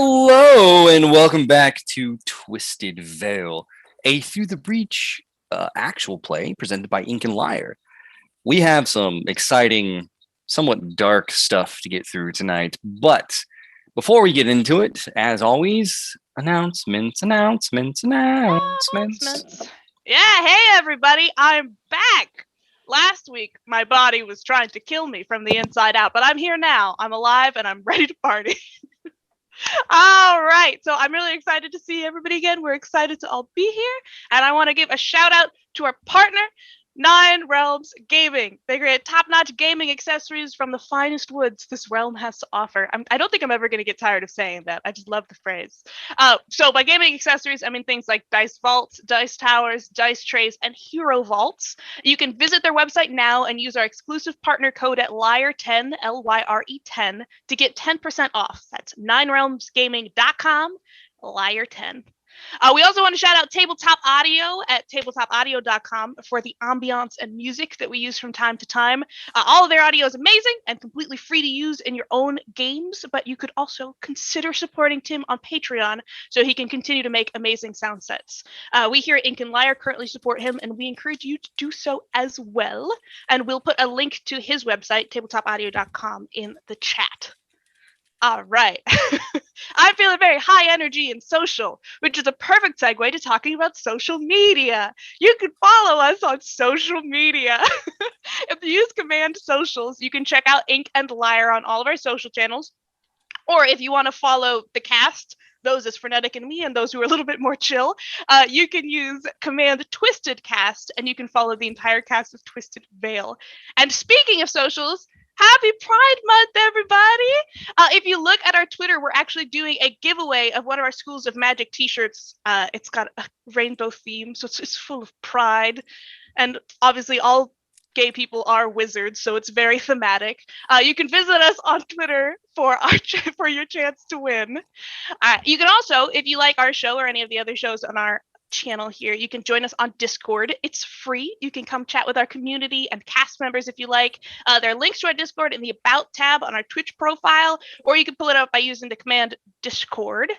Hello and welcome back to Twisted Veil, a Through the Breach actual play presented by Ink and Lyre. We have some exciting, somewhat dark stuff to get through tonight, but before we get into it, as always, announcements. Yeah, hey everybody, I'm back. Last week, my body was trying to kill me from the inside out, but I'm here now. I'm alive and I'm ready to party. All right, so I'm really excited to see everybody again. We're excited to all be here, and I want to give a shout out to our partner, Nine Realms Gaming. They create top-notch gaming accessories from the finest woods this realm has to offer. I don't think I'm ever going to get tired of saying that. I just love the phrase. So by gaming accessories, I mean things like dice vaults, dice towers, dice trays, and hero vaults. You can visit their website now and use our exclusive partner code at LYRE10, LYRE10, to get 10% off. That's ninerealmsgaming.com, LYRE10. We also want to shout out Tabletop Audio at tabletopaudio.com for the ambiance and music that we use from time to time. All of their audio is amazing and completely free to use in your own games, but you could also consider supporting Tim on Patreon so he can continue to make amazing sound sets. We here at Ink and Lyre currently support him, and we encourage you to do so as well. And we'll put a link to his website, tabletopaudio.com, in the chat. All right. I'm feeling very high energy and social, which is a perfect segue to talking about social media. You can follow us on social media. If you use command socials, you can check out Ink and Lyre on all of our social channels. Or if you want to follow the cast, those as Frenetic and me, and those who are a little bit more chill, you can use command Twisted Cast, and you can follow the entire cast of Twisted Veil. And speaking of socials, happy Pride Month, everybody! If you look at our Twitter, we're actually doing a giveaway of one of our Schools of Magic t-shirts. It's got a rainbow theme, so it's full of pride. And obviously all gay people are wizards, so it's very thematic. You can visit us on Twitter for your chance to win. You can also, if you like our show or any of the other shows on our channel here, you can join us on Discord. It's free. You can come chat with our community and cast members if you like. There are links to our Discord in the About tab on our Twitch profile, or you can pull it up by using the command Discord.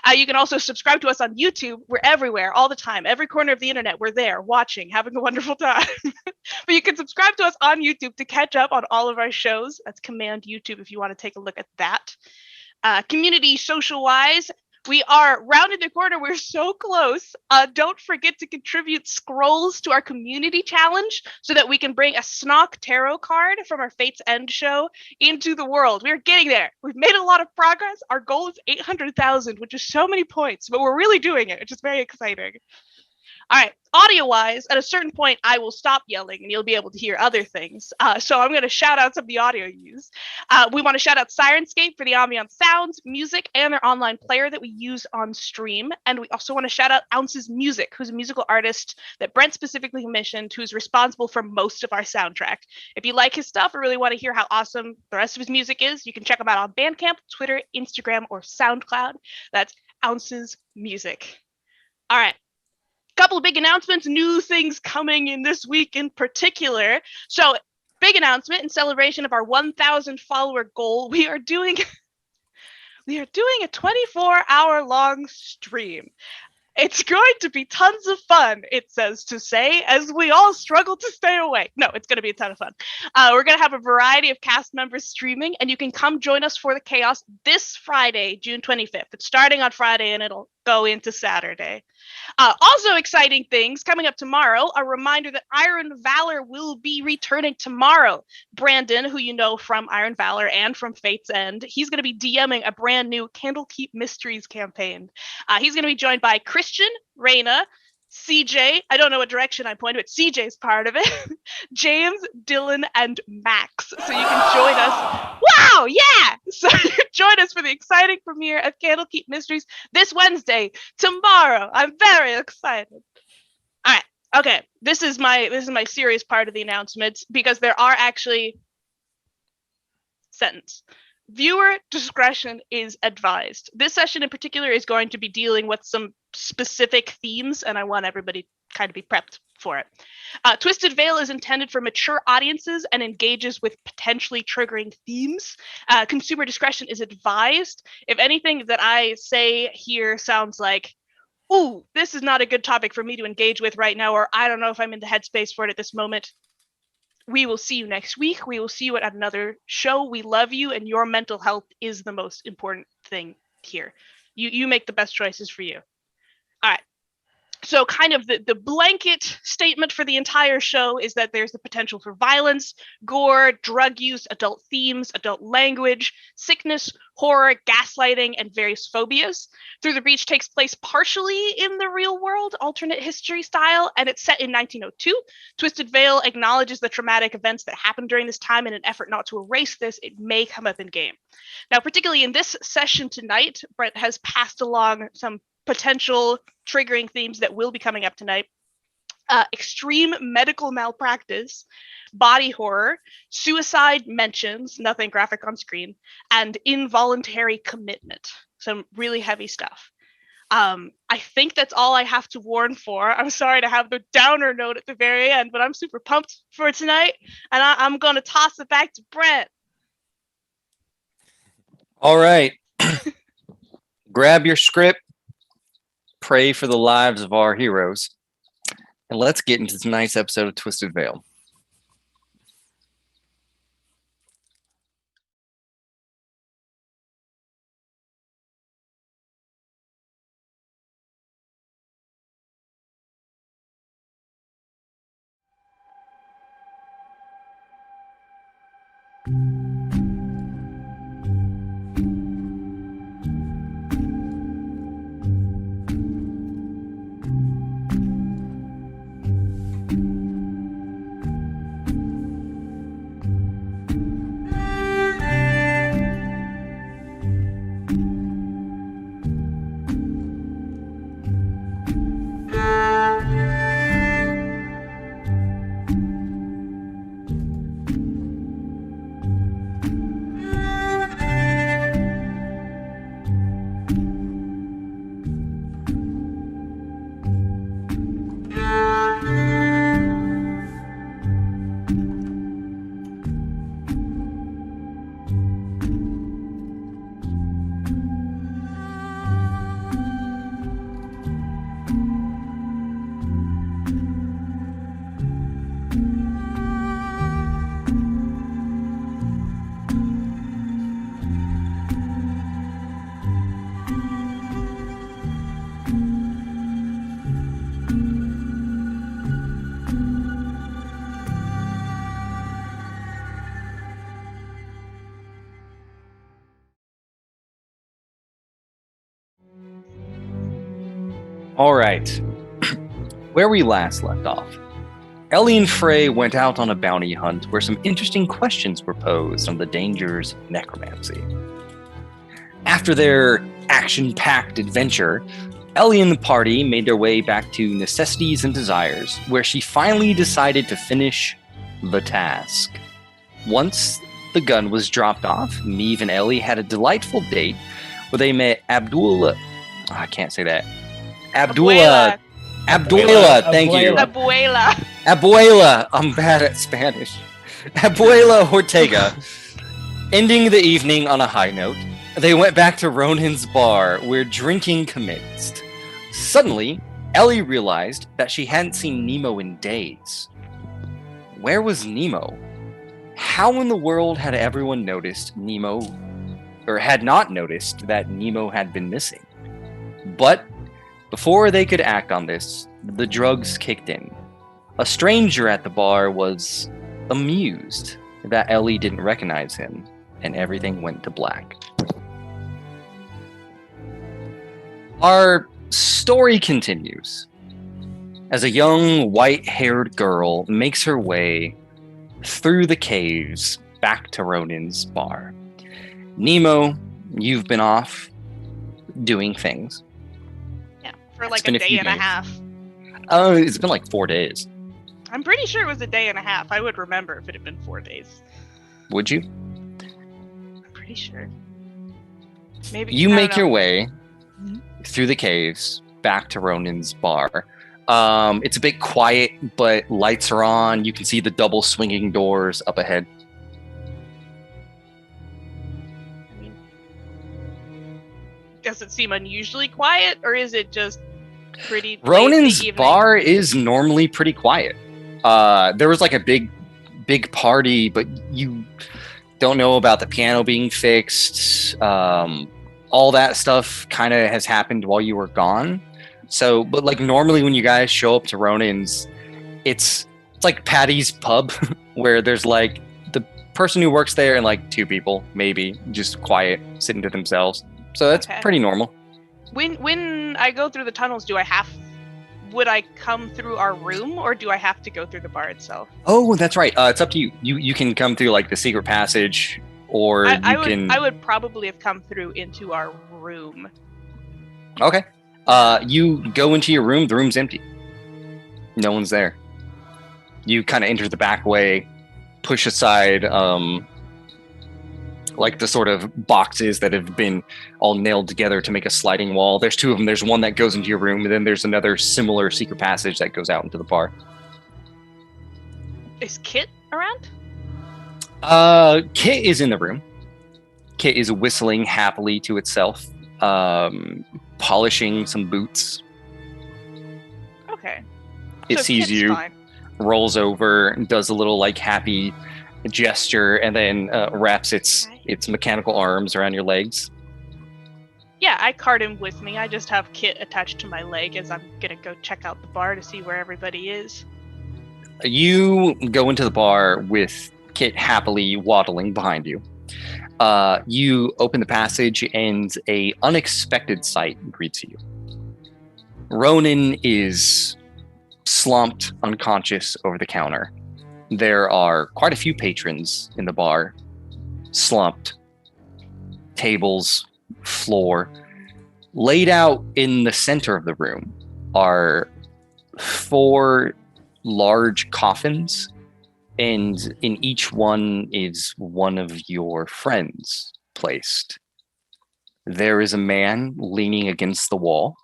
You can also subscribe to us on YouTube. We're everywhere, all the time, every corner of the internet. We're there, watching, having a wonderful time. But you can subscribe to us on YouTube to catch up on all of our shows. That's command YouTube if you want to take a look at that. Community social-wise, we are rounding the corner. We're so close. Don't forget to contribute scrolls to our community challenge so that we can bring a Snock tarot card from our Fate's End show into the world. We're getting there. We've made a lot of progress. Our goal is 800,000, which is so many points, but we're really doing it, which is very exciting. All right, audio-wise, at a certain point, I will stop yelling and you'll be able to hear other things. So I'm going to shout out some of the audio used. We want to shout out Sirenscape for the ambient sounds, music, and their online player that we use on stream. And we also want to shout out Ounce's Music, who's a musical artist that Brent specifically commissioned, who's responsible for most of our soundtrack. If you like his stuff or really want to hear how awesome the rest of his music is, you can check him out on Bandcamp, Twitter, Instagram, or SoundCloud. That's Ounce's Music. All right. Couple of big announcements, new things coming in this week in particular. So, big announcement in celebration of our 1,000 follower goal. We are doing a 24-hour long stream. It's going to be tons of fun, it says to say, as we all struggle to stay awake. No, it's going to be a ton of fun. We're going to have a variety of cast members streaming, and you can come join us for the chaos this Friday, June 25th. It's starting on Friday, and it'll go into Saturday. Also exciting things coming up tomorrow, a reminder that Iron Valor will be returning tomorrow. Brandon, who you know from Iron Valor and from Fate's End, he's going to be DMing a brand new Candlekeep Mysteries campaign. He's going to be joined by Christian, Raina, CJ, I don't know what direction I pointed, but CJ's part of it, James, Dylan, and Max. So you can join us. Wow, yeah! So you can join us for the exciting premiere of Candlekeep Mysteries this Wednesday, tomorrow. I'm very excited. All right, okay. This is my serious part of the announcements because there are actually sentence. Viewer discretion is advised. This session in particular is going to be dealing with some specific themes, and I want everybody to kind of be prepped for it. Twisted Veil is intended for mature audiences and engages with potentially triggering themes. Consumer discretion is advised. If anything that I say here sounds like, ooh, this is not a good topic for me to engage with right now, or I don't know if I'm in the headspace for it at this moment, we will see you next week. We will see you at another show. We love you, and your mental health is the most important thing here. You make the best choices for you. All right. So kind of the blanket statement for the entire show is that there's the potential for violence, gore, drug use, adult themes, adult language, sickness, horror, gaslighting, and various phobias. Through the Breach takes place partially in the real world, alternate history style, and it's set in 1902. Twisted Veil acknowledges the traumatic events that happened during this time in an effort not to erase this. It may come up in game. Now, particularly in this session tonight, Brent has passed along some potential triggering themes that will be coming up tonight. Extreme medical malpractice, body horror, suicide mentions, nothing graphic on screen, and involuntary commitment. Some really heavy stuff. I think that's all I have to warn for. I'm sorry to have the downer note at the very end, but I'm super pumped for tonight, and I'm going to toss it back to Brent. All right. Grab your script, pray for the lives of our heroes, and let's get into tonight's episode of Twisted Veil. All right. Where we last left off, Ellie and Frey went out on a bounty hunt where some interesting questions were posed on the dangers of necromancy. After their action-packed adventure, Ellie and the party made their way back to Necessities and Desires, where she finally decided to finish the task. Once the gun was dropped off, Neve and Ellie had a delightful date where they met Abdullah. Oh, I can't say that. Abdullah, thank you. Abuela, I'm bad at Spanish. Abuela Ortega. Ending the evening on a high note, they went back to Ronan's bar where drinking commenced. Suddenly, Ellie realized that she hadn't seen Nemo in days. Where was Nemo? How in the world had everyone noticed Nemo, or had not noticed that Nemo had been missing? But before they could act on this, the drugs kicked in. A stranger at the bar was amused that Ellie didn't recognize him, and everything went to black. Our story continues as a young white-haired girl makes her way through the caves back to Ronan's bar. Nemo, you've been off doing things. For like a day and a half. Oh, it's been like 4 days. I'm pretty sure it was a day and a half. I would remember if it had been 4 days. Would you? I'm pretty sure. Maybe you make your way through the caves back to Ronan's bar. It's a bit quiet, but lights are on. You can see the double swinging doors up ahead. Does it seem unusually quiet, or is it just pretty late in the Ronan's evening? bar is normally pretty quiet. There was like a big party, but you don't know about the piano being fixed. All that stuff kind of has happened while you were gone. So, but like normally when you guys show up to Ronan's, it's like Patty's pub where there's like the person who works there and like two people, maybe, just quiet, sitting to themselves. So that's pretty normal. When I go through the tunnels, would I come through our room, or do I have to go through the bar itself? Oh, that's right. It's up to you. You can come through like the secret passage, or I would probably have come through into our room. Okay. You go into your room. The room's empty. No one's there. You kind of enter the back way, push aside like the sort of boxes that have been all nailed together to make a sliding wall. There's two of them. There's one that goes into your room, and then there's another similar secret passage that goes out into the bar. Is Kit around? Kit is in the room. Kit is whistling happily to itself, polishing some boots. Okay. It sees Kit's you, fine. rolls over, and does a little like happy gesture, and then wraps its mechanical arms around your legs. Yeah, I cart him with me. I just have Kit attached to my leg as I'm gonna go check out the bar to see where everybody is. You go into the bar with Kit happily waddling behind you. You open the passage, and a unexpected sight greets you. Ronan is slumped unconscious over the counter. There are quite a few patrons in the bar, slumped, tables, floor. Laid out in the center of the room are 4 large coffins, and in each one is one of your friends placed. There is a man leaning against the wall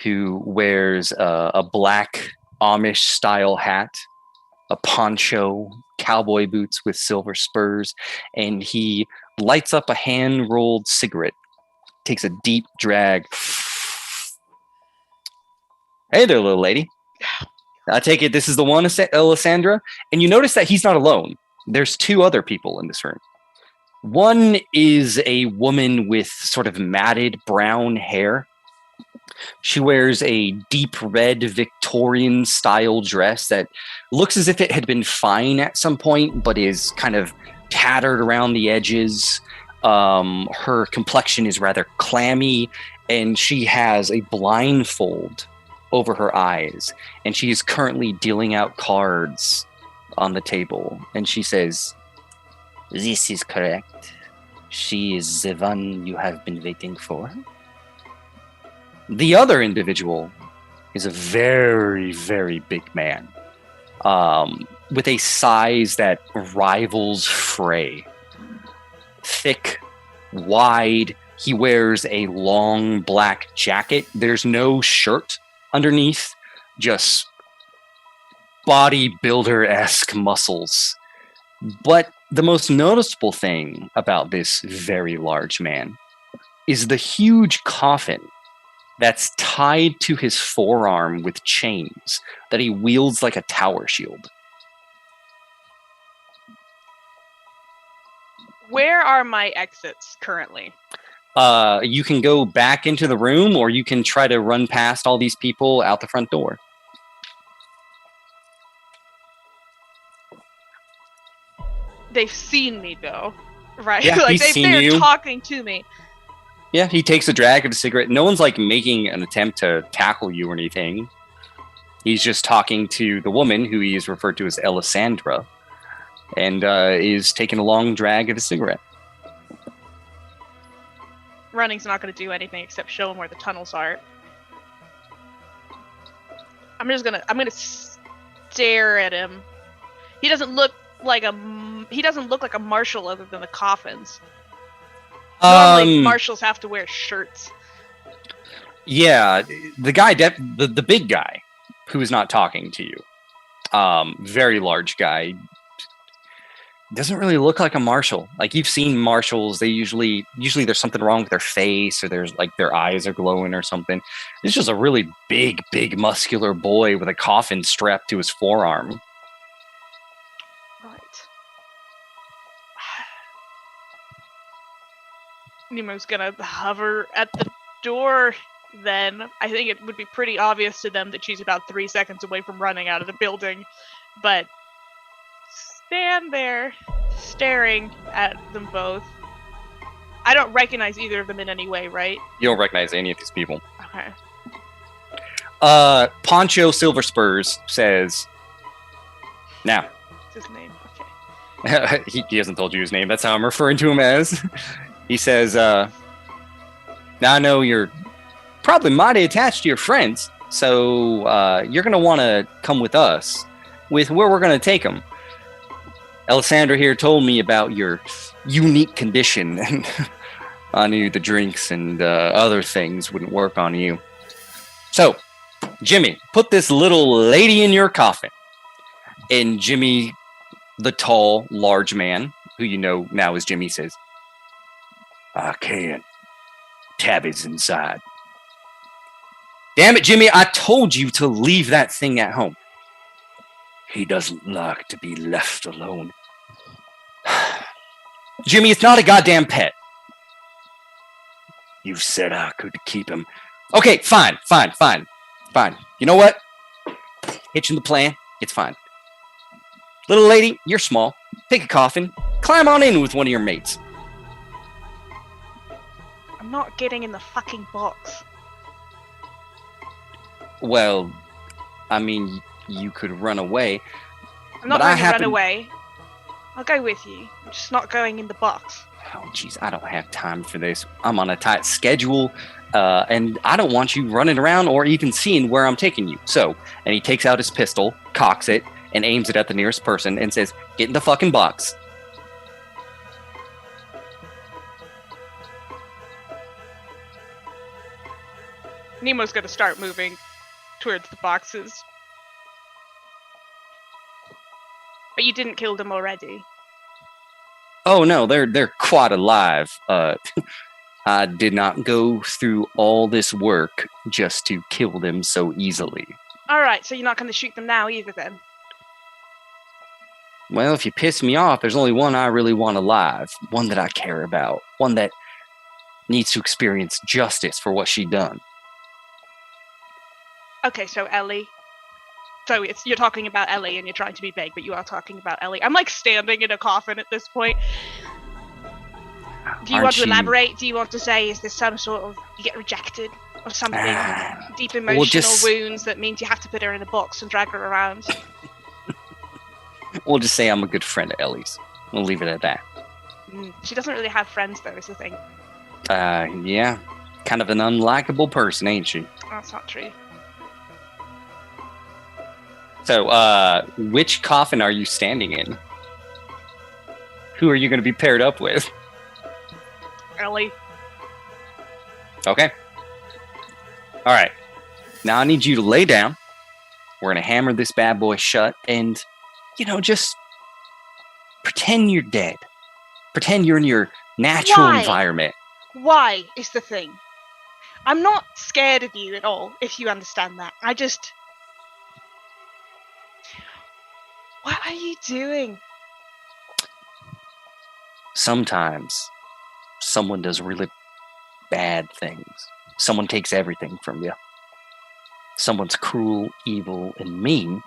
who wears a black Amish-style hat, a poncho, cowboy boots with silver spurs, and he lights up a hand-rolled cigarette, takes a deep drag. Hey there, little lady. I take it this is the one, Alessandra? And you notice that he's not alone. There's 2 other people in this room. One is a woman with sort of matted brown hair. She wears a deep red Victorian-style dress that looks as if it had been fine at some point, but is kind of tattered around the edges. Her complexion is rather clammy, and she has a blindfold over her eyes, and she is currently dealing out cards on the table. And she says, "This is correct. She is the one you have been waiting for." The other individual is a very, very big man, with a size that rivals Frey. Thick, wide. He wears a long black jacket. There's no shirt underneath, just bodybuilder-esque muscles. But the most noticeable thing about this very large man is the huge coffin that's tied to his forearm with chains that he wields like a tower shield. Where are my exits currently? You can go back into the room, or you can try to run past all these people out the front door. They've seen me though, right? Yeah, like he's seen they're you. talking to me. Yeah, he takes a drag of a cigarette. No one's like making an attempt to tackle you or anything. He's just talking to the woman who he is referred to as Alessandra, and is taking a long drag of a cigarette. Running's not going to do anything except show him where the tunnels are. I'm gonna stare at him. He doesn't look like a marshal other than the coffins. Normally, marshals have to wear shirts. Yeah, the guy, the big guy, who is not talking to you. Very large guy. Doesn't really look like a marshal. Like you've seen marshals, they usually there's something wrong with their face, or there's like their eyes are glowing or something. This is just a really big muscular boy with a coffin strapped to his forearm. Right. Nemo's gonna hover at the door. Then I think it would be pretty obvious to them that she's about 3 seconds away from running out of the building, but stand there staring at them both. I don't recognize either of them in any way, right? You don't recognize any of these people. Okay. Poncho Silver Spurs says, now. What's his name? Okay. he hasn't told you his name. That's how I'm referring to him as. He says, now I know you're probably mighty attached to your friends, so you're going to want to come with us with where we're going to take them. Alessandra here told me about your unique condition, and I knew the drinks and other things wouldn't work on you. So, Jimmy, put this little lady in your coffin. And Jimmy, the tall, large man, who you know now as Jimmy, says, I can't. Tabby's inside. Damn it, Jimmy, I told you to leave that thing at home. He doesn't like to be left alone. Jimmy, it's not a goddamn pet. You said I could keep him. Okay, fine. You know what? Hitching the plan, it's fine. Little lady, you're small. Take a coffin. Climb on in with one of your mates. I'm not getting in the fucking box. Well, I mean, you could run away. I'm not going to run away. I'll go with you. I'm just not going in the box. Oh, jeez, I don't have time for this. I'm on a tight schedule, and I don't want you running around or even seeing where I'm taking you. So, and he takes out his pistol, cocks it, and aims it at the nearest person and says, get in the fucking box. Nemo's going to start moving towards the boxes. But you didn't kill them already. Oh no, they're quite alive. I did not go through all this work just to kill them so easily. Alright, so you're not going to shoot them now either then? Well, if you piss me off, there's only one I really want alive. One that I care about. One that needs to experience justice for what she done. Okay, so Ellie. So you're talking about Ellie and you're trying to be vague, but you are talking about Ellie. I'm like standing in a coffin at this point. Do you want to elaborate? Do you want to say, is this some sort of, you get rejected or something? Deep emotional wounds that means you have to put her in a box and drag her around? We'll just say I'm a good friend of Ellie's. We'll leave it at that. She doesn't really have friends though, is the thing. Yeah. Kind of an unlikable person, ain't she? That's not true. So, which coffin are you standing in? Who are you going to be paired up with? Ellie. Okay. All right. Now I need you to lay down. We're going to hammer this bad boy shut and, just pretend you're dead. Pretend you're in your natural environment. Why is the thing? I'm not scared of you at all, if you understand that. What are you doing? Sometimes someone does really bad things. Someone takes everything from you. Someone's cruel, evil, and mean,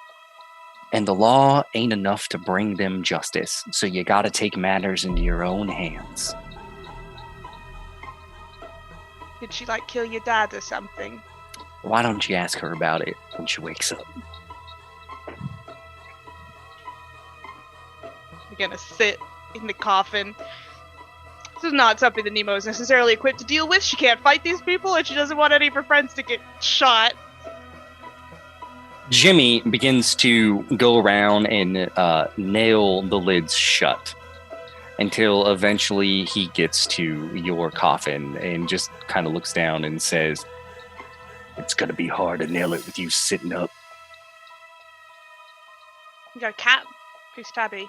and the law ain't enough to bring them justice, so you gotta take matters into your own hands. Did she, kill your dad or something? Why don't you ask her about it when she wakes up? You're gonna sit in the coffin. This is not something that Nemo is necessarily equipped to deal with. She can't fight these people, and she doesn't want any of her friends to get shot. Jimmy begins to go around and nail the lids shut until eventually he gets to your coffin and just kind of looks down and says, "It's going to be hard to nail it with you sitting up. You got a cat? Who's Tabby?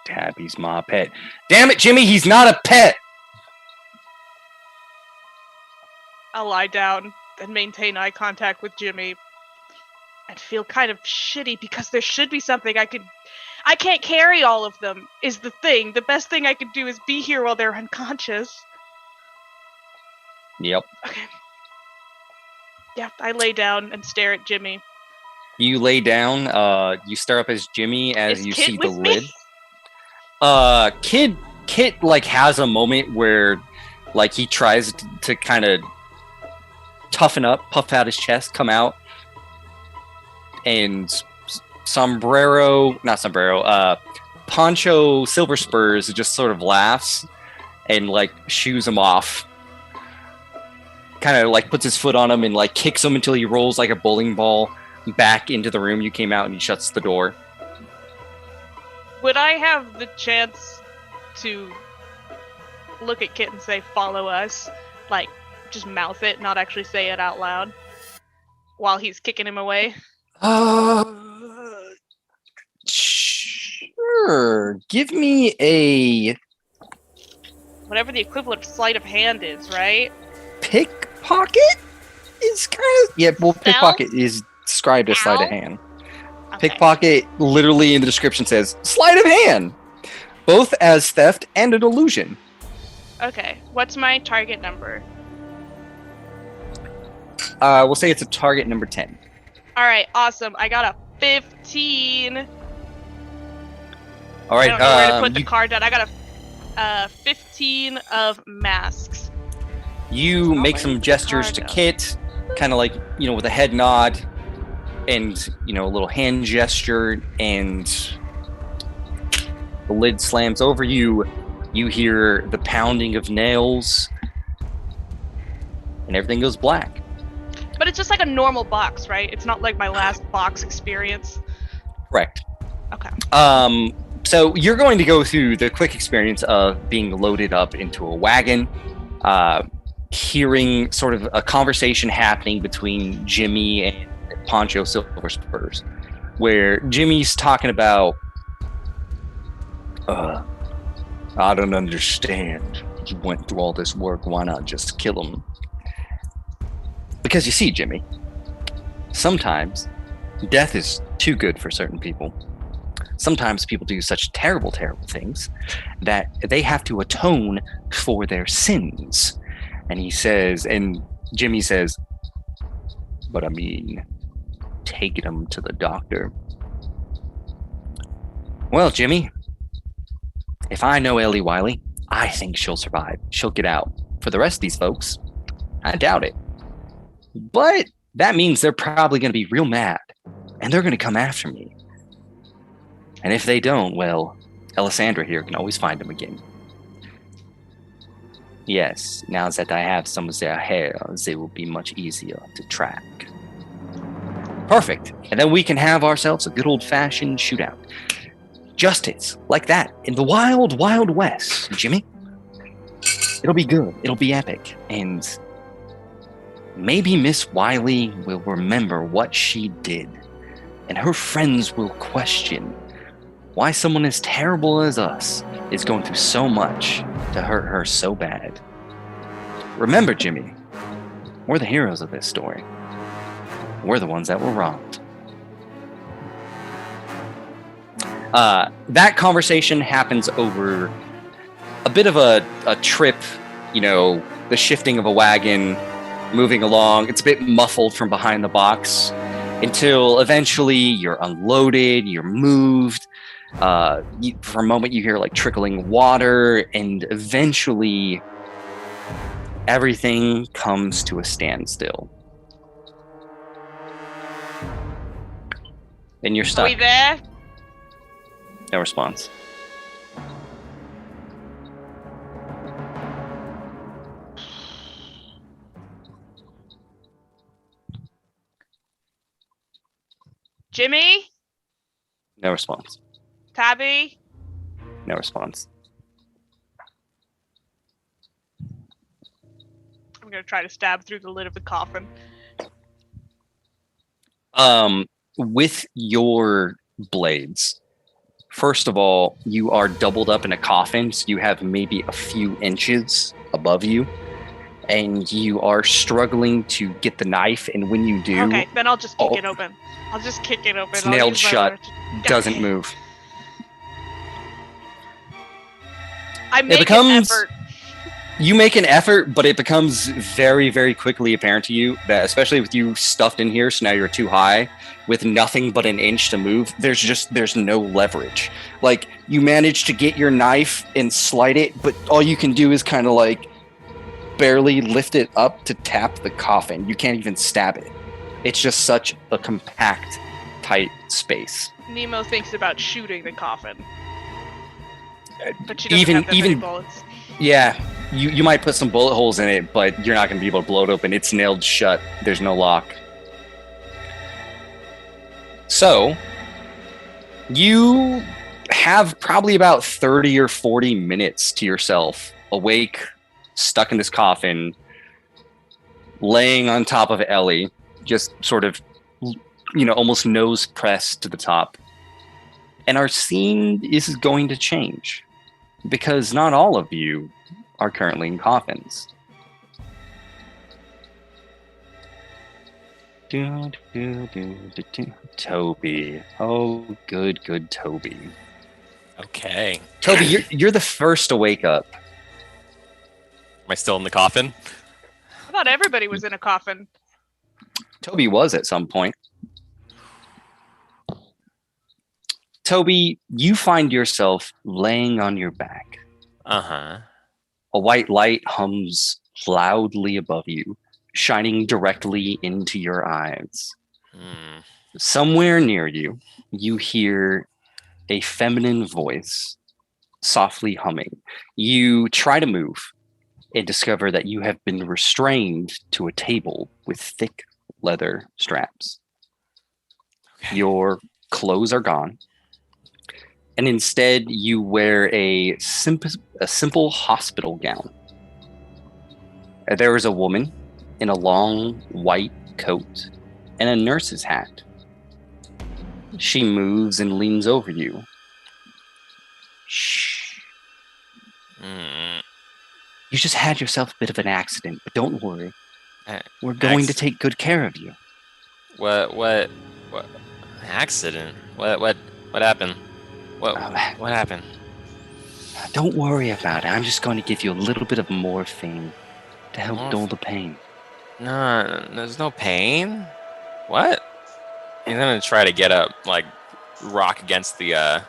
Tabby's my pet. Damn it, Jimmy, he's not a pet! I'll lie down and maintain eye contact with Jimmy and feel kind of shitty because there should be something I can't carry all of them, is the thing. The best thing I could do is be here while they're unconscious. Yep. Okay. Yeah, I lay down and stare at Jimmy. You lay down, you stare up as Jimmy as Is you Kit see the with me? lid. Kit like has a moment where like he tries to kind of toughen up, puff out his chest, come out, and Poncho Silver Spurs just sort of laughs and like shoos him off. Kind of like puts his foot on him and like kicks him until he rolls like a bowling ball back into the room you came out, and he shuts the door. Would I have the chance to look at Kit and say, "Follow us"? Like, just mouth it, not actually say it out loud while he's kicking him away? Sure. Give me a Whatever the equivalent of sleight of hand is, right? pickpocket. Is kind of well. Stealth? Pickpocket is described as sleight of hand. Okay. Pickpocket literally in the description says sleight of hand, both as theft and an illusion. Okay. What's my target number? We'll say it's a target number 10. All right. Awesome. I got a 15. All right. I don't know where to put the card down. I got a 15 of masks. You make some gestures to Kit, kind of like, with a head nod and, a little hand gesture, and the lid slams over you. You hear the pounding of nails, and everything goes black. But it's just like a normal box, right? It's not like my last box experience. Correct. Okay. So you're going to go through the quick experience of being loaded up into a wagon, hearing sort of a conversation happening between Jimmy and Poncho Silver Spurs, where Jimmy's talking about, I don't understand. You went through all this work. Why not just kill him? Because you see, Jimmy, sometimes death is too good for certain people. Sometimes people do such terrible, terrible things that they have to atone for their sins. And Jimmy says, but I mean, taking him to the doctor. Well, Jimmy, if I know Ellie Wiley, I think she'll survive. She'll get out. For the rest of these folks, I doubt it. But that means they're probably going to be real mad, and they're going to come after me. And if they don't, well, Alessandra here can always find them again. Yes, now that I have some of their hair, they will be much easier to track. Perfect. And then we can have ourselves a good old-fashioned shootout. Justice, like that, in the wild, wild west, Jimmy. It'll be good. It'll be epic. And maybe Miss Wiley will remember what she did. And her friends will question why someone as terrible as us is going through so much to hurt her so bad. Remember, Jimmy, we're the heroes of this story. We're the ones that were wronged. That conversation happens over a bit of a trip, the shifting of a wagon, moving along. It's a bit muffled from behind the box until eventually you're unloaded, you're moved. For a moment you hear like trickling water, and eventually everything comes to a standstill. And you're stuck. Are we there? No response. Jimmy? No response. Tabby? No response. I'm gonna try to stab through the lid of the coffin. with your blades, first of all, you are doubled up in a coffin, so you have maybe a few inches above you, and you are struggling to get the knife, and when you do... Okay, then I'll just kick it open. I'll just kick it open. It's nailed shut, doesn't Okay. move. I make an effort. You make an effort, but it becomes very, very quickly apparent to you that, especially with you stuffed in here, so now you're too high, with nothing but an inch to move, there's no leverage. Like, you manage to get your knife and slide it, but all you can do is kind of like barely lift it up to tap the coffin. You can't even stab it. It's just such a compact, tight space. Nemo thinks about shooting the coffin. But she doesn't have that many bullets. Yeah, you might put some bullet holes in it, but you're not going to be able to blow it open. It's nailed shut. There's no lock. So, you have probably about 30 or 40 minutes to yourself, awake, stuck in this coffin, laying on top of Ellie, just sort of, almost nose pressed to the top. And our scene is going to change, because not all of you are currently in coffins. Toby. Oh, good Toby. Okay. Toby, you're the first to wake up. Am I still in the coffin? I thought everybody was in a coffin. Toby was at some point. Toby, you find yourself laying on your back. Uh-huh. A white light hums loudly above you, shining directly into your eyes. Somewhere near you, you hear a feminine voice softly humming. You try to move and discover that you have been restrained to a table with thick leather straps. Okay. Your clothes are gone, and instead you wear a simple hospital gown. There is a woman in a long white coat and a nurse's hat. She moves and leans over you. Shh. You just had yourself a bit of an accident, but don't worry. We're going to take good care of you. What accident? What happened? What happened? Don't worry about it. I'm just going to give you a little bit of morphine to help dull the pain. No, there's no pain. What? He's gonna try to get up, like, rock against the, I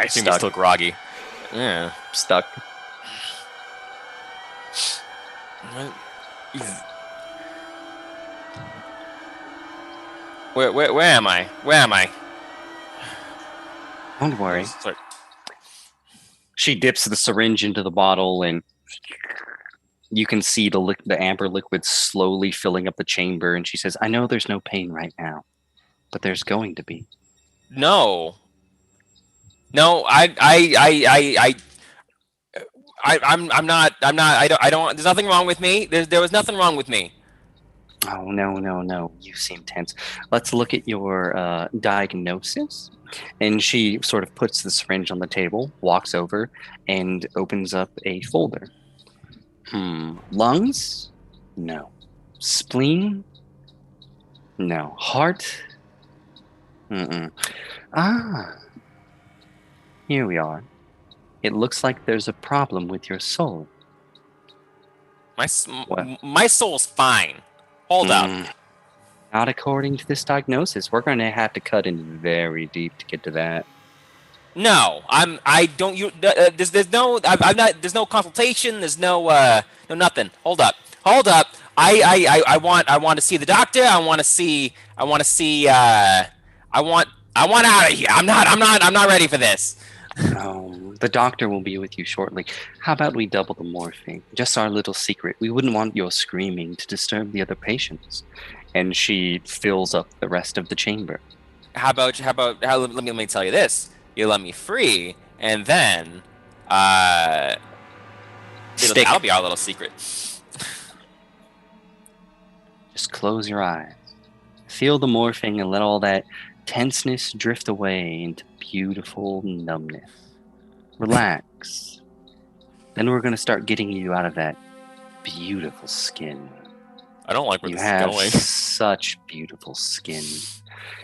assume he's still groggy. Yeah. Stuck. Where am I? Don't worry. She dips the syringe into the bottle, and you can see the amber liquid slowly filling up the chamber. And she says, "I know there's no pain right now, but there's going to be." No, I'm not. I don't. There's nothing wrong with me. There was nothing wrong with me. Oh, no. You seem tense. Let's look at your diagnosis. And she sort of puts the syringe on the table, walks over, and opens up a folder. Lungs? No. Spleen? No. Heart? Here we are. It looks like there's a problem with your soul. My soul's fine. Hold up. Not according to this diagnosis. We're going to have to cut in very deep to get to that. No, I don't. There's no consultation. There's no nothing. Hold up. I want to see the doctor. I want out of here. I'm not ready for this. The doctor will be with you shortly. How about we double the morphine? Just our little secret. We wouldn't want your screaming to disturb the other patients. And she fills up the rest of the chamber. Let me tell you this. You let me free, and then that'll be our little secret. Just close your eyes. Feel the morphing and let all that tenseness drift away into beautiful numbness. Relax. Then we're going to start getting you out of that beautiful skin. I don't like where You this is have going. such beautiful skin.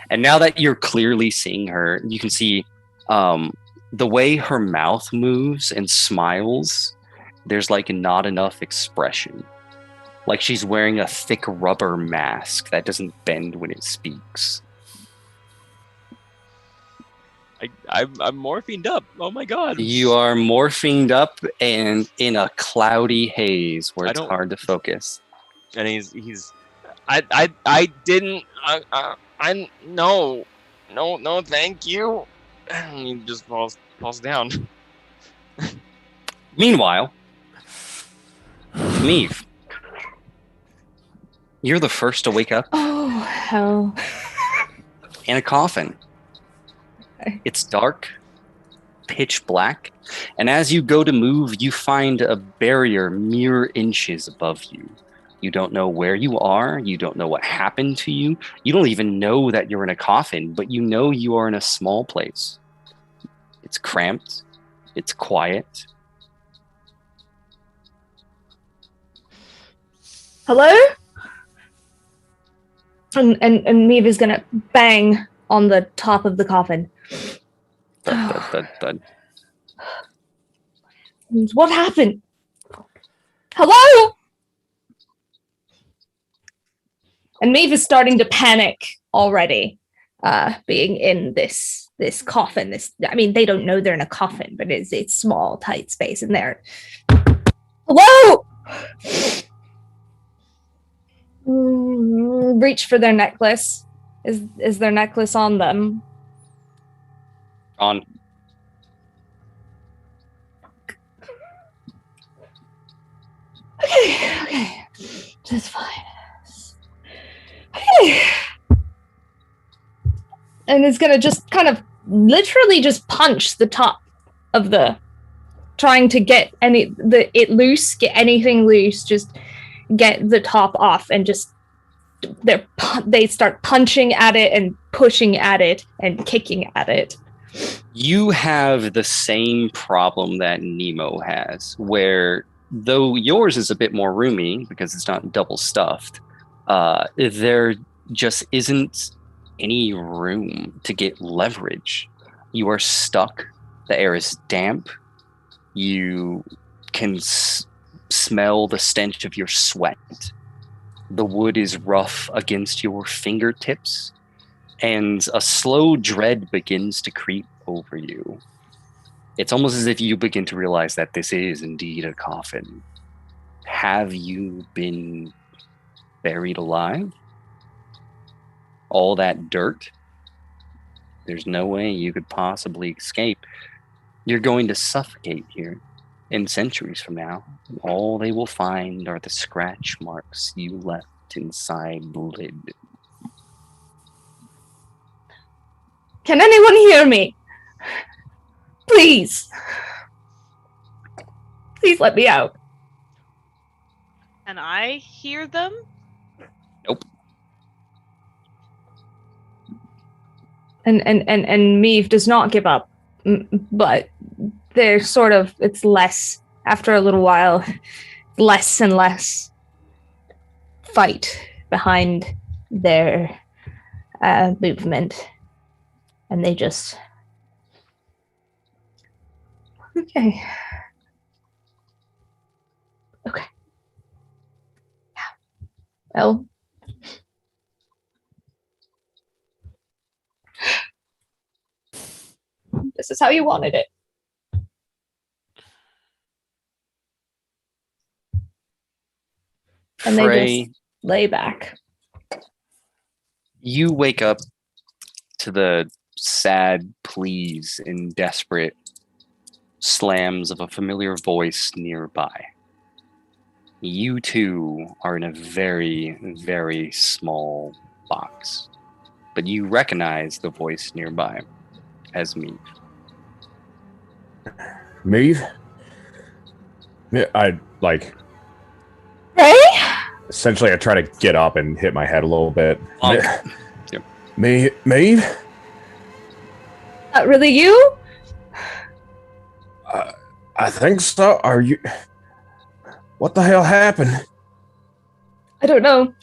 And now that you're clearly seeing her, you can see the way her mouth moves and smiles. There's like not enough expression. Like she's wearing a thick rubber mask that doesn't bend when it speaks. I'm morphined up. Oh my god. You are morphinged up and in a cloudy haze where it's hard to focus. And he's I didn't I no thank you. And he just falls down. Meanwhile, Neve, you're the first to wake up. Oh, hell. In a coffin. Okay. It's dark, pitch black, and as you go to move, you find a barrier mere inches above you. You don't know where you are. You don't know what happened to you. You don't even know that you're in a coffin, but you know you are in a small place. It's cramped. It's quiet. Hello? And Meave is gonna bang on the top of the coffin. Thud, thud, thud, thud. What happened? Hello? And Meave is starting to panic already, being in this coffin. I mean, they don't know they're in a coffin, but it's small, tight space in there. Hello? Reach for their necklace. Is their necklace on them? On. Okay. That's fine. Okay. And it's gonna just kind of literally just punch the top of trying to get it loose, get anything loose, just get the top off, and just they start punching at it and pushing at it and kicking at it. You have the same problem that Nemo has, where though yours is a bit more roomy because it's not double stuffed, there just isn't any room to get leverage. You are stuck. The air is damp. You can smell the stench of your sweat. The wood is rough against your fingertips, and a slow dread begins to creep over you. It's almost as if you begin to realize that this is indeed a coffin. Have you been buried alive? All that dirt? There's no way you could possibly escape. You're going to suffocate here. In centuries from now, all they will find are the scratch marks you left inside the lid. Can anyone hear me? Please. Please let me out. And I hear them? Nope. And Meave does not give up, but they're sort of, it's less, after a little while, less and less fight behind their movement. And they just, okay. Yeah. Well, this is how you wanted it. And they just lay back. You wake up to the sad pleas and desperate slams of a familiar voice nearby. You too are in a very, very small box, but you recognize the voice nearby as Meave. Meave? Yeah, I like. Ray? Essentially, I try to get up and hit my head a little bit. Yep. Maeve? Really you? I think so. Are you? What the hell happened? I don't know.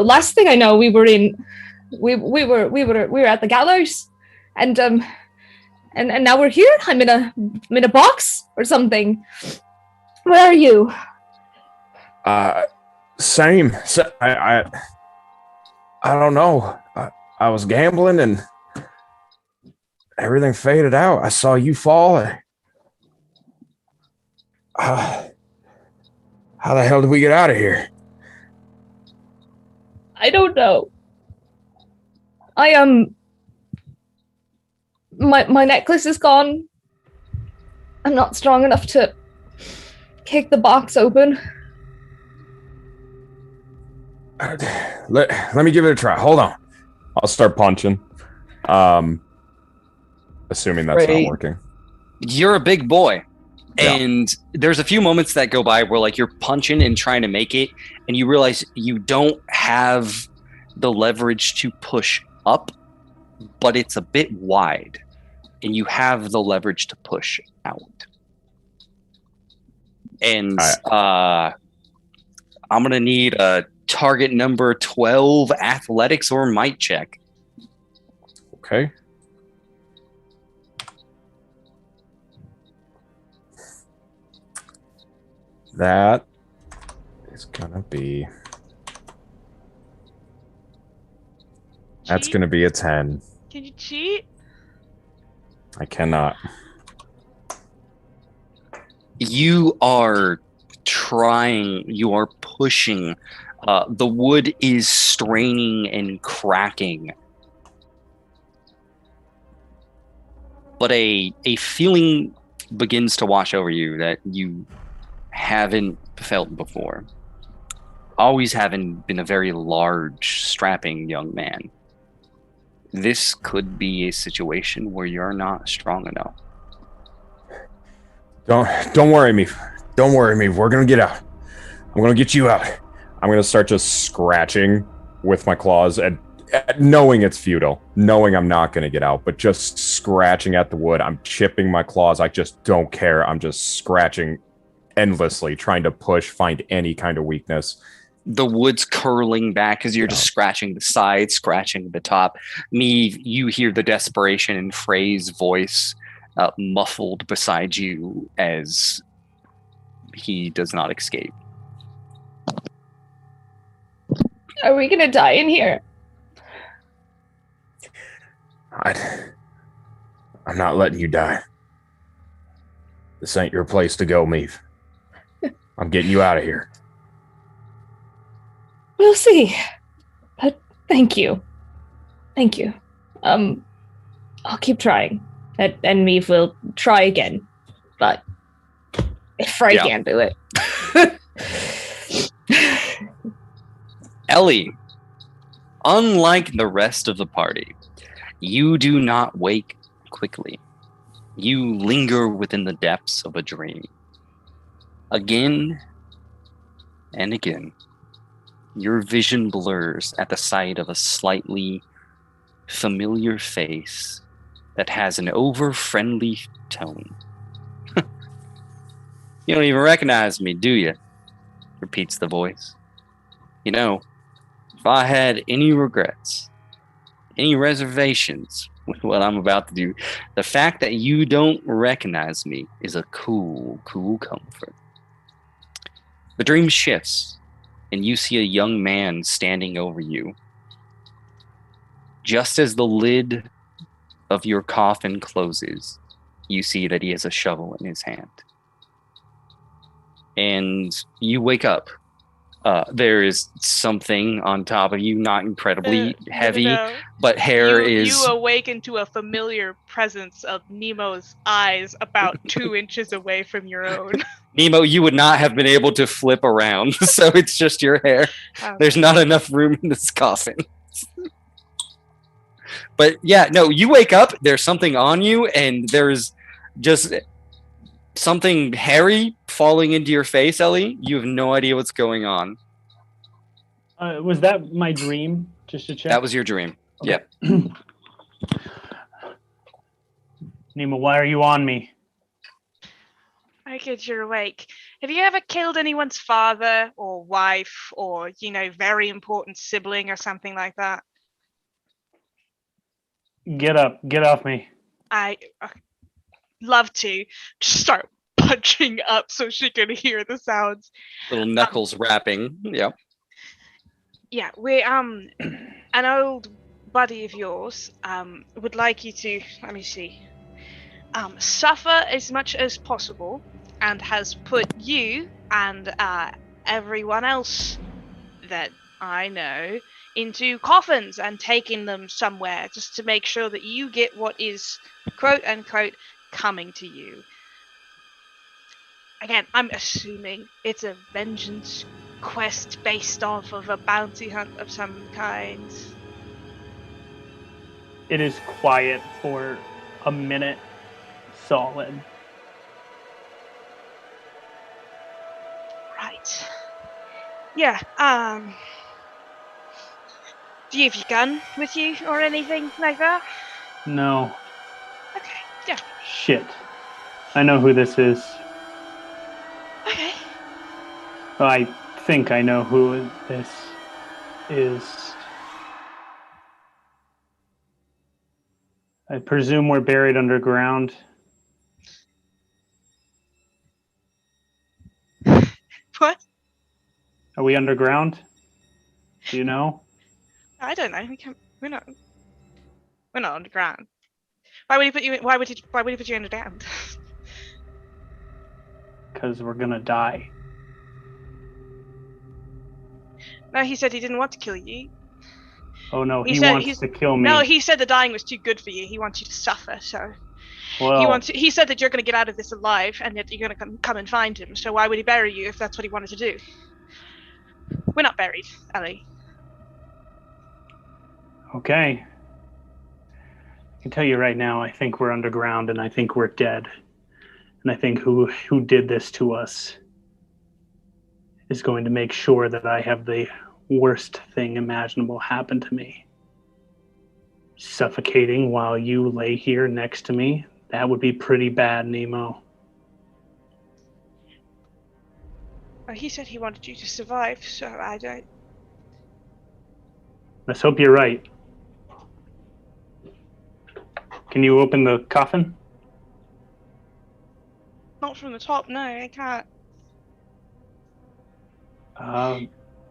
Last thing I know, we were at the gallows, and now we're here. I'm in a box or something. Where are you? Same. I don't know. I was gambling and everything faded out. I saw you fall. How the hell did we get out of here? I don't know. My necklace is gone. I'm not strong enough to kick the box open. Let me give it a try. Hold on. I'll start punching. Assuming that's not working. You're a big boy. Yeah. And there's a few moments that go by where like you're punching and trying to make it, and you realize you don't have the leverage to push up, but it's a bit wide, and you have the leverage to push out. And I'm gonna need a target number 12 athletics or might check. Okay. That is gonna be. That's Cheat? gonna be a 10. Can you cheat? I cannot. You are trying, you are pushing. The wood is straining and cracking. But a feeling begins to wash over you that you haven't felt before. Always having been a very large, strapping young man. This could be a situation where you're not strong enough. Don't worry, me. Don't worry, me. We're gonna get out. I'm gonna get you out. I'm gonna start just scratching with my claws and knowing it's futile, knowing I'm not gonna get out, but just scratching at the wood. I'm chipping my claws. I just don't care. I'm just scratching endlessly, trying to push, find any kind of weakness. The wood's curling back as you're just scratching the side, scratching the top. You hear the desperation in Frey's voice muffled beside you as he does not escape. Are we gonna die in here? I'm not letting you die. This ain't your place to go, Meave. I'm getting you out of here. We'll see. But thank you. Thank you. I'll keep trying. And Meave will try again. But if Frey can't do it. Ellie, unlike the rest of the party, you do not wake quickly. You linger within the depths of a dream. Again and again, your vision blurs at the sight of a slightly familiar face that has an over-friendly tone. You don't even recognize me, do you? Repeats the voice. You know, if I had any regrets, any reservations with what I'm about to do, the fact that you don't recognize me is a cool comfort. The dream shifts, and you see a young man standing over you. Just as the lid of your coffin closes, you see that he has a shovel in his hand. And you wake up. There is something on top of you, not incredibly heavy, No. but hair You is... awaken to a familiar presence of Nemo's eyes about 2 inches away from your own. Nemo, you would not have been able to flip around, so it's just your hair. There's not enough room in this coffin. But yeah, no, you wake up, there's something on you, and there's just something hairy falling into your face, Ellie. You have no idea what's going on. Was that my dream? Just to check. That was your dream. Okay. Yep. Nemo, why are you on me? I get you're awake. Have you ever killed anyone's father or wife or, very important sibling or something like that? Get up. Get off me. I love to. Just start punching up so she can hear the sounds. Little knuckles rapping. Yep. Yeah, we an old buddy of yours would like you to, let me see, suffer as much as possible, and has put you and everyone else that I know into coffins and taking them somewhere just to make sure that you get what is quote unquote coming to you. Again, I'm assuming it's a vengeance quest based off of a bounty hunt of some kind. It is quiet for a minute solid. Right. Yeah, do you have your gun with you or anything like that? No. Okay, yeah. Shit. I know who this is. Okay. I think I know who this is. I presume we're buried underground. What? Are we underground? Do you know? I don't know. We're not underground. Why would he put you? Why would he put you underground? Because we're gonna die. No, he said he didn't want to kill you. Oh no, He he said wants to kill me. No, he said the dying was too good for you. He wants you to suffer. So well, he said that you're going to get out of this alive, and that you're going to come and find him. So why would he bury you if that's what he wanted to do? We're not buried, Ellie. okay. I can tell you right now, I think we're underground, and I think we're dead. And I think who did this to us is going to make sure that I have the worst thing imaginable happen to me. Suffocating while you lay here next to me, that would be pretty bad, Nemo. He said he wanted you to survive, so I don't. Let's hope you're right. Can you open the coffin? Not from the top, no, I can't. Uh,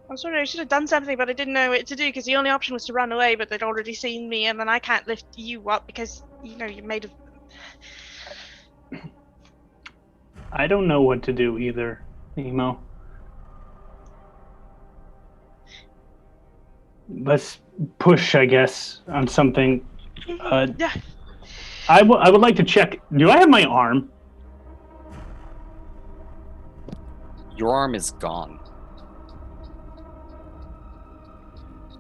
I'm sorry, I should have done something, but I didn't know what to do because the only option was to run away, but they'd already seen me, and then I can't lift you up because, you're made of. I don't know what to do either, Nemo. Let's push, I guess, on something. Yeah. I would like to check. Do I have my arm? Your arm is gone.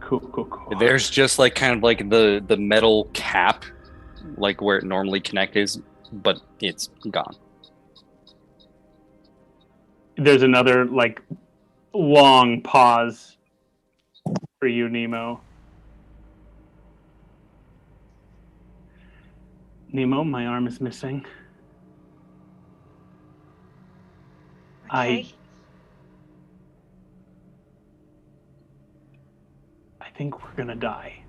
Cool. There's just like kind of like the metal cap, like where it normally connects, but it's gone. There's another like long pause for you, Nemo. Nemo, my arm is missing. Okay. I think we're gonna die.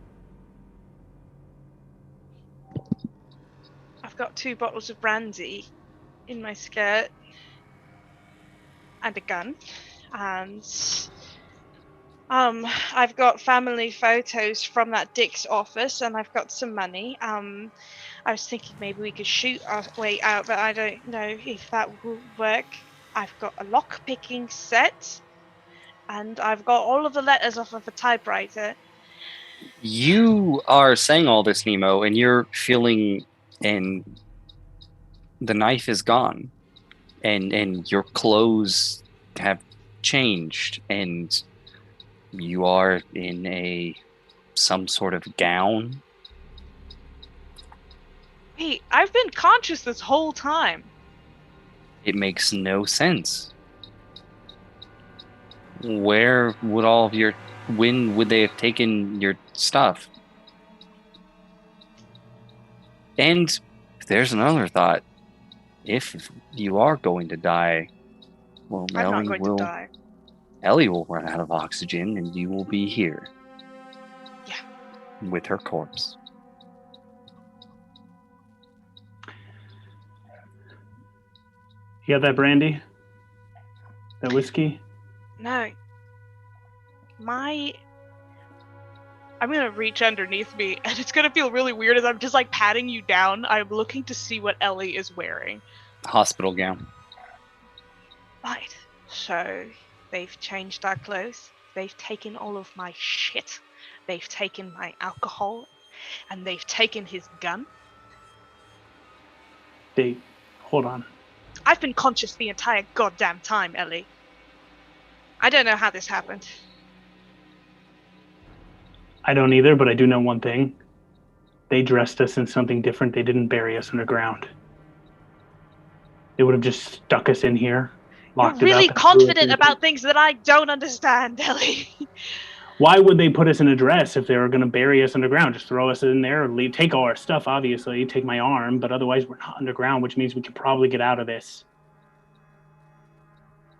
I've got 2 bottles of brandy in my skirt and a gun, and I've got family photos from that Dick's office, and I've got some money. I was thinking maybe we could shoot our way out, but I don't know if that will work. I've got a lock-picking set, and I've got all of the letters off of a typewriter. You are saying all this, Nemo, and you're feeling, and the knife is gone, and your clothes have changed, and you are in some sort of gown. Wait, I've been conscious this whole time. It makes no sense. Where would when would they have taken your stuff? And there's another thought. If you are going to die, well, I'm not going to die. Ellie will run out of oxygen and you will be here. Yeah. With her corpse. You have that brandy? That whiskey? No. I'm gonna reach underneath me, and it's gonna feel really weird as I'm just like patting you down. I'm looking to see what Ellie is wearing. Hospital gown. Right. So, they've changed our clothes. They've taken all of my shit. They've taken my alcohol. And they've taken his gun. Hold on. I've been conscious the entire goddamn time, Ellie. I don't know how this happened. I don't either, but I do know one thing. They dressed us in something different. They didn't bury us underground. They would have just stuck us in here, locked You're it up. really and threw us confident into- about things that I don't understand, Ellie. Why would they put us in a dress if they were going to bury us underground? Just throw us in there, take all our stuff, obviously, take my arm, but otherwise we're not underground, which means we could probably get out of this.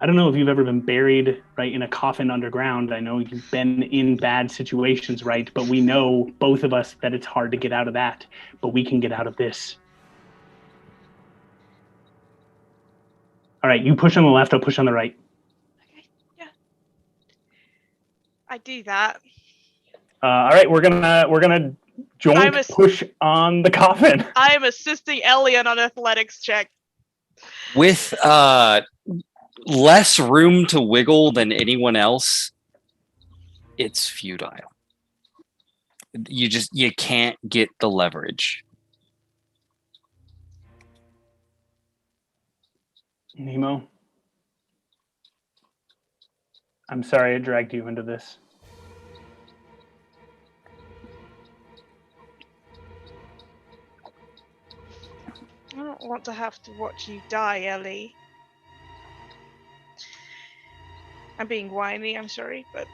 I don't know if you've ever been buried, right, in a coffin underground. I know you've been in bad situations, right? But we know, both of us, that it's hard to get out of that. But we can get out of this. All right, you push on the left, I'll push on the right. Okay, yeah. I do that. All right, we're gonna joint push on the coffin. I am assisting Ellie on an athletics check. With less room to wiggle than anyone else, it's futile. You can't get the leverage. Nemo, I'm sorry I dragged you into this. I don't want to have to watch you die, Ellie. I'm being whiny, I'm sorry, but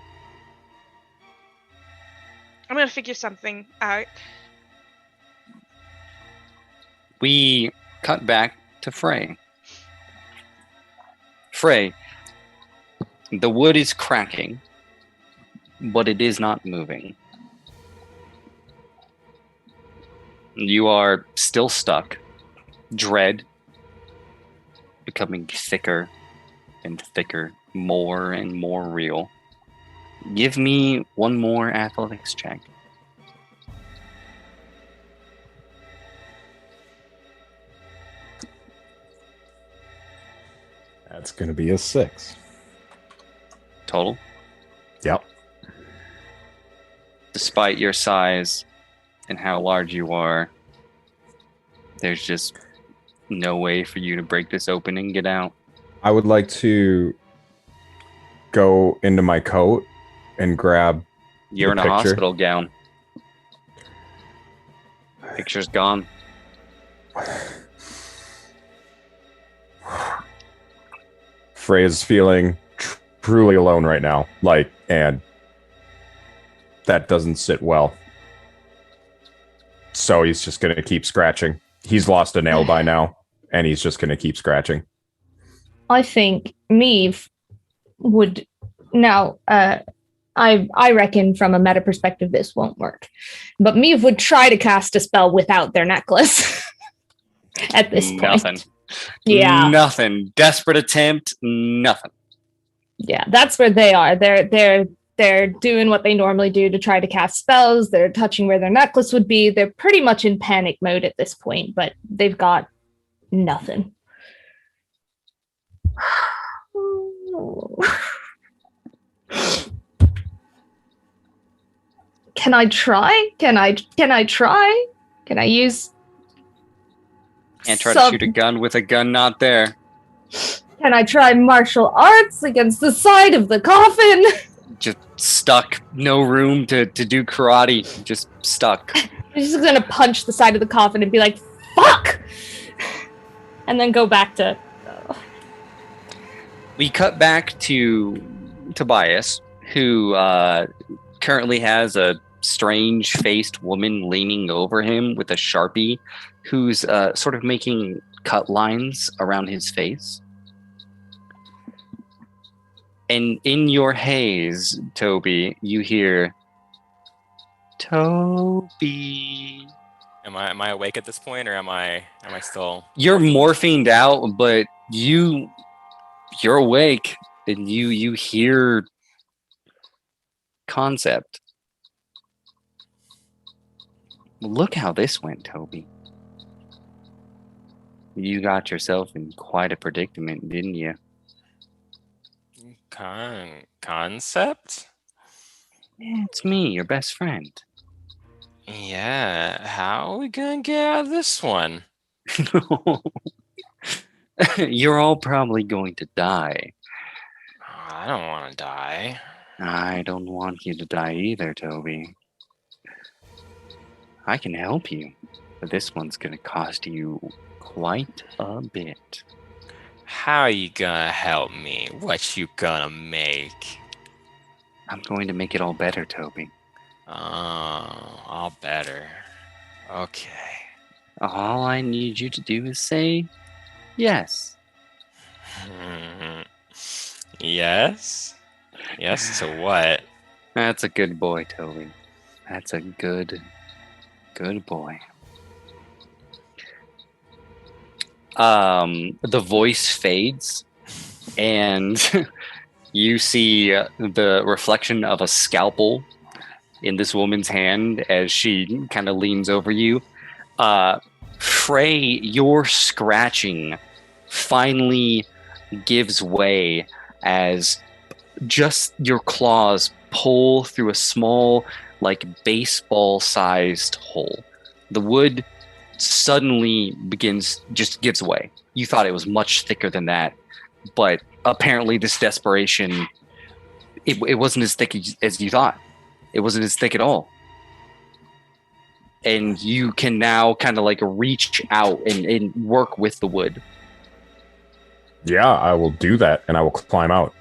I'm gonna figure something out. We cut back to Frey. Frey, the wood is cracking, but it is not moving. You are still stuck. Dread becoming thicker and thicker, more and more real. Give me one more athletics check. That's going to be a 6. Total? Yep. Despite your size and how large you are, there's just no way for you to break this open and get out. I would like to go into my coat and grab You're in the a picture. hospital gown. Picture's gone. Frey is feeling truly alone right now. And that doesn't sit well. So he's just going to keep scratching. He's lost a nail by now, and he's just going to keep scratching. I think Meave would now. I reckon from a meta perspective this won't work, but Meave would try to cast a spell without their necklace at this point. Nothing. Yeah. Nothing. Desperate attempt. Nothing. Yeah, that's where they are. They're doing what they normally do to try to cast spells. They're touching where their necklace would be. They're pretty much in panic mode at this point, but they've got nothing. Can I try? Can I try? Can I use? And try to shoot a gun with a gun not there. Can I try martial arts against the side of the coffin? Just stuck. No room to do karate. Just stuck. I'm just gonna punch the side of the coffin and be like, "Fuck!" and then go back to We cut back to Tobias, who currently has a strange-faced woman leaning over him with a Sharpie, who's sort of making cut lines around his face. And in your haze, Toby, you hear, Toby. Am I awake at this point, or am I still? You're morphined out, but you're awake, and you hear concept. Look how this went, Toby. You got yourself in quite a predicament, didn't you? Concept? Yeah, it's me, your best friend. Yeah. How are we gonna get out of this one? You're all probably going to die. I don't want to die. I don't want you to die either, Toby. I can help you, but this one's gonna cost you quite a bit. How are you gonna help me? What you gonna make? I'm going to make it all better, Toby. Oh, all better. Okay. All I need you to do is say yes. Yes? Yes to what? That's a good boy, Toby. That's a good boy. The voice fades, and you see the reflection of a scalpel in this woman's hand as she kind of leans over you. Frey, your scratching finally gives way as just your claws pull through a small, like baseball-sized hole. The wood suddenly gives way. You thought it was much thicker than that, but apparently this desperation, it wasn't as thick as you thought. It wasn't as thick at all. And you can now kind of like reach out and work with the wood. Yeah, I will do that, and I will climb out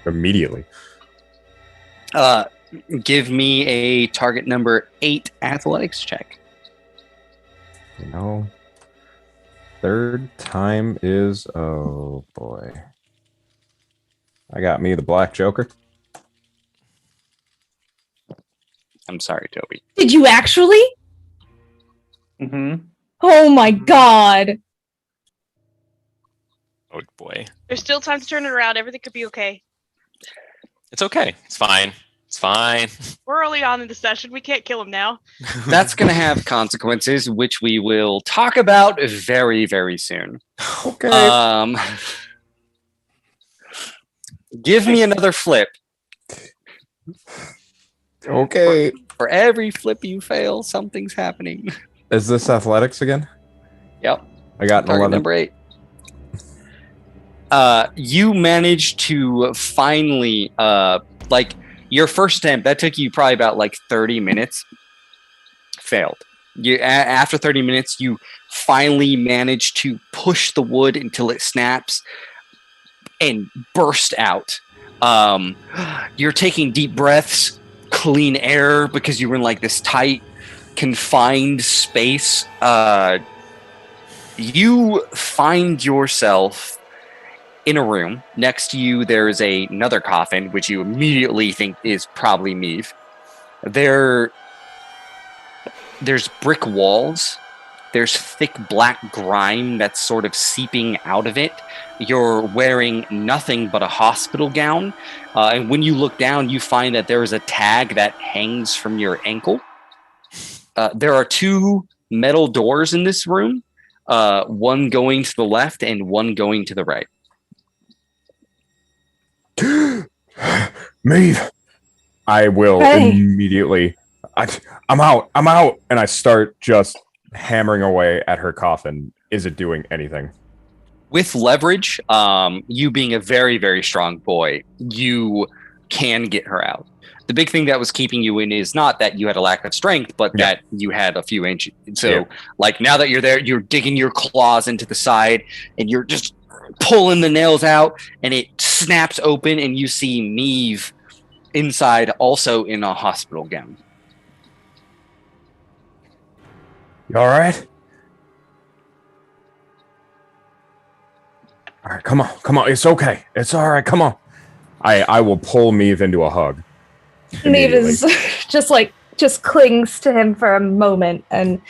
immediately. Give me a target number 8 athletics check. You know, third time is, oh boy. I got me the Black Joker. I'm sorry, Toby. Did you actually? Mm-hmm. Oh my god. Oh boy. There's still time to turn it around. Everything could be okay. It's okay. It's fine. It's fine. We're early on in the session. We can't kill him now. That's going to have consequences, which we will talk about very, very soon. Okay. Give me another flip. Okay. For every flip you fail, something's happening. Is this athletics again? Yep. I got an Target 11. number 8. You managed to finally, like, your first attempt, that took you probably about, like, 30 minutes. Failed. After 30 minutes, you finally managed to push the wood until it snaps and burst out. You're taking deep breaths, clean air, because you were in, like, this tight, confined space. You find yourself in a room. Next to you, there's another coffin, which you immediately think is probably Meave. There's brick walls. There's thick black grime that's sort of seeping out of it. You're wearing nothing but a hospital gown. And when you look down, you find that there is a tag that hangs from your ankle. There are 2 metal doors in this room, one going to the left and one going to the right. Maeve, I will immediately. I'm out. And I start just hammering away at her coffin. Is it doing anything? With leverage, you being a very, very strong boy, you can get her out. The big thing that was keeping you in is not that you had a lack of strength, but that you had a few ancient. So, like, now that you're there, you're digging your claws into the side, and you're just pulling the nails out, and it snaps open, and you see Meave inside, also in a hospital gown. You all right? All right, come on. It's okay. It's all right. Come on. I will pull Meave into a hug. Meave is just clings to him for a moment and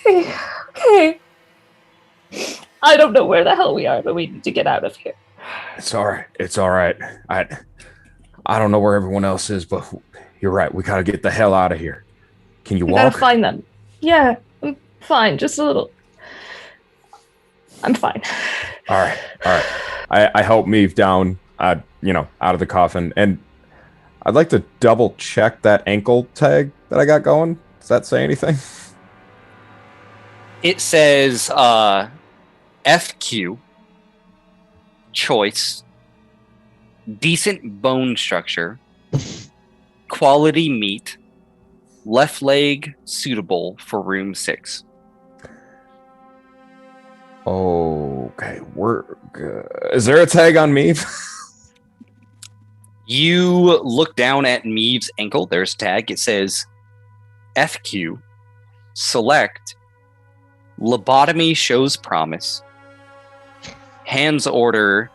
okay. I don't know where the hell we are, but we need to get out of here. It's all right. I don't know where everyone else is, but you're right. We gotta get the hell out of here. Can you We walk? gotta find them. Yeah, I'm fine. Just a little. I'm fine. All right. I help Meave down, out of the coffin, and I'd like to double check that ankle tag that I got going. Does that say anything? It says FQ, choice, decent bone structure, quality meat, left leg suitable for room 6. Okay, we're good. Is there a tag on Meave? You look down at Meave's ankle. There's a tag. It says FQ, select, lobotomy shows promise, hands order,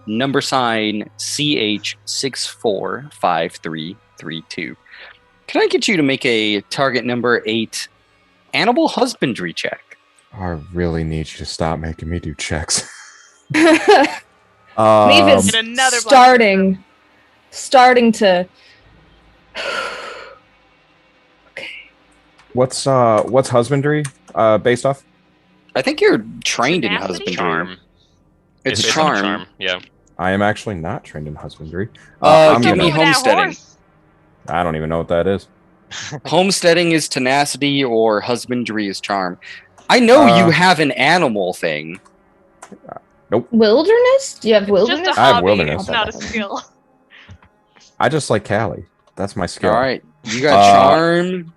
number sign CH645332. Can I get you to make a target number 8 animal husbandry check? I really need you to stop making me do checks. Meave is Get another starting to. Okay. What's husbandry based off? I think you're trained in Tenacity? husbandry. Charm. It's a charm. Yeah. I am actually not trained in husbandry. Give Don't me move that homesteading. horse. I don't even know what that is. Homesteading is tenacity, or husbandry is charm. I know you have an animal thing. Wilderness? Do you have It's wilderness? just a I have hobby. wilderness. It's not a skill. I just like Callie. That's my skill. All right, you got charm.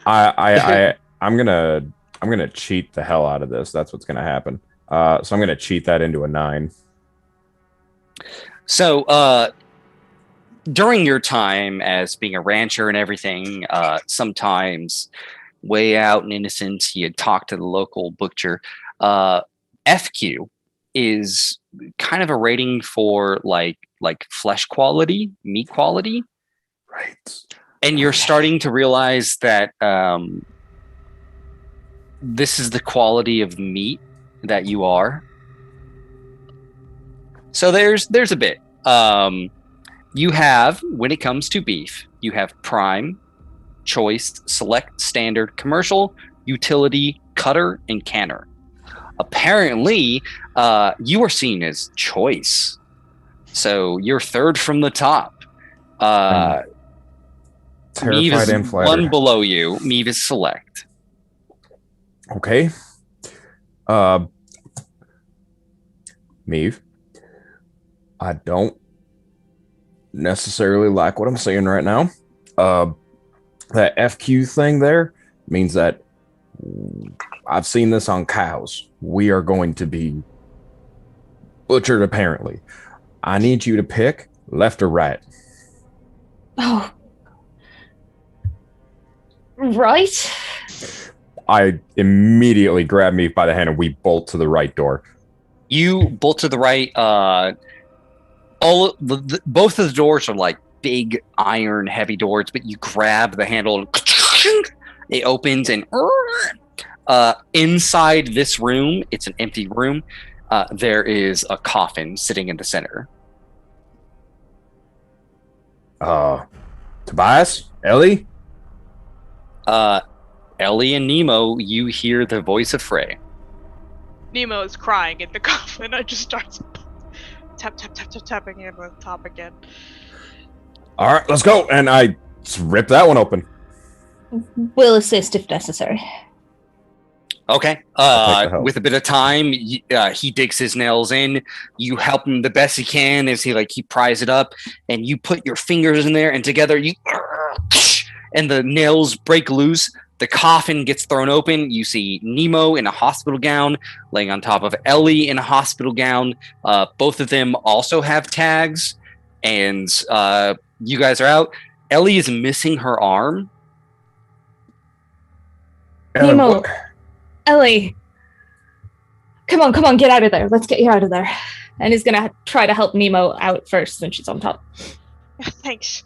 I'm gonna cheat the hell out of this. That's what's gonna happen. So I'm gonna cheat that into a 9. So, during your time as being a rancher and everything, sometimes way out in innocence, you'd talk to the local butcher. FQ is kind of a rating for like flesh quality, meat quality. Right. And you're starting to realize that this is the quality of meat that you are. So there's a bit. You have, when it comes to beef, you have prime, choice, select, standard, commercial, utility, cutter, and canner. Apparently, you are seen as choice. So you're third from the top. Meave Terrified is and flattered. one below you. Meave is select. Okay. Meave, I don't necessarily like what I'm saying right now. That FQ thing there means that I've seen this on cows. We are going to be butchered, apparently. I need you to pick left or right. Oh. Right. Mm-hmm. I immediately grab Meave by the hand and we bolt to the right door. You bolt to the right. Both of the doors are like big iron heavy doors, but you grab the handle and it opens, and inside this room, it's an empty room. There is a coffin sitting in the center. Tobias? Ellie? Ellie and Nemo, you hear the voice of Frey. Nemo is crying in the coffin. I just start tapping him on the top again. All right, let's go. And I rip that one open. We'll assist if necessary. Okay. I'll take the help. With a bit of time, he digs his nails in. You help him the best he can as he pries it up, and you put your fingers in there, and together you, and the nails break loose. The coffin gets thrown open. You see Nemo in a hospital gown laying on top of Ellie in a hospital gown. Both of them also have tags, and you guys are out. Ellie is missing her arm. Nemo, Ellie, come on, get out of there. Let's get you out of there. And he's gonna try to help Nemo out first when she's on top. Thanks.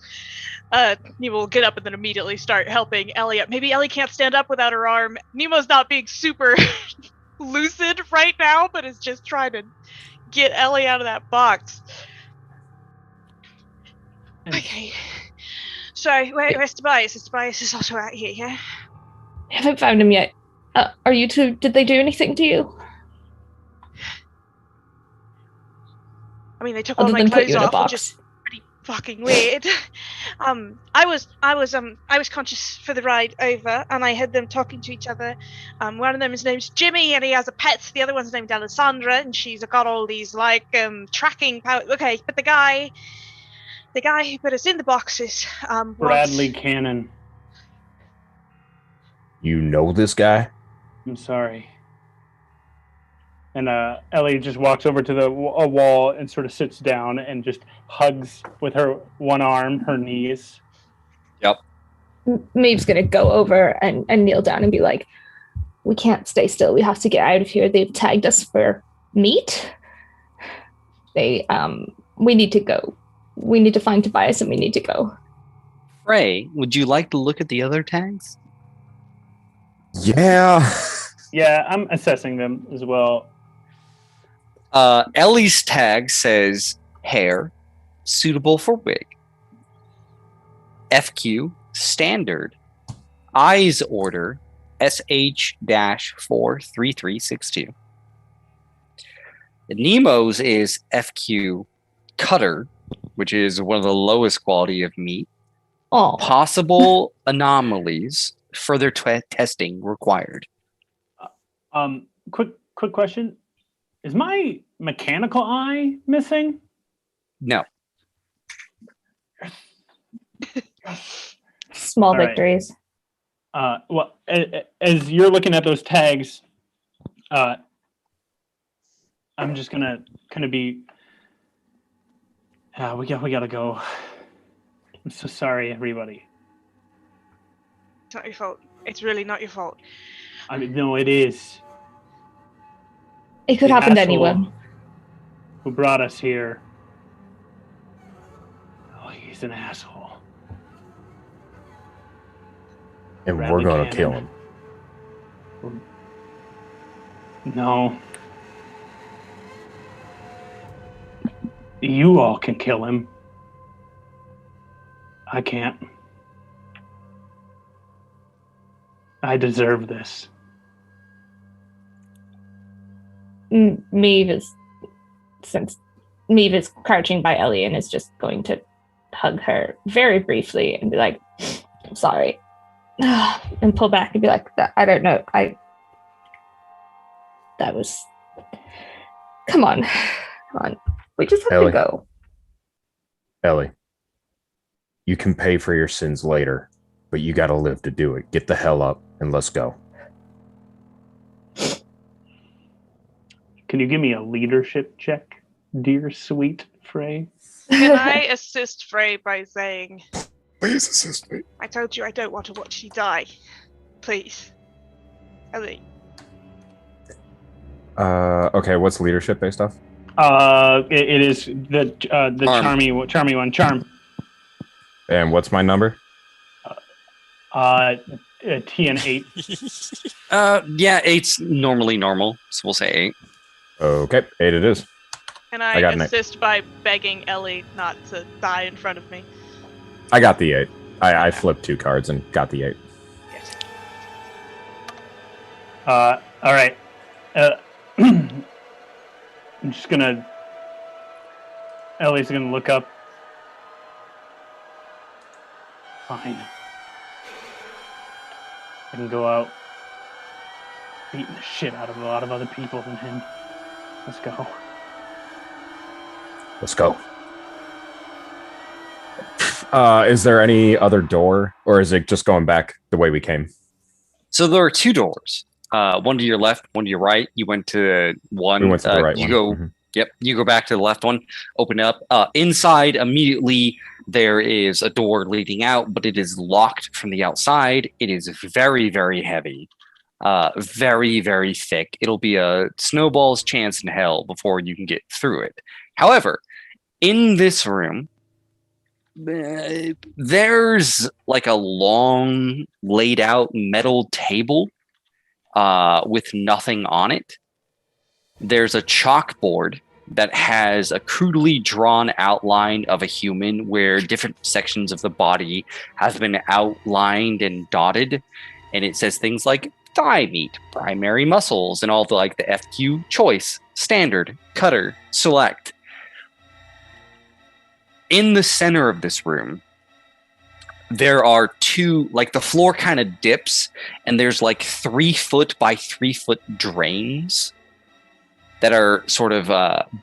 Nemo will get up and then immediately start helping Ellie up. Maybe Ellie can't stand up without her arm. Nemo's not being super lucid right now, but is just trying to get Ellie out of that box. Okay. Sorry, where's Tobias? Tobias is also out here, yeah? I haven't found him yet. Are you two, did they do anything to you? I mean, they took Other all my than put clothes you in a off, box. which is pretty fucking weird. I was conscious for the ride over, and I heard them talking to each other. One of them, his name's Jimmy, and he has a pet. The other one's named Alessandra, and she's got all these like tracking power. Okay, but the guy who put us in the boxes, Bradley Cannon. You know this guy? I'm sorry. And Ellie just walks over to a wall and sort of sits down and just hugs with her one arm, her knees. Yep. Maeve's gonna go over and kneel down and be like, we can't stay still. We have to get out of here. They've tagged us for meat. We need to go. We need to find Tobias and we need to go. Frey, would you like to look at the other tags? Yeah. Yeah, I'm assessing them as well. Ellie's tag says hair, suitable for wig. FQ, standard. Eyes order, SH-43362. Nemo's is FQ, cutter, which is one of the lowest quality of meat. Oh, Possible anomalies, further testing required. Quick question. Is my mechanical eye missing? No. small All right. victories. Well, as you're looking at those tags, I'm just gonna kind of be. We gotta go. I'm so sorry, everybody. It's not your fault. It's really not your fault. I mean, no, it is. It could The happen to asshole anyone. Who brought us here? Oh, he's an asshole. And we're Bradley gonna Cannon. kill him. No. You all can kill him. I can't. I deserve this. Maeve is crouching by Ellie and is just going to hug her very briefly and be like, I'm sorry. And pull back and be like, I don't know. That was, come on. We just have Ellie. to go. Ellie, you can pay for your sins later, but you gotta live to do it. Get the hell up and let's go. Can you give me a leadership check, dear sweet Frey? Can I assist Frey by saying, Please assist me. I told you I don't want to watch you die. Please. Ellie. Okay, what's leadership based off? It is the charmy one. Charm. And what's my number? T and 8. Yeah, 8's normally normal, so we'll say 8. Okay, 8 it is. And I got an assist by begging Ellie not to die in front of me. I got the 8. I flipped 2 cards and got the 8. Yes. All right. I'm just gonna. Ellie's gonna look up. Fine. I can go out beating the shit out of a lot of other people than him. Let's go. Let's go. Is there any other door, or is it just going back the way we came? So there are two doors. One to your left, one to your right. You went to one. We went to the right you one. go. Mhm. Yep. You go back to the left one. Open up. Inside immediately there is a door leading out, but it is locked from the outside. It is very, very heavy. Very, very thick. It'll be a snowball's chance in hell before you can get through it. However, in this room, there's like a long laid out metal table with nothing on it. There's a chalkboard that has a crudely drawn outline of a human where different sections of the body have been outlined and dotted, and it says things like thigh meat, primary muscles, and all the like the FQ choice, standard, cutter, select. In the center of this room, there are two, like the floor kind of dips, and there's like 3 foot by 3 foot drains that are sort of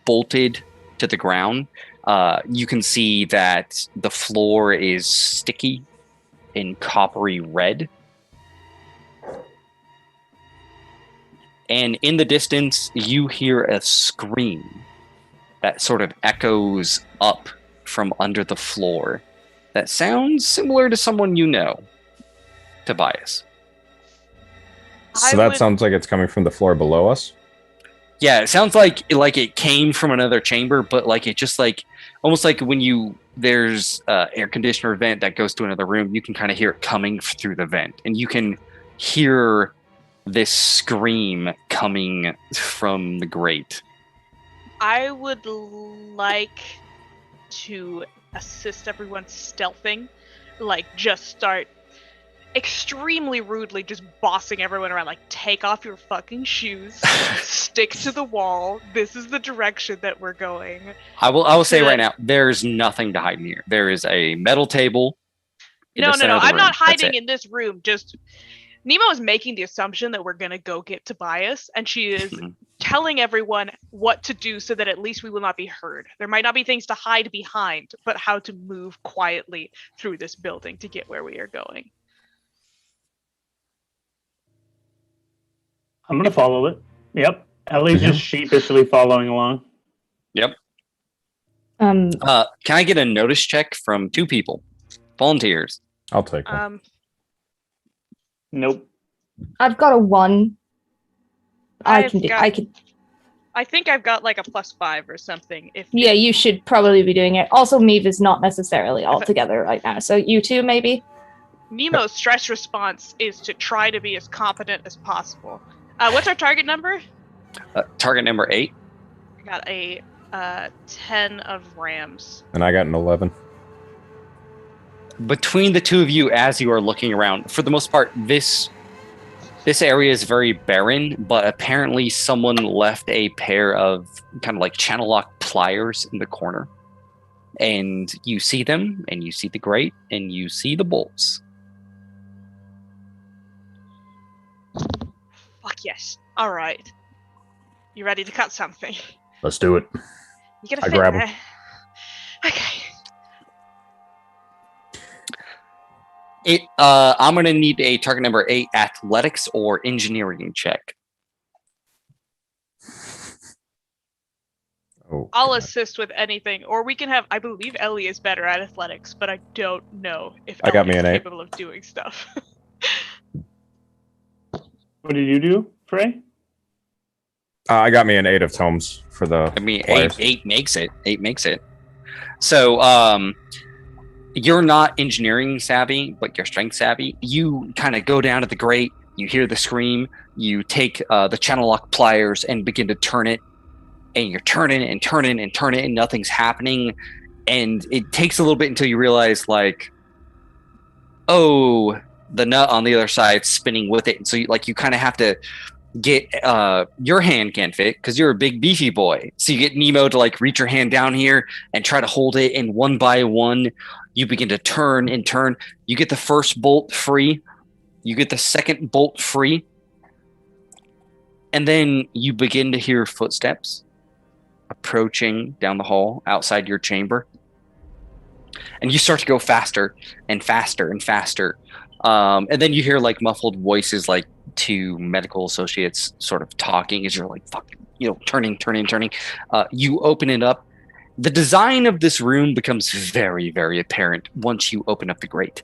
bolted to the ground. You can see that the floor is sticky and coppery red. And in the distance, you hear a scream that sort of echoes up from under the floor that sounds similar to someone you know, Tobias. So that sounds like it's coming from the floor below us? Yeah, it sounds like it came from another chamber, but like it just like almost like when there's air conditioner vent that goes to another room, you can kind of hear it coming through the vent, and you can hear this scream coming from the grate. I would like to assist everyone stealthing, like just start extremely rudely just bossing everyone around, like take off your fucking shoes, stick to the wall, this is the direction that we're going. I will say right now, there's nothing to hide in here. There is a metal table. No, I'm not hiding in this room. Just Nemo is making the assumption that we're gonna go get Tobias, and she is telling everyone what to do so that at least we will not be heard. There might not be things to hide behind, but how to move quietly through this building to get where we are going. I'm going to follow it. Yep. Ellie's just sheepishly following along. Yep. Can I get a notice check from 2 people? Volunteers. I'll take one. Nope. I've got a 1. I can. I think I've got like a +5 or something. Yeah, you should probably be doing it. Also, Meave is not necessarily all together right now, so you two maybe. Nemo's stress response is to try to be as competent as possible. What's our target number? Target number 8. I got a 10 of rams. And I got an 11. Between the two of you, as you are looking around, for the most part, this area is very barren, but apparently someone left a pair of kind of like channel lock pliers in the corner. And you see them, and you see the grate, and you see the bolts. Fuck yes. All right. You ready to cut something? Let's do it. You gotta I fit grab there. him. Okay. I'm gonna need a target number 8 athletics or engineering check. Oh, I'll God. assist with anything, or we can have. I believe Ellie is better at athletics, but I don't know if I got Ellie me is an 8. capable of doing stuff. What did you do, Frey? I got me an 8 of tomes for the. I mean, pliers. 8 makes it. 8 makes it. So, you're not engineering savvy, but you're strength savvy. You kind of go down to the grate. You hear the scream. You take the channel lock pliers and begin to turn it. And you're turning and turning and turning, and nothing's happening. And it takes a little bit until you realize, like, oh, the nut on the other side's spinning with it. And so you kind of have to get your hand can't fit because you're a big beefy boy. So you get Nemo to like reach your hand down here and try to hold it, and one by one you begin to turn and turn. You get the first bolt free, you get the second bolt free, and then you begin to hear footsteps approaching down the hall outside your chamber, and you start to go faster and faster and faster. And then you hear like muffled voices, like two medical associates sort of talking as you're like, fuck, turning. You open it up. The design of this room becomes very, very apparent once you open up the grate.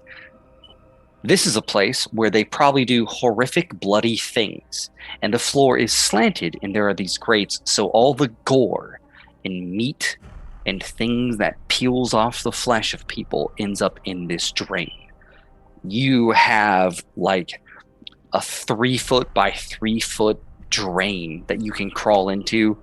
This is a place where they probably do horrific, bloody things. And the floor is slanted, and there are these grates, so all the gore and meat and things that peels off the flesh of people ends up in this drain. You have like a 3 foot by 3 foot drain that you can crawl into,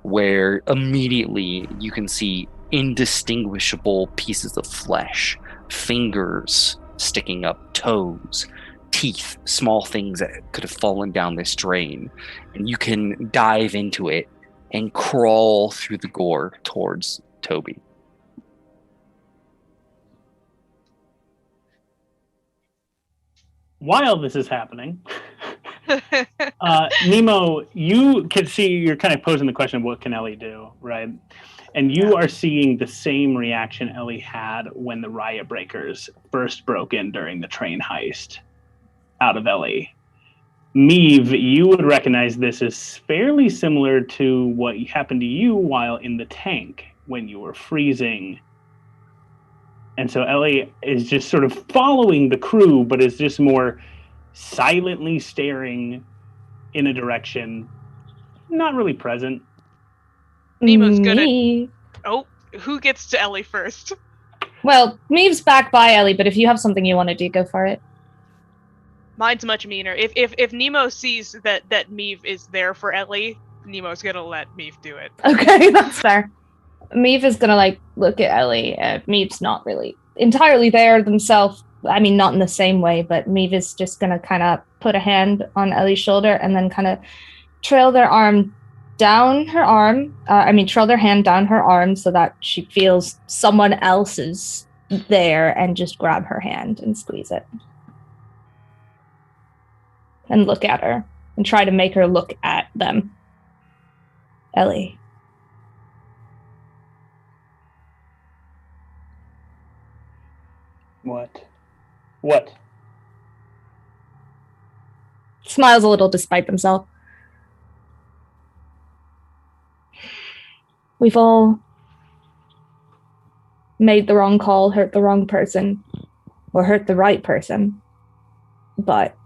where immediately you can see indistinguishable pieces of flesh, fingers sticking up, toes, teeth, small things that could have fallen down this drain. And you can dive into it and crawl through the gore towards Toby. While this is happening, Nemo, you can see, you're kind of posing the question of what can Ellie do, right? And you are seeing the same reaction Ellie had when the riot breakers first broke in during the train heist out of Ellie. Meave, you would recognize this as fairly similar to what happened to you while in the tank when you were freezing. And so Ellie is just sort of following the crew, but is just more silently staring in a direction, not really present. Nemo's good Me. at... Oh, who gets to Ellie first? Well, Maeve's back by Ellie, but if you have something you want to do, go for it. Mine's much meaner. If Nemo sees that Meave is there for Ellie, Nemo's gonna let Meave do it. Okay, that's fair. Meave is gonna look at Ellie. Maeve's not really entirely there themselves. I mean, not in the same way, but Meave is just gonna kind of put a hand on Ellie's shoulder and then kind of trail their arm down her arm. Trail their hand down her arm so that she feels someone else is there, and just grab her hand and squeeze it. And look at her and try to make her look at them. Ellie. What? Smiles a little despite themselves. We've all made the wrong call, hurt the wrong person, or hurt the right person. But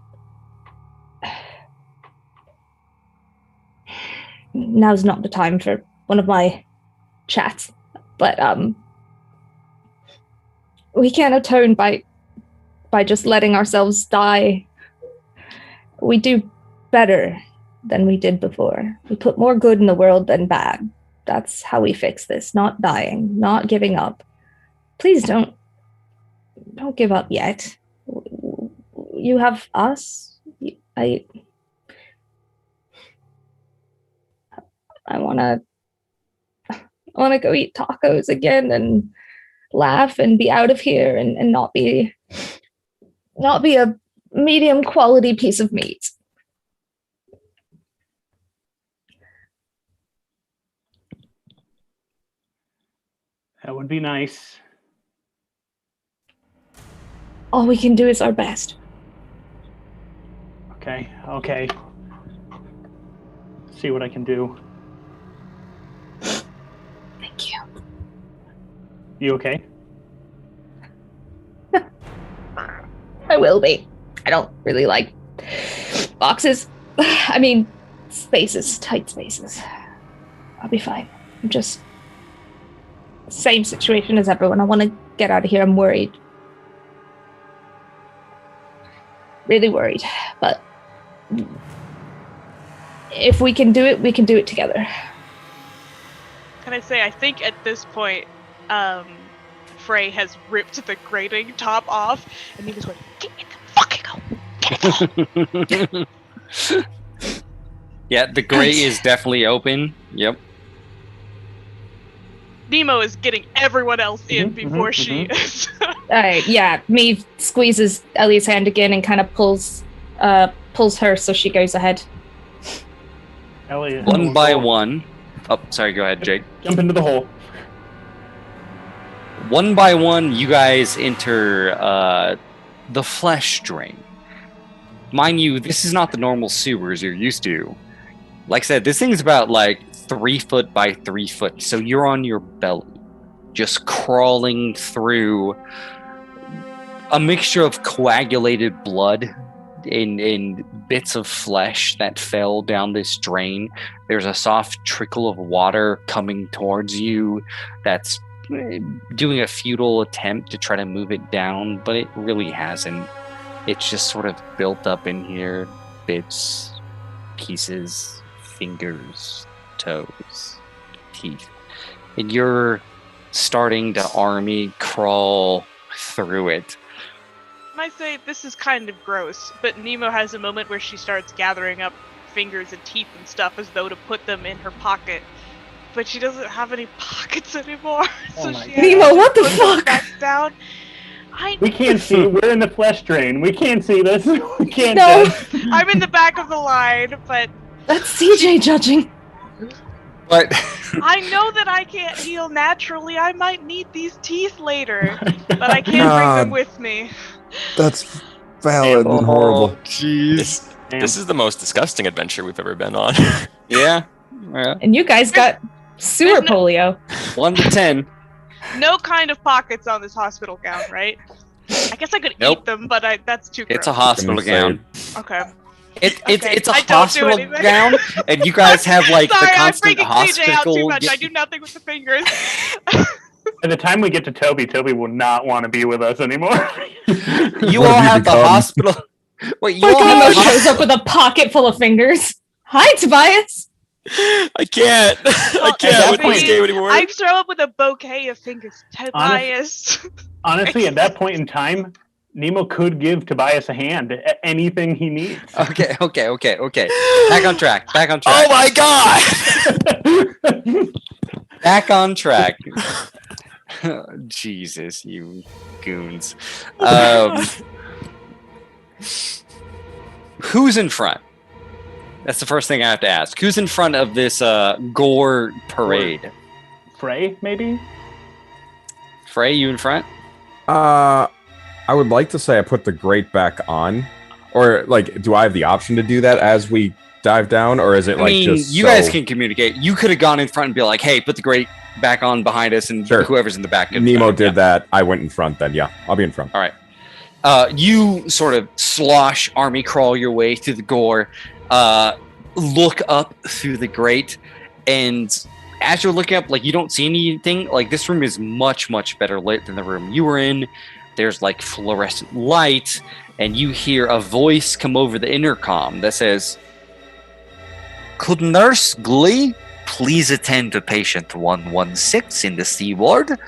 now's not the time for one of my chats. But we can't atone by just letting ourselves die. We do better than we did before. We put more good in the world than bad. That's how we fix this. Not dying, not giving up. Please don't give up yet. You have us. I want to go eat tacos again and laugh and be out of here and not be a medium quality piece of meat. That would be nice. All we can do is our best. Okay. See what I can do. Thank you. You okay? I will be. I don't really like boxes. I mean, spaces, tight spaces. I'll be fine. I'm just same situation as everyone. I want to get out of here. I'm worried. Really worried. But if we can do it, we can do it together. Can I say, I think at this point, Frey has ripped the grating top off, and he was going, "Get it the fucking go! Get it!" Yeah, the grate is definitely open. Yep. Nemo is getting everyone else in before she is. Alright, yeah. Meave squeezes Ellie's hand again and kind of pulls her so she goes ahead. Ellie, one by one. Oh, sorry, go ahead, Jake. Jump into the hole. One by one, you guys enter the flesh drain. Mind you, this is not the normal sewers you're used to. Like I said, this thing's about like 3 foot by 3 foot. So you're on your belly, just crawling through a mixture of coagulated blood and bits of flesh that fell down this drain. There's a soft trickle of water coming towards you that's doing a futile attempt to try to move it down, but it really hasn't. It's just sort of built up in here, bits, pieces, fingers, toes, teeth. And you're starting to army crawl through it. I say this is kind of gross, but Nemo has a moment where she starts gathering up fingers and teeth and stuff as though to put them in her pocket. But she doesn't have any pockets anymore, so she has Nemo, to what the put them fuck? back down. We can't see. We're in the flesh drain. We can't see this. We can't. No. I'm in the back of the line, but That's CJ judging. But I know that I can't heal naturally. I might need these teeth later, but I can't bring them with me. That's valid and horrible. Jeez. This is the most disgusting adventure we've ever been on. Yeah. And you guys got sewer there's no- polio. 1 to 10. No kind of pockets on this hospital gown, right? I guess I could Nope. eat them, but that's too gross. It's a hospital gown. Okay. It's Okay, it's a I don't do hospital anything. gown, and you guys have like Sorry, the I'm constant freaking CJ out too hospital. much. I do nothing with the fingers. By the time we get to Toby, Toby will not want to be with us anymore. You What all have you have the become? hospital. Wait, you Like all have Nemo the hospital. shows up with a pocket full of fingers. Hi, Tobias. I can't. I Well, can't with Toby, this game anymore. I throw up with a bouquet of fingers. Tobias. Honestly, at that point in time, Nemo could give Tobias a hand. Anything he needs. Okay. Back on track. Oh my god! Back on track. Jesus, you goons. Who's in front? That's the first thing I have to ask. Who's in front of this gore parade? Frey, maybe? Frey, you in front? I would like to say I put the grate back on, or like, do I have the option to do that as we dive down, or is it like just you so... guys can communicate. You could have gone in front and be like, "Hey, put the grate back on behind us," and Sure. whoever's in the back. Nemo did that. I went in front. Then yeah, I'll be in front. All right. You sort of slosh, army crawl your way through the gore, look up through the grate, and as you're looking up, like you don't see anything. Like this room is much, much better lit than the room you were in. There's like fluorescent light, and you hear a voice come over the intercom that says, "Could Nurse Glee please attend to patient 116 in the C ward?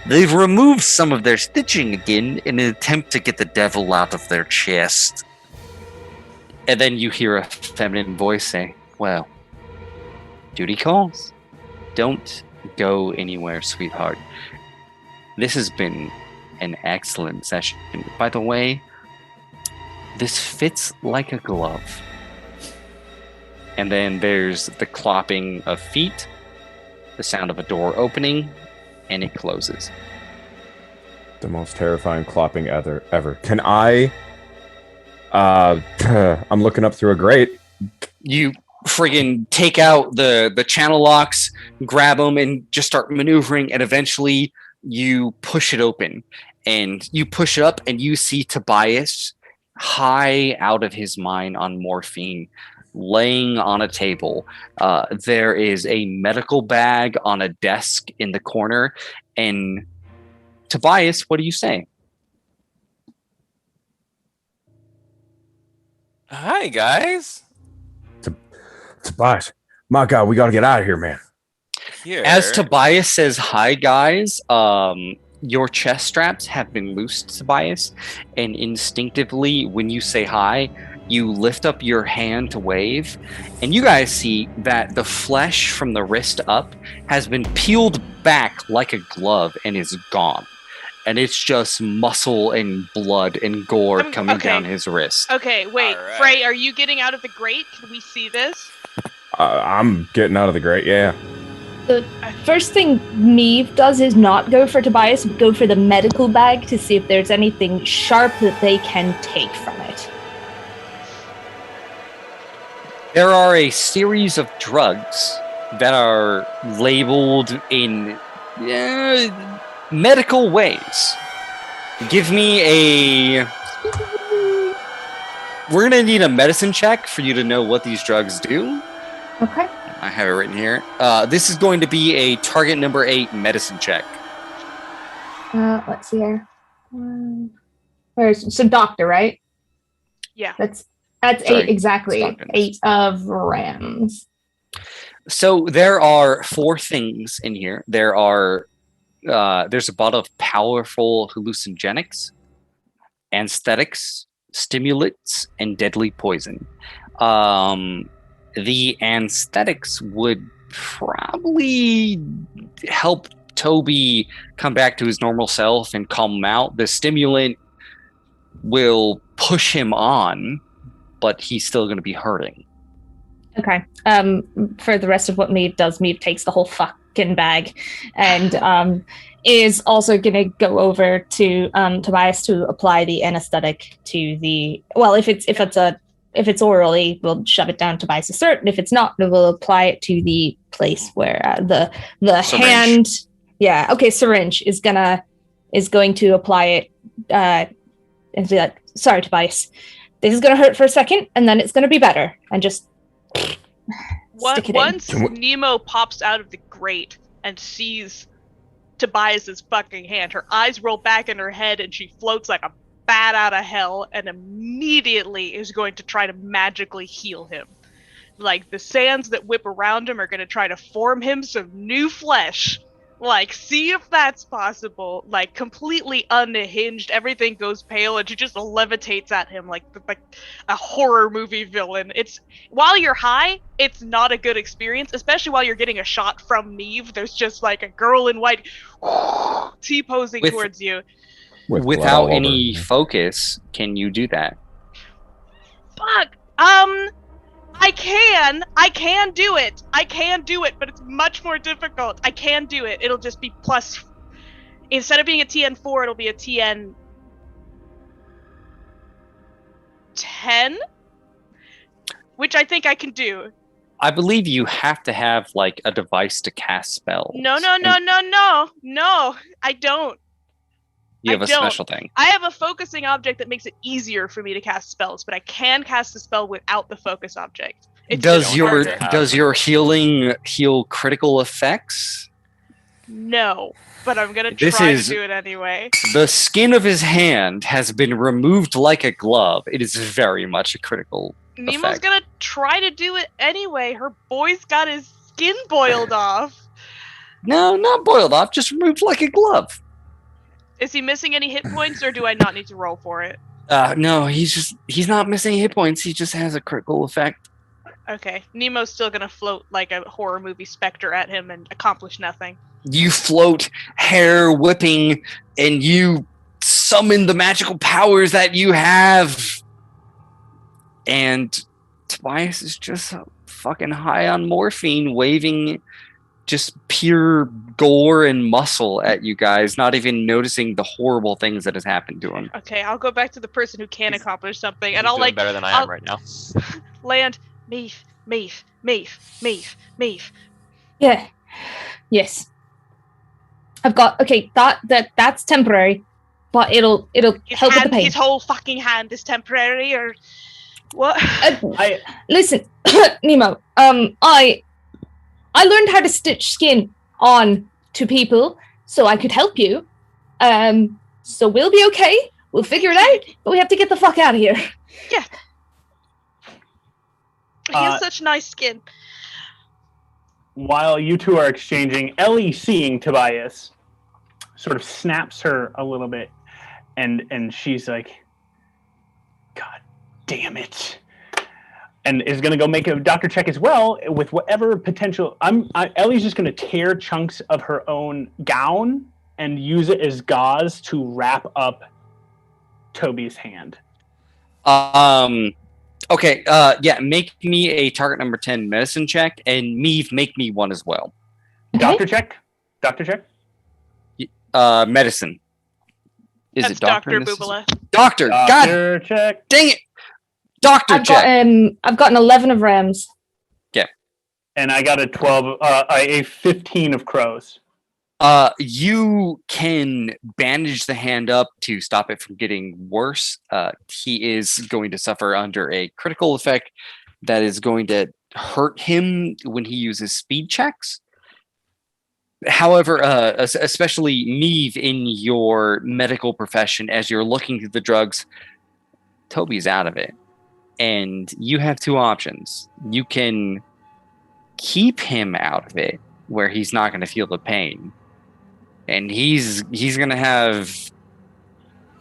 They've removed some of their stitching again in an attempt to get the devil out of their chest." And then you hear a feminine voice say, "Well, duty calls. Don't go anywhere, sweetheart. This has been an excellent session. By the way, this fits like a glove." And then there's the clopping of feet, the sound of a door opening, and it closes. The most terrifying clopping ever. Can I? I'm looking up through a grate. You friggin' take out the channel locks, grab them, and just start maneuvering, and eventually you push it open. And you push it up, and you see Tobias high out of his mind on morphine, laying on a table. There is a medical bag on a desk in the corner. And Tobias, what do you say? Hi, guys. Tobias, my God, we got to get out of here, man. Here. As Tobias says, "Hi, guys," your chest straps have been loosed, Tobias, and instinctively, when you say hi, you lift up your hand to wave, and you guys see that the flesh from the wrist up has been peeled back like a glove and is gone. And it's just muscle and blood and gore coming okay. down his wrist. Okay, wait. All right. Frey, are you getting out of the grate? Can we see this? I'm getting out of the grate. Yeah. The first thing Neve does is not go for Tobias, but go for the medical bag to see if there's anything sharp that they can take from it. There are a series of drugs that are labeled in medical ways. Give me a... We're going to need a medicine check for you to know what these drugs do. Okay. I have it written here. This is going to be a target number 8 medicine check. Let's see here. So doctor, right? Yeah. That's Sorry, 8 exactly. Stockton's. 8 of rams. So there are 4 things in here. There's a bottle of powerful hallucinogenics, anesthetics, stimulants, and deadly poison. The anesthetics would probably help Toby come back to his normal self and calm him out. The stimulant will push him on, but he's still going to be hurting. Okay. For the rest of what Meave does, Meave takes the whole fucking bag and is also going to go over to Tobias to apply the anesthetic to the... Well, if it's orally, we'll shove it down Tobias' throat, and if it's not, we'll apply it to the place where the Syringe. hand... Yeah, okay, syringe is going to apply it and be like, sorry, Tobias. This is going to hurt for a second, and then it's going to be better. And just stick it Once in. Nemo pops out of the grate and sees Tobias's fucking hand, her eyes roll back in her head and she floats like a bat out of hell and immediately is going to try to magically heal him. Like, the sands that whip around him are going to try to form him some new flesh. Like, see if that's possible. Like, completely unhinged, everything goes pale, and she just levitates at him like a horror movie villain. It's, while you're high, it's not a good experience, especially while you're getting a shot from Neve. There's just like a girl in white T-posing towards you. With blood Without all over any me. focus, can you do that? Fuck. I can do it, but it's much more difficult. I can do it. It'll just be plus, instead of being a TN4, it'll be a TN 10, which I think I can do. I believe you have to have like a device to cast spells. No, And I don't. You have I a don't. special thing. I have a focusing object that makes it easier for me to cast spells, but I can cast a spell without the focus object. It's Does just your harder. does your healing heal critical effects? No, but I'm gonna This try is- to do it anyway. The skin of his hand has been removed like a glove. It is very much a critical Nemo's effect. gonna try to do it anyway. Her boy's got his skin boiled off. No, not boiled off, just removed like a glove. Is he missing any hit points, or do I not need to roll for it? No, he's not missing hit points. He just has a critical effect. Okay, Nemo's still gonna float like a horror movie specter at him and accomplish nothing. You float, hair whipping, and you summon the magical powers that you have. And Tobias is just fucking high on morphine, waving just pure gore and muscle at you guys, not even noticing the horrible things that has happened to him. Okay, I'll go back to the person who can accomplish something, and He's I'll doing like better than I I'll- am right now. land Meef. Yeah. Yes. I've got that's temporary, but it'll His help with the hand, pain. his whole fucking hand is temporary, or what? Listen, Nemo. I learned how to stitch skin on to people so I could help you. So we'll be okay. We'll figure it out, but we have to get the fuck out of here. He has such nice skin. While you two are exchanging, Ellie, seeing Tobias, sort of snaps her a little bit, and she's like, "God damn it!" and is going to go make a doctor check as well with whatever potential. Ellie's just going to tear chunks of her own gown and use it as gauze to wrap up Toby's hand. Okay, yeah, make me a target number 10 medicine check, and Meave, make me one as well. Doctor check. Doctor check. Medicine. Is That's it doctor? Dr. necessary? Boobala. Doctor. God Doctor check. dang it. Doctor I've check. got an 11 of Rams. And I got a 12, a 15 of crows. You can bandage the hand up to stop it from getting worse. He is going to suffer under a critical effect that is going to hurt him when he uses speed checks. However, especially Neve in your medical profession, as you're looking through the drugs, Toby's out of it. And you have two options. You can keep him out of it where he's not going to feel the pain. And he's going to have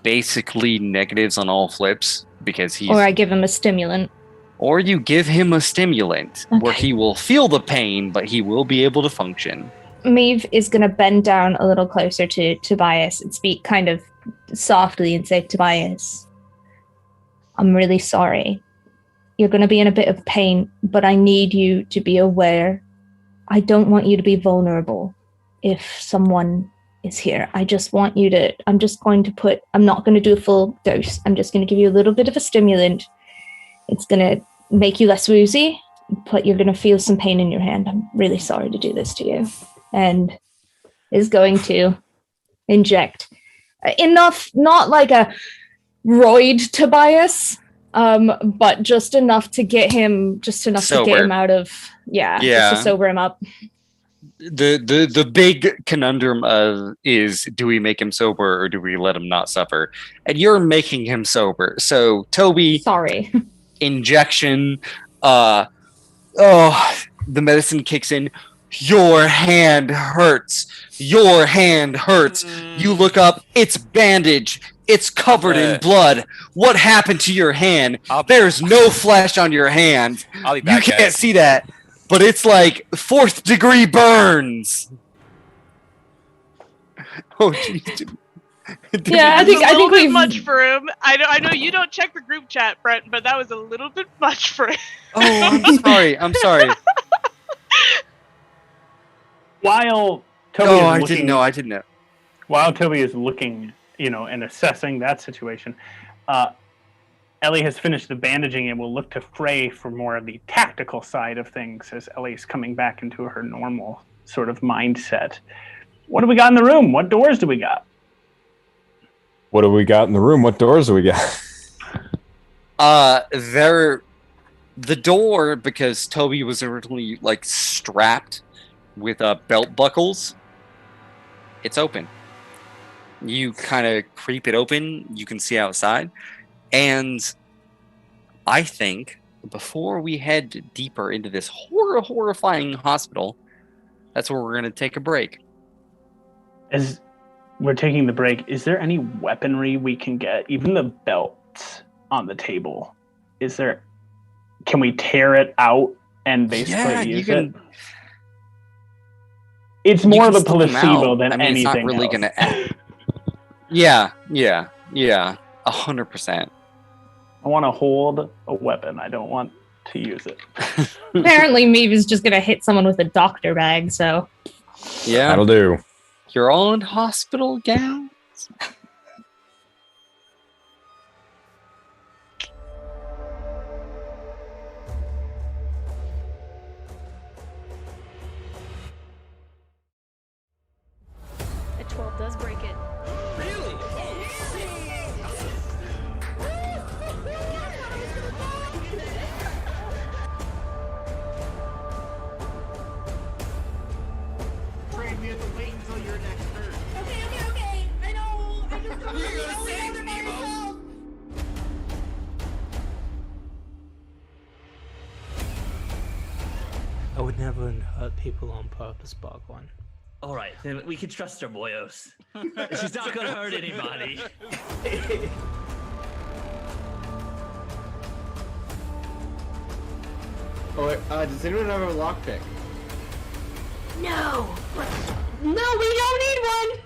basically negatives on all flips because he's... Or I give him a stimulant. Or you give him a stimulant where Okay. he will feel the pain, but he will be able to function. Maeve is going to bend down a little closer to Tobias and speak kind of softly and say, Tobias, I'm really sorry. You're going to be in a bit of pain, but I need you to be aware. I don't want you to be vulnerable if someone is here. I just want you to, I'm not going to do a full dose. I'm just going to give you a little bit of a stimulant. It's going to make you less woozy, but you're going to feel some pain in your hand. I'm really sorry to do this to you. And is going to inject enough, not like a roid Tobias, but just enough to get him, to get him out of, just to sober him up. The big conundrum is, do we make him sober or do we let him not suffer? And you're making him sober. So Toby, sorry, injection. The medicine kicks in. Your hand hurts. Your hand hurts. You look up. It's bandaged. It's covered in blood. What happened to your hand? There's no flesh on your hand. I'll be back, You can't guys. see that, but it's like 4th degree burns. Oh, jeez. Yeah, I This is think a little bit we've much for him. I know you don't check the group chat, Brent, but that was a little bit much for him. Oh, I'm sorry. I'm sorry. While Toby Oh, is I looking, didn't know. I didn't know. While Toby is looking, and assessing that situation, Ellie has finished the bandaging and will look to Frey for more of the tactical side of things as Ellie's coming back into her normal sort of mindset. What do we got in the room? What doors do we got? What do we got in the room? What doors do we got? The door, because Toby was originally like strapped with belt buckles, it's open. You kind of creep it open, you can see outside. And I think before we head deeper into this horrifying hospital, that's where we're going to take a break. As we're taking the break, is there any weaponry we can get? Even the belts on the table. Can we tear it out and basically use it? It's more of a placebo than anything it's not really else. gonna. Yeah, 100%. I want to hold a weapon. I don't want to use it. apparently Maeve is just gonna hit someone with a doctor bag. So Yeah, That'll do. you're all in hospital gowns. A 12 does break it. Really? Train me to wait until your next turn. Okay. I know. I just don't know save myself. I would never hurt people on purpose, Bhagwan. All right, then we can trust her, boyos. She's not gonna hurt anybody. Does anyone have a lockpick? No! no, we don't need one.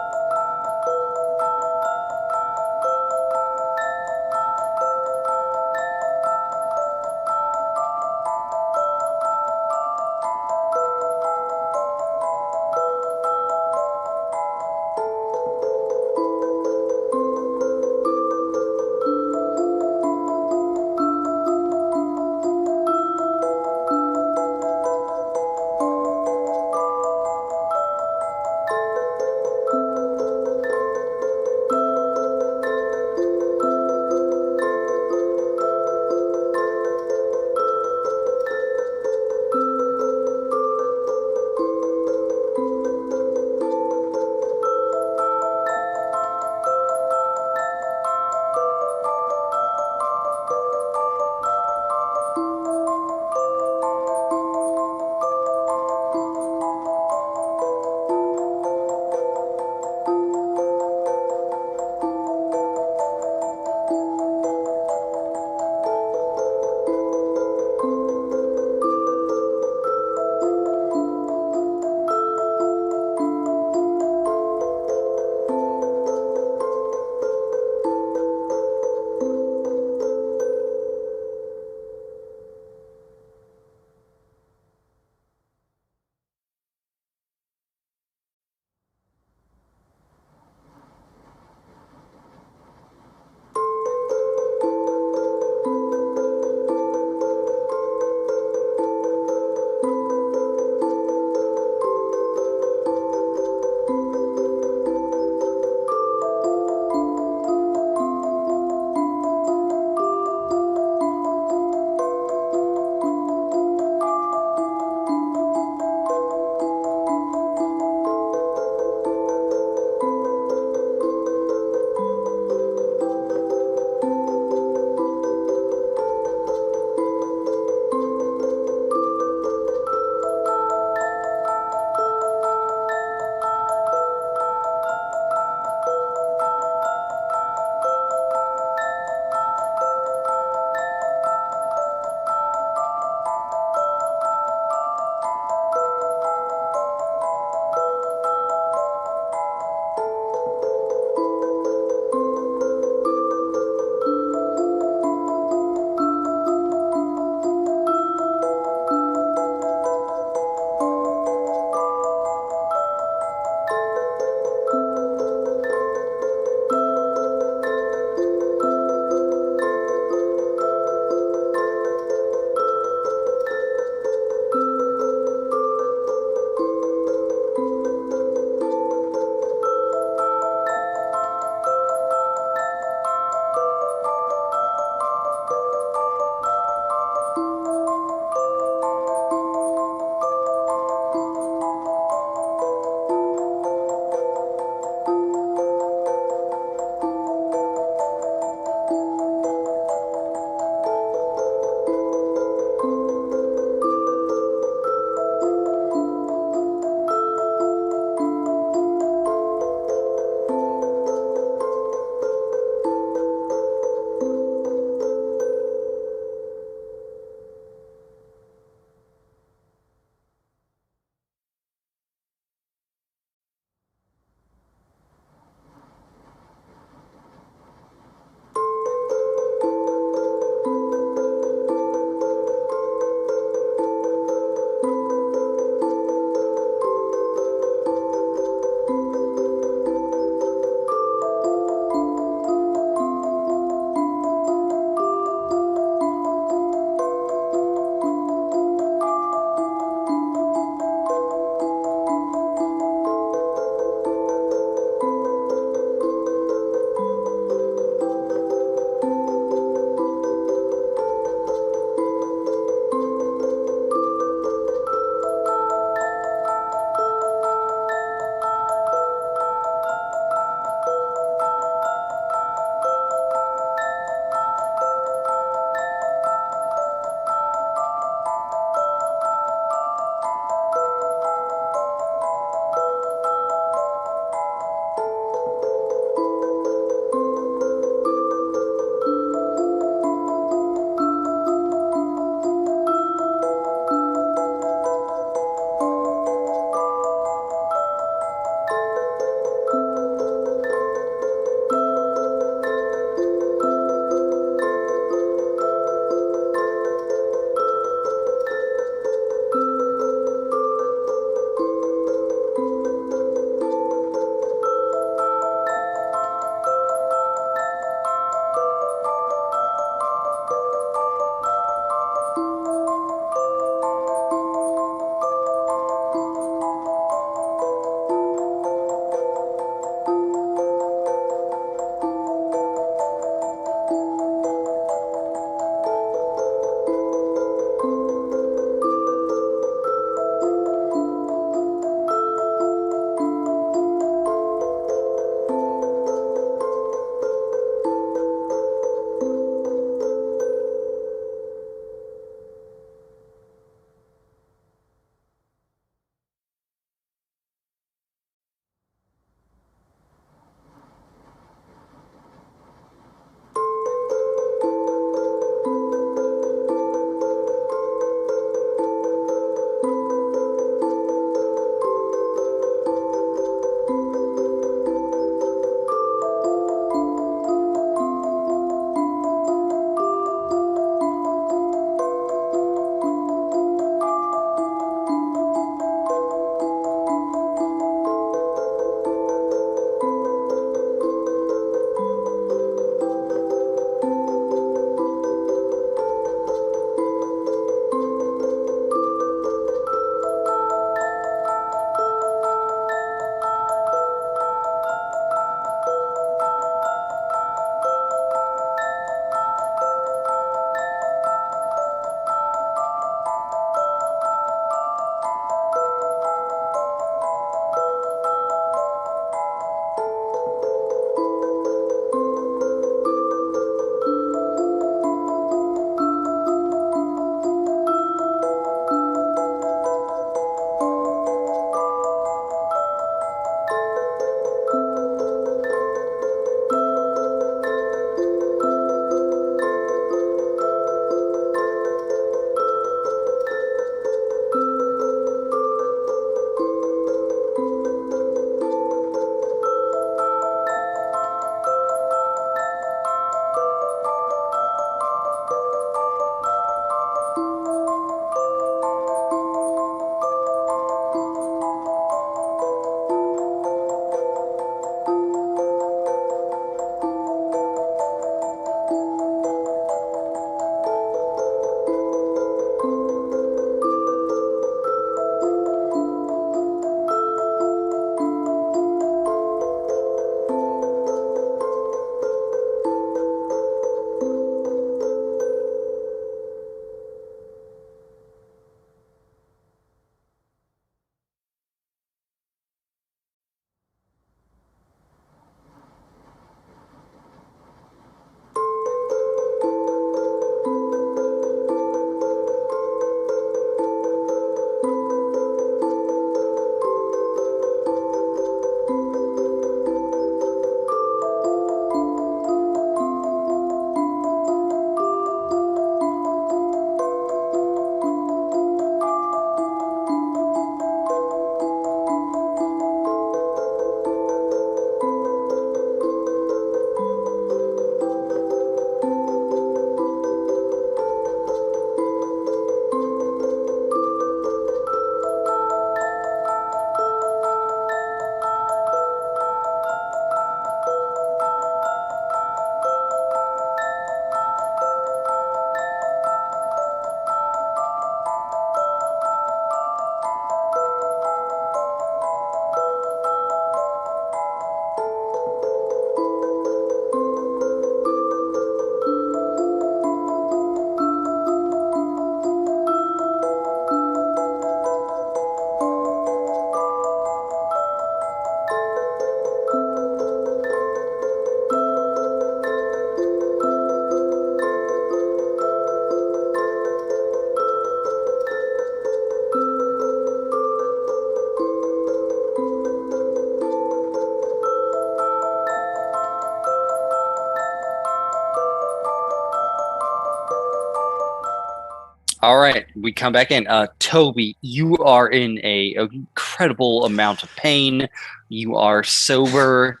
All right, we come back in. Toby, you are in a incredible amount of pain. You are sober.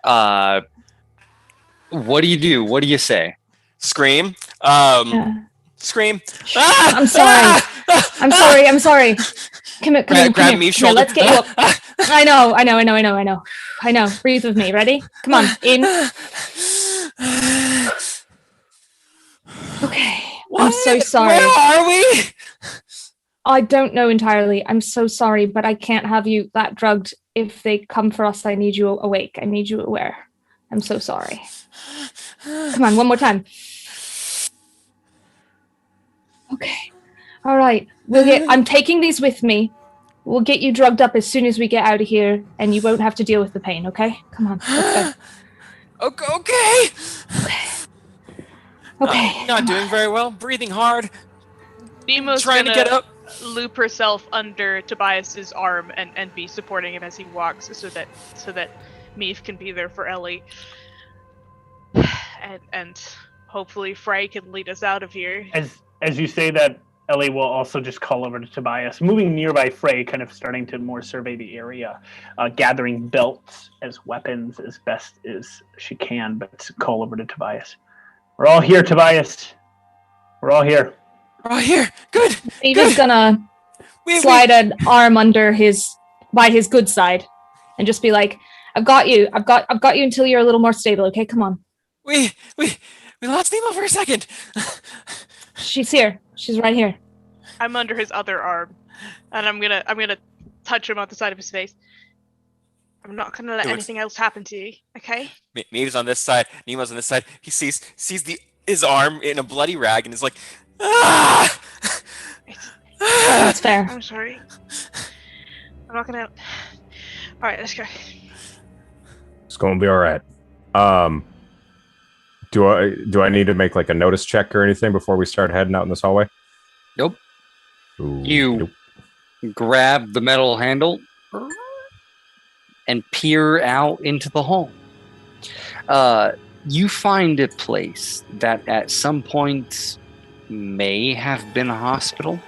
What do you do? What do you say? Scream. Yeah. Scream. I'm sorry. I'm sorry. I'm sorry. Come here. Come here. Grab Come me here. shoulder. Let's get you up. I know. I know. Breathe with me. Ready? Come on. In. Okay. I'm so sorry. Where are we? I don't know entirely. I'm so sorry, but I can't have you that drugged. If they come for us, I need you awake. I need you aware. I'm so sorry. Come on, one more time. Okay. All right. I'm taking these with me. We'll get you drugged up as soon as we get out of here, and you won't have to deal with the pain, okay? Come on, let's go. Okay. Okay. Not doing very well. Breathing hard. Nemo's trying to get up. Loop herself under Tobias's arm and be supporting him as he walks, so that Meave can be there for Ellie, and hopefully Frey can lead us out of here. As you say that, Ellie will also just call over to Tobias, moving nearby Frey, kind of starting to more survey the area, gathering belts as weapons as best as she can, but call over to Tobias. We're all here, Tobias. We're all here. We're all here. Good. Eva's gonna slide an arm under by his good side, and just be like, "I've got you. I've got you until you're a little more stable. Okay, come on." We lost Nemo for a second. She's here. She's right here. I'm under his other arm, and I'm gonna touch him on the side of his face. I'm not gonna let anything else happen to you, okay? Maeve's on this side. Nemo's on this side. He sees his arm in a bloody rag and is like, ah! That's fair. I'm sorry. I'm not gonna. All right, let's go. It's gonna be all right. Do I need to make like a notice check or anything before we start heading out in this hallway? Nope. Ooh, you grab the metal handle and peer out into the hall. You find a place that at some point may have been a hospital.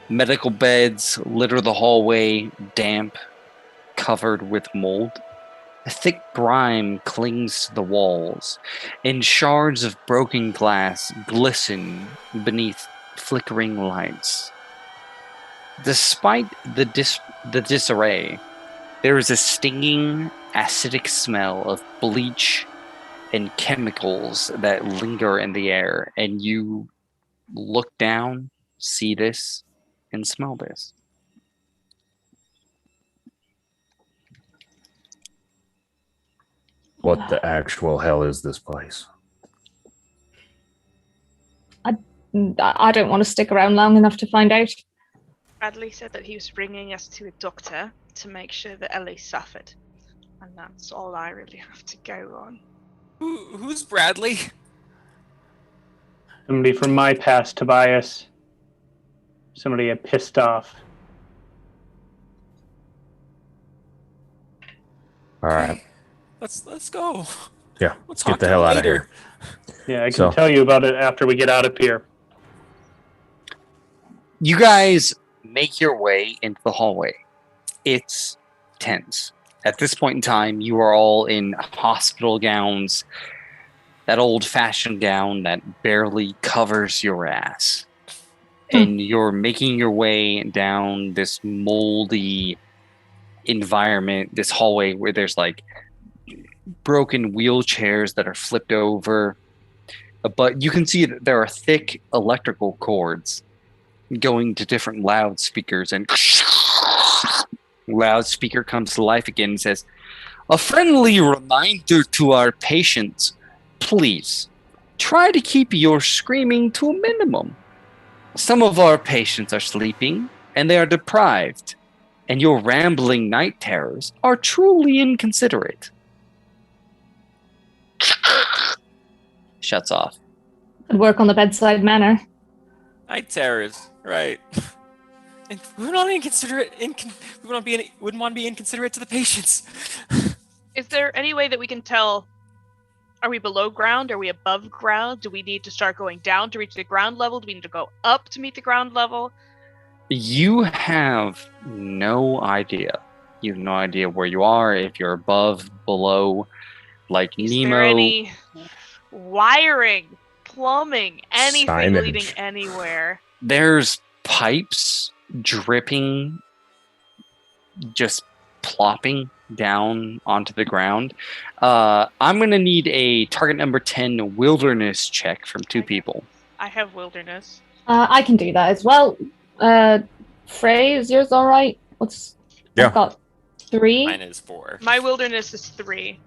Medical beds litter the hallway, damp, covered with mold. A thick grime clings to the walls, and shards of broken glass glisten beneath flickering lights. Despite the disarray, there is a stinging, acidic smell of bleach and chemicals that linger in the air, and you look down, see this, and smell this. What the actual hell is this place? I don't want to stick around long enough to find out. Bradley said that he was bringing us to a doctor to make sure that Ellie suffered. And that's all I really have to go on. Who's Bradley? Somebody from my past, Tobias. Somebody I pissed off. All right. Let's go. Yeah, We'll get the hell out of here. Yeah, I can tell you about it after we get out of here. You guys make your way into the hallway. It's tense. At this point in time, you are all in hospital gowns, that old-fashioned gown that barely covers your ass. And you're making your way down this moldy environment, this hallway where there's like broken wheelchairs that are flipped over. But you can see that there are thick electrical cords going to different loudspeakers, and loudspeaker comes to life again and says, "A friendly reminder to our patients, please try to keep your screaming to a minimum. Some of our patients are sleeping and they are deprived, and your rambling night terrors are truly inconsiderate." Shuts off. Could work on the bedside manner. Night terrors, right? And we would not be inconsiderate. Wouldn't want to be inconsiderate to the patients. Is there any way that we can tell Are we below ground? Are we above ground? Do we need to start going down to reach the ground level? Do we need to go up to meet the ground level? You have no idea. You have no idea where you are, if you're above, below, like Is Nemo. there any wiring, plumbing, anything Signage. leading anywhere? There's pipes dripping, just plopping down onto the ground. I'm going to need a target number 10 wilderness check from 2 people. I have wilderness. I can do that as well. Frey, is yours all right? Yeah. I've got 3. Mine is 4. My wilderness is 3.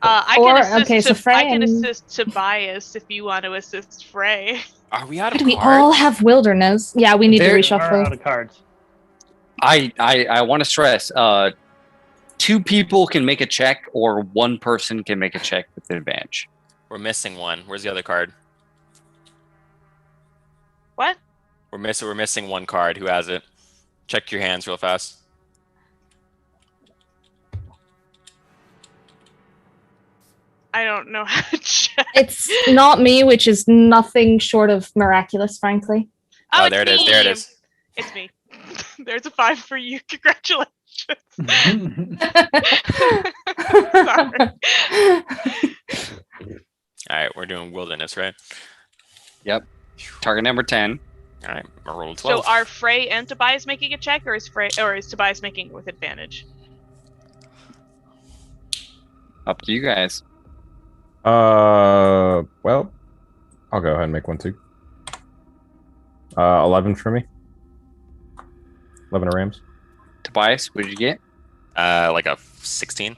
I 4? can assist. Okay, so Frey I can and- assist Tobias if you want to assist Frey. Are we out of Do we cards? all have wilderness? Yeah, we need There to We are out reshuffle. of cards. I want to stress, 2 people can make a check, or 1 person can make a check with advantage. We're missing one. Where's the other card? What? We're missing 1 card. Who has it? Check your hands real fast. I don't know how to check. It's not me, which is nothing short of miraculous, frankly. Oh, it's there it is. me. There it is. It's me. There's a 5 for you. Congratulations. Sorry. All right, we're doing wilderness, right? Target number 10. All right, I rolled a So 12. are Frey and Tobias making a check, or is Tobias making it with advantage? Up to you guys. Well, I'll go ahead and make one too. 11 for me. 11 of Rams. Tobias, what did you get? Like a 16.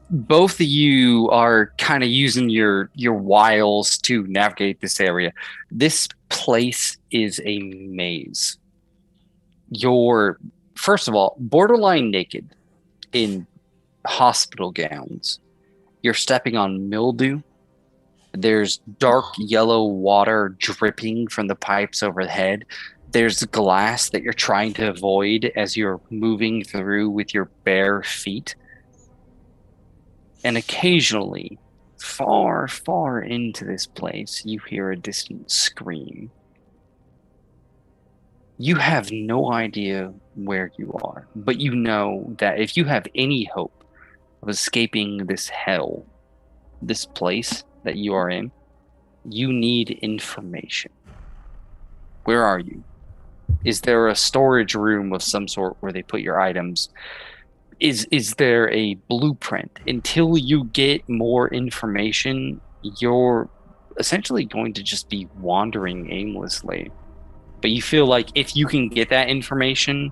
Both of you are kind of using your wiles to navigate this area. This place is a maze. You're, first of all, borderline naked in hospital gowns. You're stepping on mildew. There's dark yellow water dripping from the pipes overhead. There's glass that you're trying to avoid as you're moving through with your bare feet. And occasionally, far, far into this place, you hear a distant scream. You have no idea where you are, but you know that if you have any hope of escaping this hell, this place that you are in, you need information. Where are you? Is there a storage room of some sort where they put your items? Is there a blueprint? Until you get more information, you're essentially going to just be wandering aimlessly. But you feel like if you can get that information,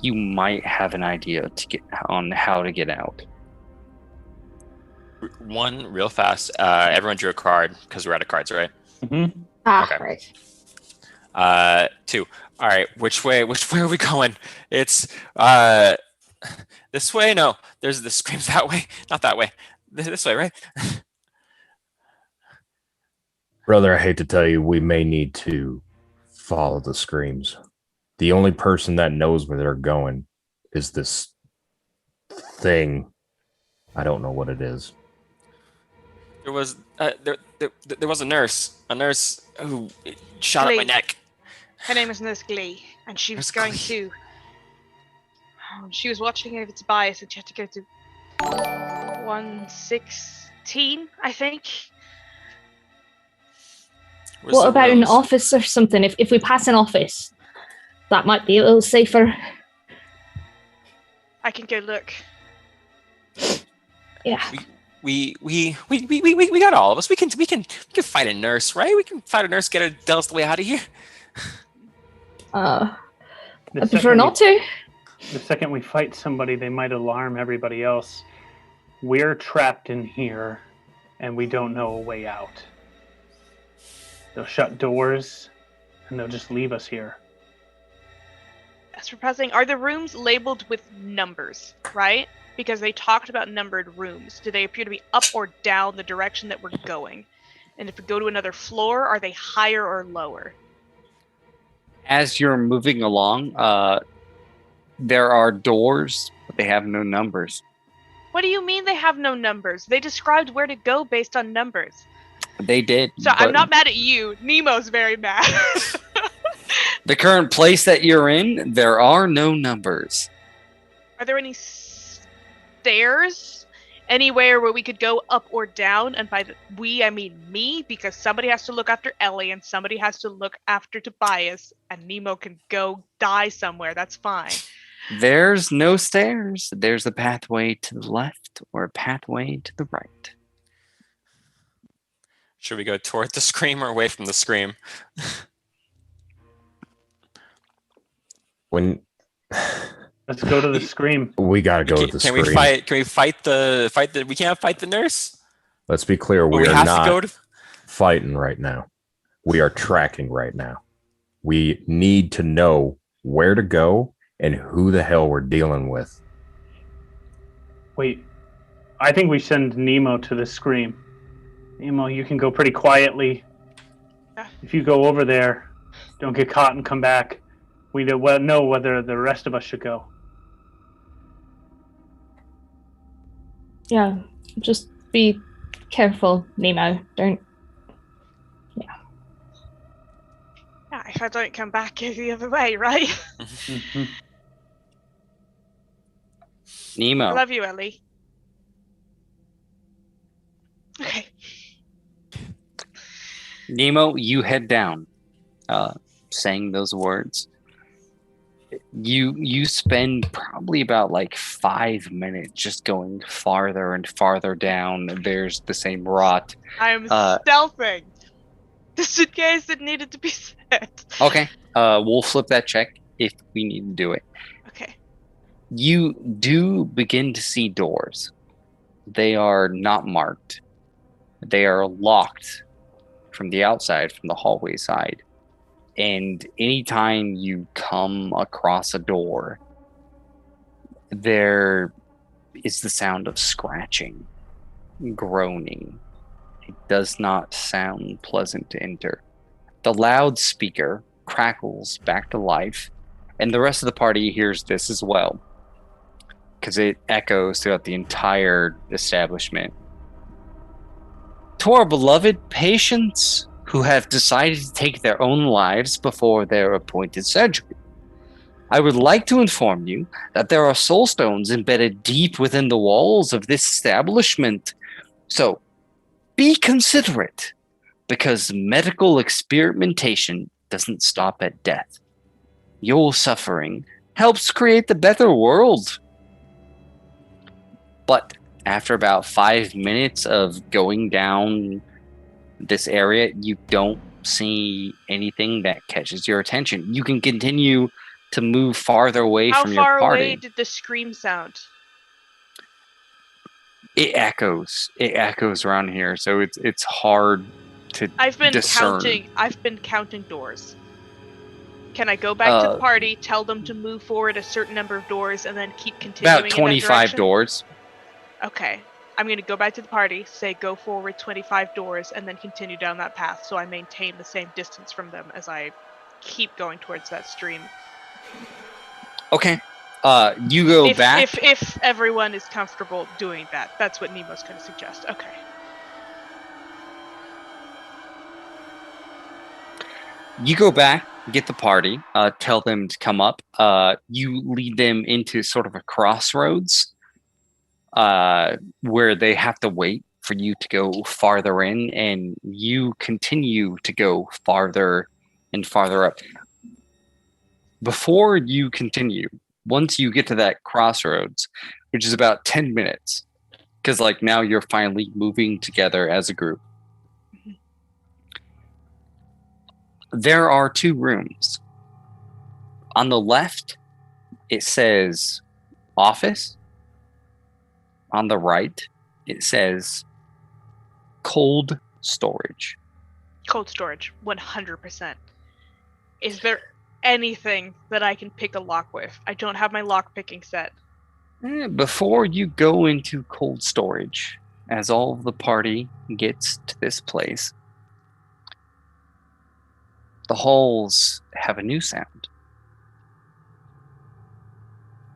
you might have an idea to get on how to get out. One real fast. Everyone drew a card because we're out of cards, right? Mm-hmm. Ah, Okay. right. 2. All right. Which way are we going? It's this way. No, there's the screams that way. Not that way. This way, right? Brother, I hate to tell you, we may need to follow the screams. The only person that knows where they're going is this thing. I don't know what it is. There was there was a nurse who shot at my Glee. neck. Her name is Nurse Glee, and she was Nurse going Glee. to. She was watching over Tobias, and she had to go to 116, I think. Where's What the about an rose? office or something? If we pass an office, that might be a little safer. I can go look. Yeah. We got all of us. We can fight a nurse, right? We can fight a nurse, get her doused the way out of here. I The prefer second not to. The second we fight somebody, they might alarm everybody else. We're trapped in here, and we don't know a way out. They'll shut doors, and they'll just leave us here. As for passing, are the rooms labeled with numbers, right? Because they talked about numbered rooms. Do they appear to be up or down the direction that we're going? And if we go to another floor, are they higher or lower? As you're moving along, there are doors, but they have no numbers. What do you mean they have no numbers? They described where to go based on numbers. They did. So I'm but not mad at you. Nemo's very mad. The current place that you're in, there are no numbers. Are there any stairs anywhere where we could go up or down? And by we, I mean me, because somebody has to look after Ellie and somebody has to look after Tobias, and Nemo can go die somewhere. That's fine. There's no stairs. There's a pathway to the left or a pathway to the right. Should we go toward the scream or away from the scream? When Let's go to the scream. we gotta go with the Can scream. we fight? Can we fight the We can't fight the nurse. Let's be clear. But We are have not to go to. fighting right now. We are tracking right now. We need to know where to go and who the hell we're dealing with. Wait, I think we send Nemo to the scream. Nemo, you can go pretty quietly. If you go over there, don't get caught and come back. We know whether the rest of us should go. Yeah, just be careful, Nemo. Don't. Yeah, if I don't come back, go the other way, right? Mhm. I Nemo, love you, Ellie. Okay. Nemo, you head down, saying those words. You spend probably about like 5 minutes just going farther and farther down. There's the same rot. I'm stealthing. Just in case it needed to be said. Okay, we'll flip that check if we need to do it. Okay. You do begin to see doors. They are not marked. They are locked from the outside, from the hallway side. And anytime you come across a door, there is the sound of scratching, groaning. It does not sound pleasant to enter. The loudspeaker crackles back to life, and the rest of the party hears this as well, because it echoes throughout the entire establishment. To our beloved patients who have decided to take their own lives before their appointed surgery, I would like to inform you that there are soul stones embedded deep within the walls of this establishment. So, be considerate, because medical experimentation doesn't stop at death. Your suffering helps create the better world. But after about 5 minutes of going down this area, you don't see anything that catches your attention. You can continue to move farther away How from your far party. away did the scream sound? It echoes. It echoes around here, so it's hard to I've been discern. counting doors. Can I go back to the party, tell them to move forward a certain number of doors, and then keep continuing About in that 25 direction? doors. Okay. I'm going to go back to the party, say go forward 25 doors, and then continue down that path so I maintain the same distance from them as I keep going towards that stream. Okay. You go back. If everyone is comfortable doing that. That's what Nemo's going to suggest. Okay. You go back, get the party, tell them to come up. You lead them into sort of a crossroads where they have to wait for you to go farther in, and you continue to go farther and farther up. Before you continue, once you get to that crossroads, which is about 10 minutes, because like now you're finally moving together as a group. There are 2 rooms. On the left, it says office. On the right, it says cold storage. Cold storage, 100%. Is there anything that I can pick a lock with? I don't have my lock picking set. Before you go into cold storage, as all of the party gets to this place, the halls have a new sound.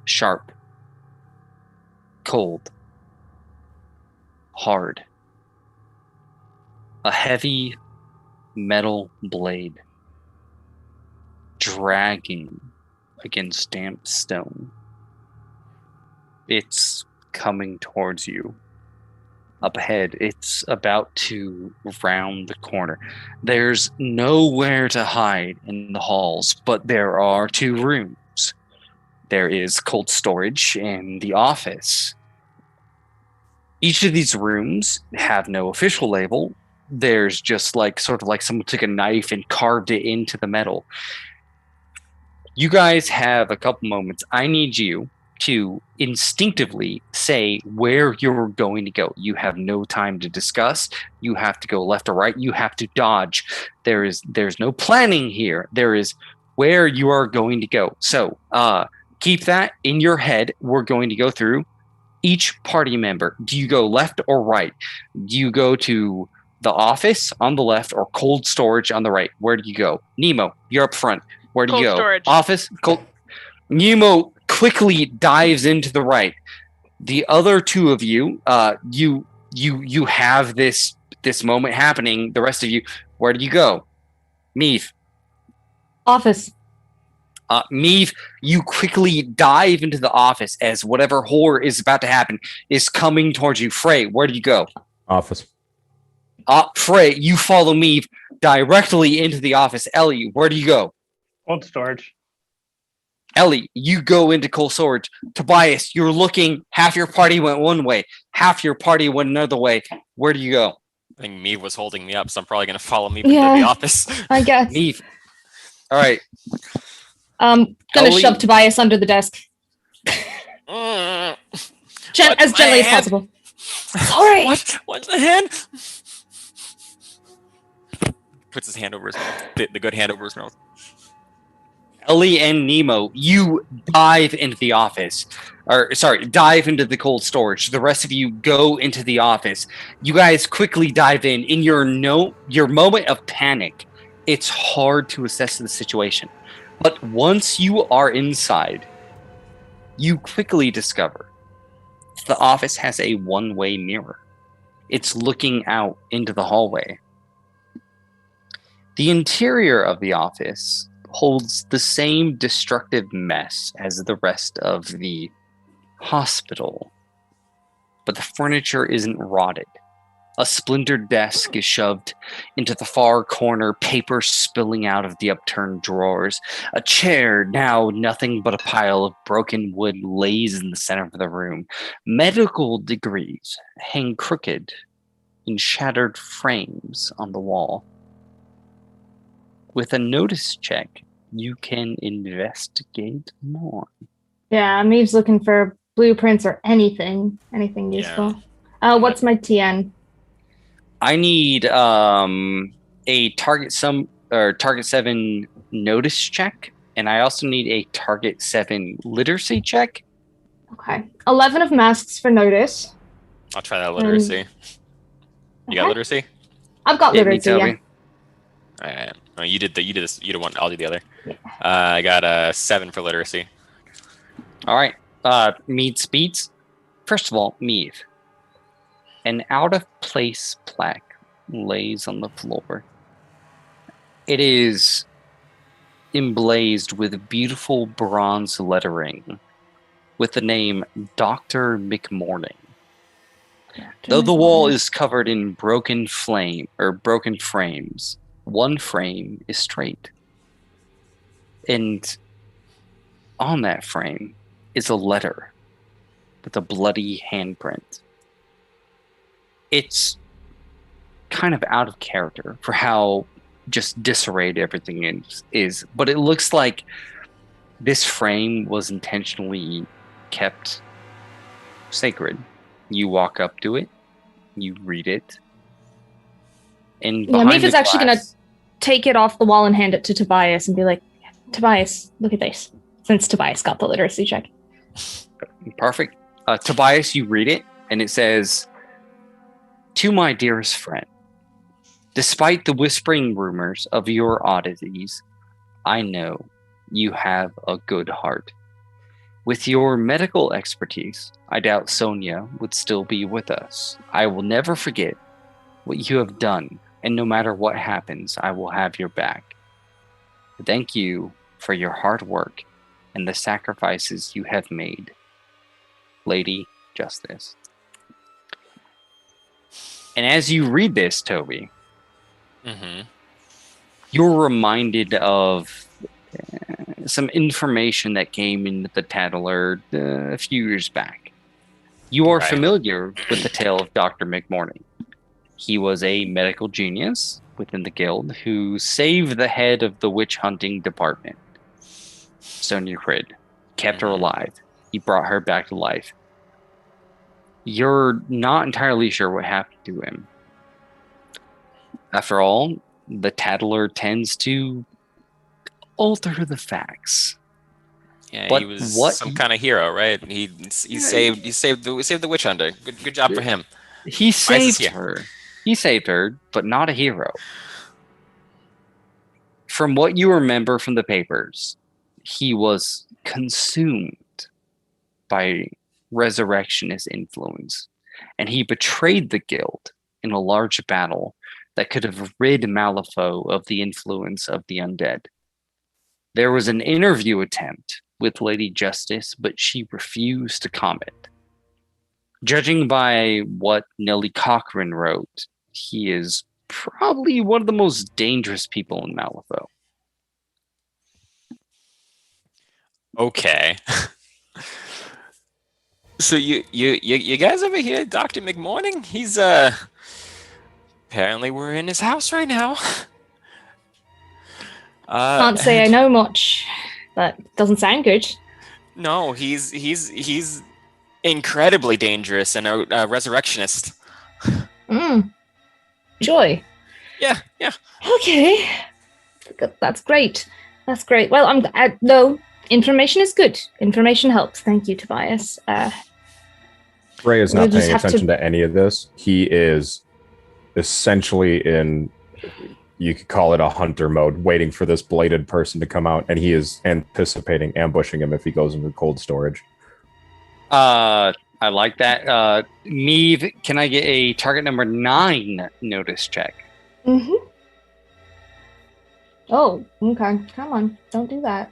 Sharp. Cold. hard. A heavy metal blade dragging against damp stone. It's coming towards you. Up ahead, it's about to round the corner. There's nowhere to hide in the halls, but there are 2 rooms. There is cold storage and the office. Each of these rooms have no official label. There's just like sort of like someone took a knife and carved it into the metal. You guys have a couple moments. I need you to instinctively say where you're going to go. You have no time to discuss. You have to go left or right. You have to dodge. There's no planning here. There is where you are going to go. So keep that in your head. We're going to go through each party member. Do you go left or right? Do you go to the office on the left or cold storage on the right? Where do you go? Nemo, you're up front. Where do you Cold go? storage. Office, cold. Nemo quickly dives into the right. The other 2 of you, you have this moment happening. The rest of you, where do you go? Meave. Office. Meave, you quickly dive into the office as whatever horror is about to happen is coming towards you. Frey, where do you go? Office. Frey, you follow Meave directly into the office. Ellie, where do you go? Cold storage. Ellie, you go into cold storage. Tobias, you're looking. Half your party went one way. Half your party went another way. Where do you go? I think Meave was holding me up, so I'm probably going to follow Meave into Yeah. the office. I guess. Meave. All right. Gonna Ellie- shove Tobias under the desk. Mm. As my gently as hand? possible. Sorry. What's the hand? Puts his hand over his mouth. The good hand over his mouth. Ellie and Nemo, you dive into the office. Dive into the cold storage. The rest of you go into the office. You guys quickly dive in. In your moment of panic, it's hard to assess the situation. But once you are inside, you quickly discover the office has a one-way mirror. It's looking out into the hallway. The interior of the office holds the same destructive mess as the rest of the hospital, but the furniture isn't rotted. A splintered desk is shoved into the far corner, paper spilling out of the upturned drawers. A chair, now nothing but a pile of broken wood, lays in the center of the room. Medical degrees hang crooked in shattered frames on the wall. With a notice check, you can investigate more. Yeah, Maeve's looking for blueprints or anything useful. What's my TN? I need a target 7 notice check, and I also need a target 7 literacy check. Okay. 11 of masks for notice. I'll try that literacy. You got Okay. literacy? I've got Hit me, literacy, yeah. Toby. Alright. Oh, you did this. You did one. I'll do the other. Yeah. I got a 7 for literacy. All right. Mead speeds. First of all, Meave. An out-of-place plaque lays on the floor. It is emblazed with beautiful bronze lettering with the name Dr. McMorning. Though the wall is covered in broken frames, one frame is straight. And on that frame is a letter with a bloody handprint. It's kind of out of character for how just disarrayed everything is, but it looks like this frame was intentionally kept sacred. You walk up to it, you read it, and Yeah, behind Meave is the actually gonna glass- take it off the wall and hand it to Tobias and be like, Tobias, look at this. Since Tobias got the literacy check. Perfect. Tobias, you read it, and it says, "To my dearest friend, despite the whispering rumors of your oddities, I know you have a good heart. With your medical expertise, I doubt Sonia would still be with us. I will never forget what you have done, and no matter what happens, I will have your back. Thank you for your hard work and the sacrifices you have made, Lady Justice. And as you read this, Toby, you're reminded of some information that came in the Tattler a few years back. You are familiar with the tale of Dr. McMorning. He was a medical genius within the guild who saved the head of the witch hunting department, Sonia Crid, kept her alive. He brought her back to life. You're not entirely sure what happened to him. After all, the Tattler tends to alter the facts. Yeah, But he was what some kind of hero, right? He saved the witch hunter. Good job for him. He saved her. He saved her, but not a hero. From what you remember from the papers, he was consumed by resurrectionist influence, and he betrayed the guild in a large battle that could have rid Malifaux of the influence of the undead. There was an interview attempt with Lady Justice, but she refused to comment. Judging by what Nellie Cochran wrote, he is probably one of the most dangerous people in Malifaux. Okay. So you guys over here, Dr. McMorning? He's apparently we're in his house right now. Can't say I know much, but doesn't sound good. No, he's incredibly dangerous and a resurrectionist. Joy. Yeah. Okay. That's great. Well, no, information is good. Information helps. Thank you, Tobias. Ray is not We'll just paying have attention to any of this. He is essentially in, you could call it a hunter mode, waiting for this bladed person to come out, and he is anticipating ambushing him if he goes into cold storage. I like that. Neve, can I get a target number 9 notice check? Oh, okay. Come on, don't do that.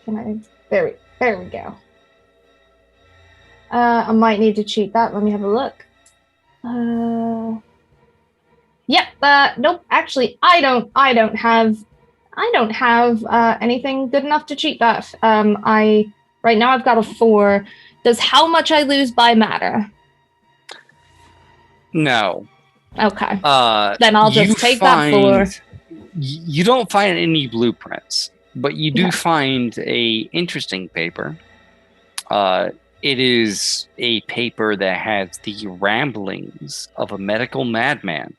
Can I? There we go. I might need to cheat that. Let me have a look. Yep. Nope. Actually, I don't have anything good enough to cheat that. Right now I've got a 4. Does how much I lose by matter? No. Okay. Then I'll just take that 4. You don't find any blueprints, but you do find a interesting paper. It is a paper that has the ramblings of a medical madman.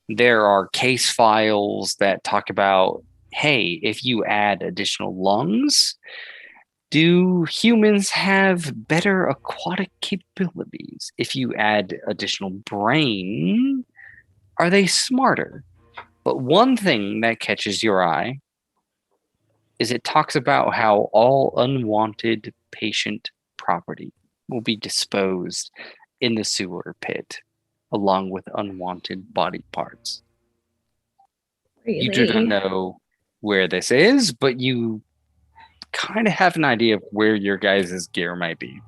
There are case files that talk about, hey, if you add additional lungs, do humans have better aquatic capabilities? If you add additional brain, are they smarter? But one thing that catches your eye is it talks about how all unwanted patient property will be disposed in the sewer pit, along with unwanted body parts. Really? You do not know where this is, but you kind of have an idea of where your guys' gear might be.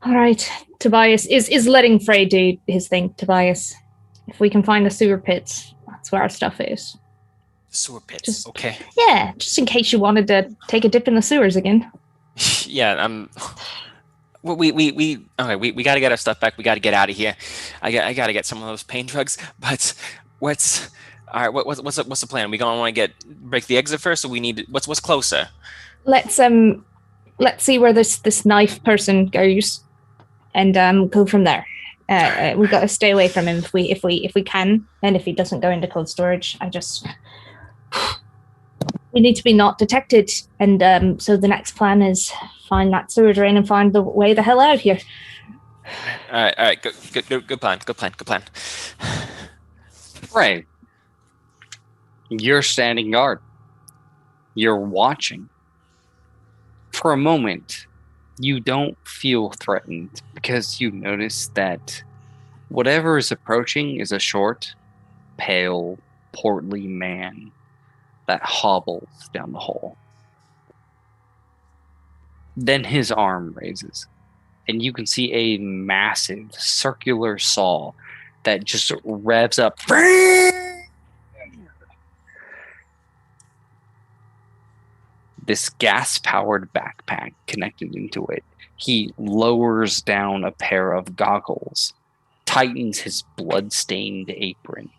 All right, Tobias is letting Frey do his thing. Tobias, if we can find the sewer pits, that's where our stuff is. Sewer pits. Okay. Yeah, just in case you wanted to take a dip in the sewers again. Yeah. We got to get our stuff back. We got to get out of here. I got to get some of those pain drugs. But what's the plan? We gonna want to break the exit first, or we need what's closer? Let's see where this knife person goes, and go from there. We've got to stay away from him if we can, and if he doesn't go into cold storage, we need to be not detected, and so the next plan is find that sewer drain and find the way the hell out of here. All right. Good plan. Right. You're standing guard. You're watching. for a moment, you don't feel threatened because you notice that whatever is approaching is a short, pale, portly man that hobbles down the hall. Then his arm raises, and you can see a massive circular saw that just revs up. This gas-powered backpack connected into it. He lowers down a pair of goggles, tightens his blood-stained apron,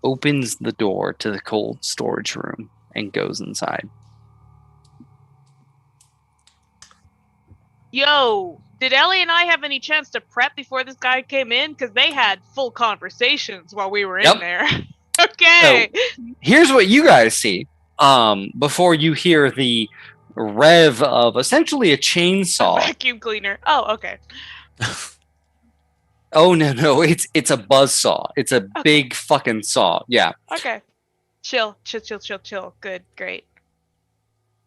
opens the door to the cold storage room, and goes inside. Yo, did Ellie and I have any chance to prep before this guy came in? Because they had full conversations while we were in there. Okay. So, here's what you guys see. Before you hear the rev of essentially a chainsaw. Vacuum cleaner. Oh, okay. Oh no, it's a buzz saw. It's a big fucking saw. Yeah. Okay. Chill. Good, great.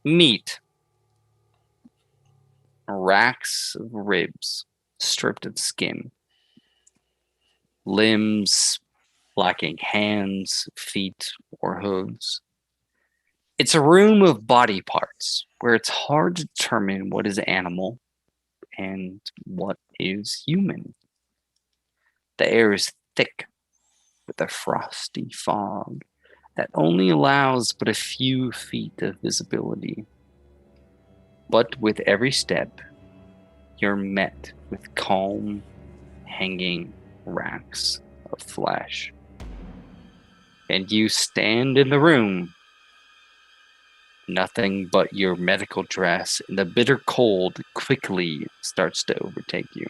Meat. Racks of ribs, stripped of skin. Limbs lacking hands, feet, or hooves. It's a room of body parts where it's hard to determine what is animal and what is human. The air is thick with a frosty fog that only allows but a few feet of visibility. But with every step, you're met with calm, hanging racks of flesh. And you stand in the room. Nothing but your medical dress, and the bitter cold quickly starts to overtake you.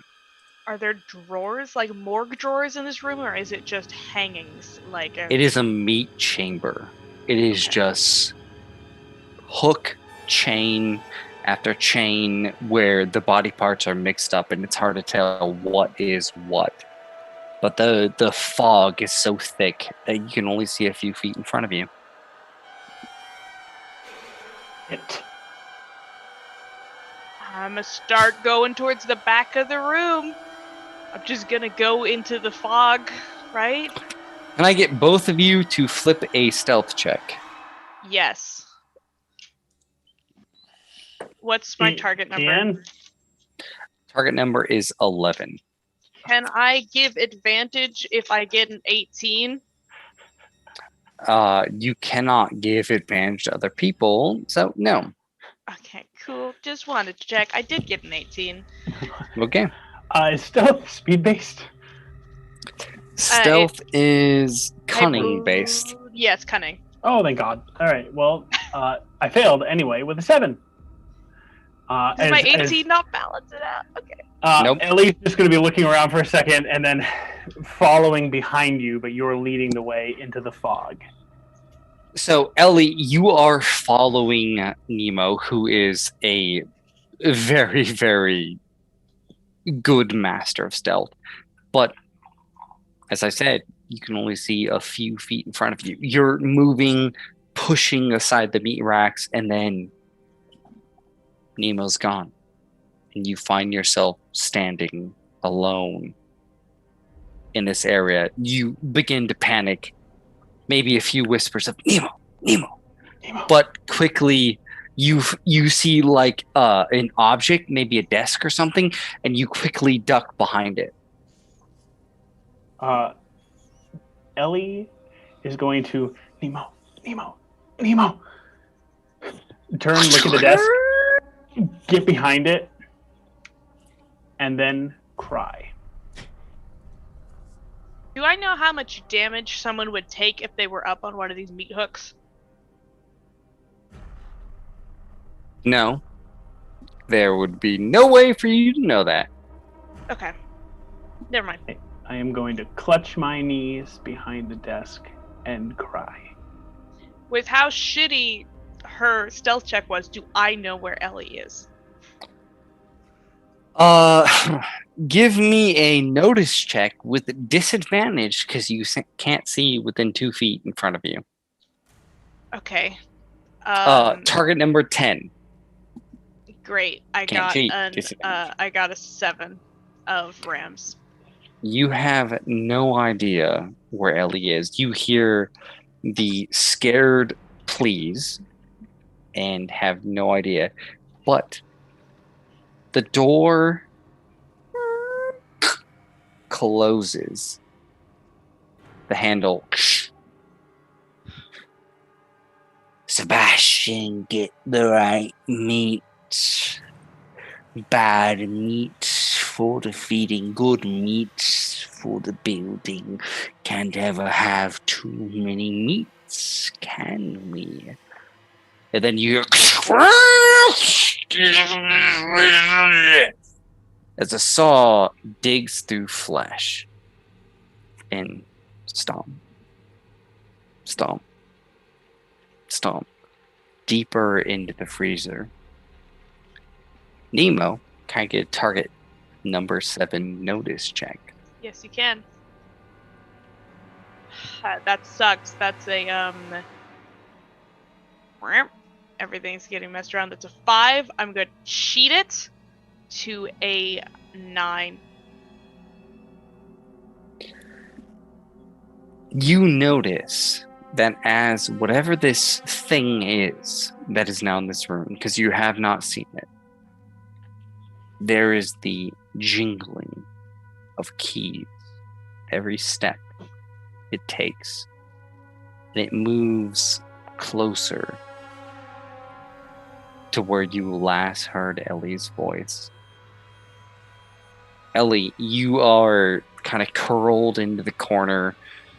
Are there drawers, like morgue drawers in this room, or is it just hangings? It is a meat chamber. It is just hook, chain after chain where the body parts are mixed up, and it's hard to tell what is what. But the fog is so thick that you can only see a few feet in front of you. I'm gonna start going towards the back of the room. I'm just gonna go into the fog, right? Can I get both of you to flip a stealth check? Yes. What's my target number? Ian? Target number is 11. Can I give advantage if I get an 18? You cannot give advantage to other people, so no. Okay, cool. Just wanted to check. I did get an 18. Okay. Is stealth speed-based? Stealth is cunning-based. Yes, cunning. Oh, thank God. All right, well, I failed anyway with a 7. Does my 18 not balance it out? Okay. Nope. Ellie's just going to be looking around for a second and then following behind you, but you're leading the way into the fog. So, Ellie, you are following Nemo, who is a very, very good master of stealth. But, as I said, you can only see a few feet in front of you. You're moving, pushing aside the meat racks, and then Nemo's gone. And you find yourself standing alone in this area. You begin to panic. Maybe a few whispers of Nemo. But quickly you see like an object, maybe a desk or something, and you quickly duck behind it. Ellie is going to Nemo. Turn, look at the desk, get behind it, and then cry. Do I know how much damage someone would take if they were up on one of these meat hooks? No. There would be no way for you to know that. Okay. Never mind. I am going to clutch my knees behind the desk and cry. With how shitty her stealth check was, do I know where Ellie is? Give me a notice check with disadvantage because you can't see within 2 feet in front of you. Okay. Target number 10. Great. I Can't got cheat. an Disadvantage. I got a 7 of rams. You have no idea where Ellie is. You hear the scared pleas and have no idea. But the door closes. The handle. Sebastian, get the right meat. Bad meat for the feeding, good meat for the building. Can't ever have too many meats, can we? And then you as a saw digs through flesh and stomp, stomp, stomp deeper into the freezer. Nemo, can I get a target number 7 notice check? Yes, you can. That sucks. That's a everything's getting messed around. That's a 5. I'm gonna cheat it to a 9. You notice that as whatever this thing is that is now in this room, because you have not seen it, there is the jingling of keys every step it takes. And it moves closer to where you last heard Ellie's voice. Ellie, you are kind of curled into the corner,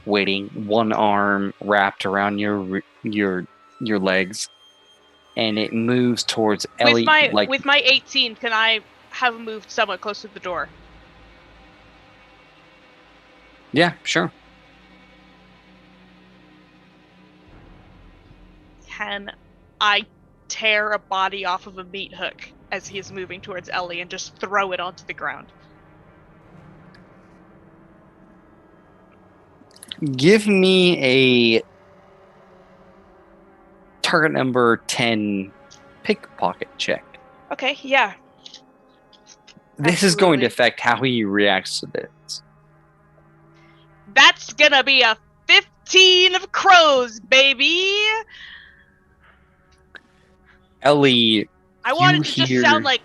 waiting, one arm wrapped around your legs, and it moves towards Ellie. With my 18, can I have moved somewhat close to the door? Yeah, sure. Can I tear a body off of a meat hook as he is moving towards Ellie and just throw it onto the ground? Give me a target number 10 pickpocket check. Okay, yeah. This is going to affect how he reacts to this. That's gonna be a 15 of crows, baby! Ellie, I want it to hear... just sound like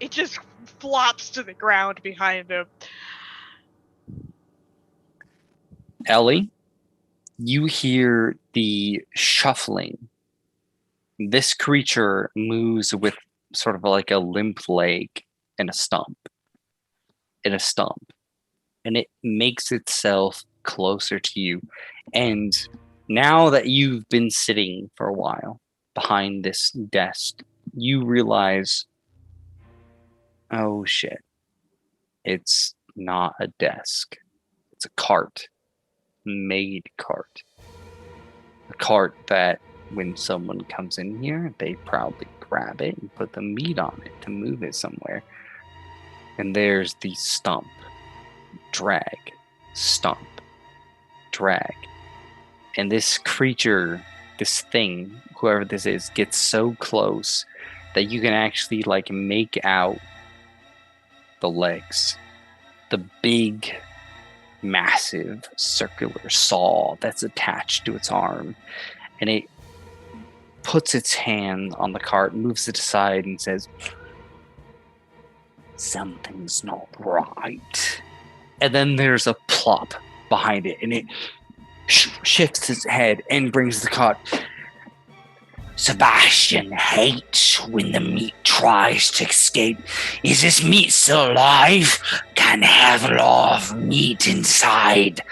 it just flops to the ground behind him. Ellie, you hear the shuffling. This creature moves with sort of like a limp leg and a stump. And it makes itself closer to you. And now that you've been sitting for a while behind this desk, you realize, oh shit, it's not a desk. It's a cart. Made cart. A cart that when someone comes in here, they probably grab it and put the meat on it to move it somewhere. And there's the stump, drag, stump, drag. And this creature, this thing, whoever this is, gets so close that you can actually like make out the legs. The big, massive circular saw that's attached to its arm. And it puts its hand on the cart, moves it aside, and says, "Something's not right." And then there's a plop behind it, and it shifts its head and brings the cart. "Sebastian hates when the meat tries to escape. Is this meat still alive? Can have a lot of meat inside.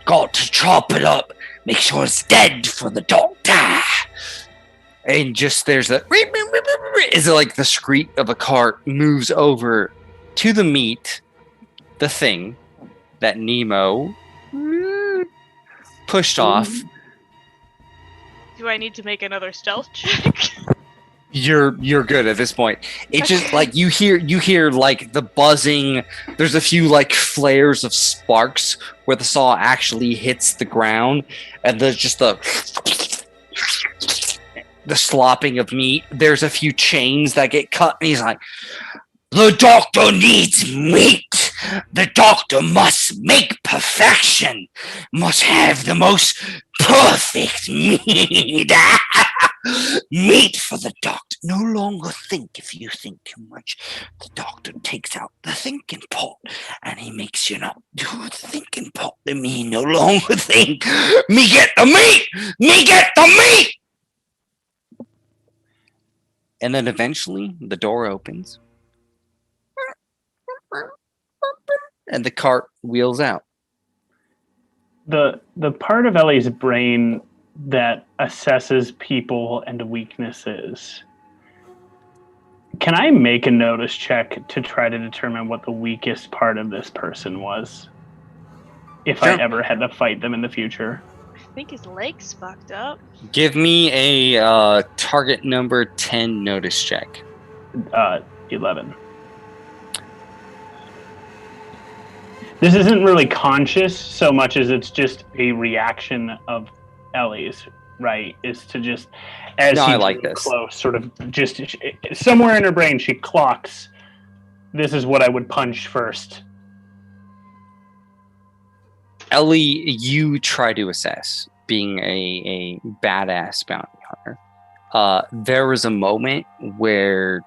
Got to chop it up. Make sure it's dead for the doctor." And just there's a is it like the screech of a cart moves over to the meat, the thing that Nemo pushed off. Do I need to make another stealth check? You're good at this point. It just like you hear like the buzzing. There's a few like flares of sparks where the saw actually hits the ground, and there's just the slopping of meat. There's a few chains that get cut, and he's like, "The doctor needs meat. The doctor must make perfection. Must have the most perfect meat. Meat for the doctor. No longer think if you think too much. The doctor takes out the thinking pot, and he makes you not do the thinking pot. To me, no longer think. Me get the meat. Me get the meat." And then eventually, the door opens. And the cart wheels out. The part of Ellie's brain that assesses people and weaknesses. Can I make a notice check to try to determine what the weakest part of this person was? If I ever had to fight them in the future. I think his leg's fucked up. Give me a target number 10 notice check. 11. This isn't really conscious so much as it's just a reaction of Ellie's, right? Is to just, as No, he I like drew this. close, sort of just somewhere in her brain, she clocks, this is what I would punch first. Ellie, you try to assess being a badass bounty hunter. There was a moment where,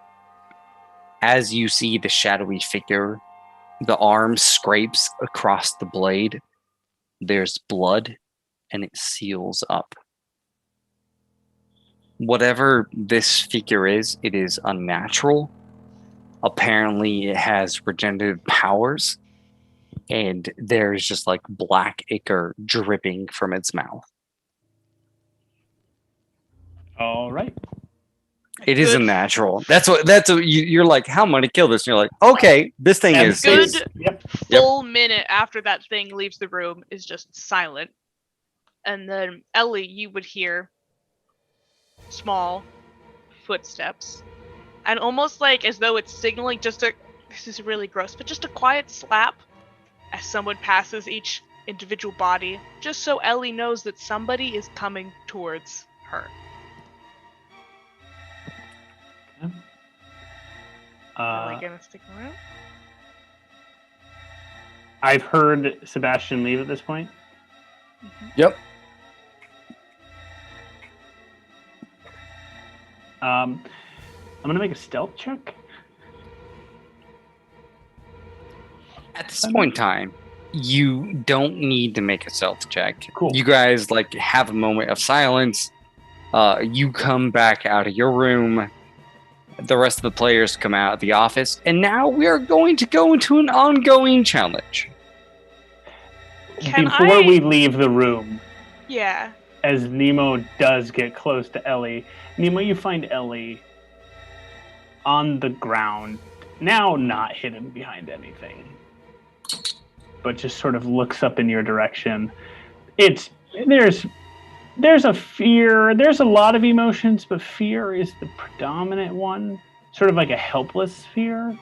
as you see the shadowy figure, the arm scrapes across the blade, there's blood, and it seals up. Whatever this figure is, it is unnatural. Apparently, it has regenerative powers, and there's just like black ichor dripping from its mouth. All right. It is Good. unnatural. That's what you're like. How am I gonna kill this? And you're like, okay, this thing And is. good. Yep. Full minute after that thing leaves the room is just silent. And then Ellie, you would hear small footsteps. And almost like as though it's signaling this is really gross, but just a quiet slap as someone passes each individual body, just so Ellie knows that somebody is coming towards her. Ellie gonna stick around? I've heard Sebastian leave at this point. Yep. I'm gonna make a stealth check. At this point in time, you don't need to make a stealth check. Cool. You guys like have a moment of silence. You come back out of your room. The rest of the players come out of the office, and now we are going to go into an ongoing challenge. Before we leave the room, Yeah. as Nemo does get close to Ellie, Nemo, you find Ellie on the ground, now not hidden behind anything, but just sort of looks up in your direction. There's a fear, there's a lot of emotions, but fear is the predominant one, sort of like a helpless fear.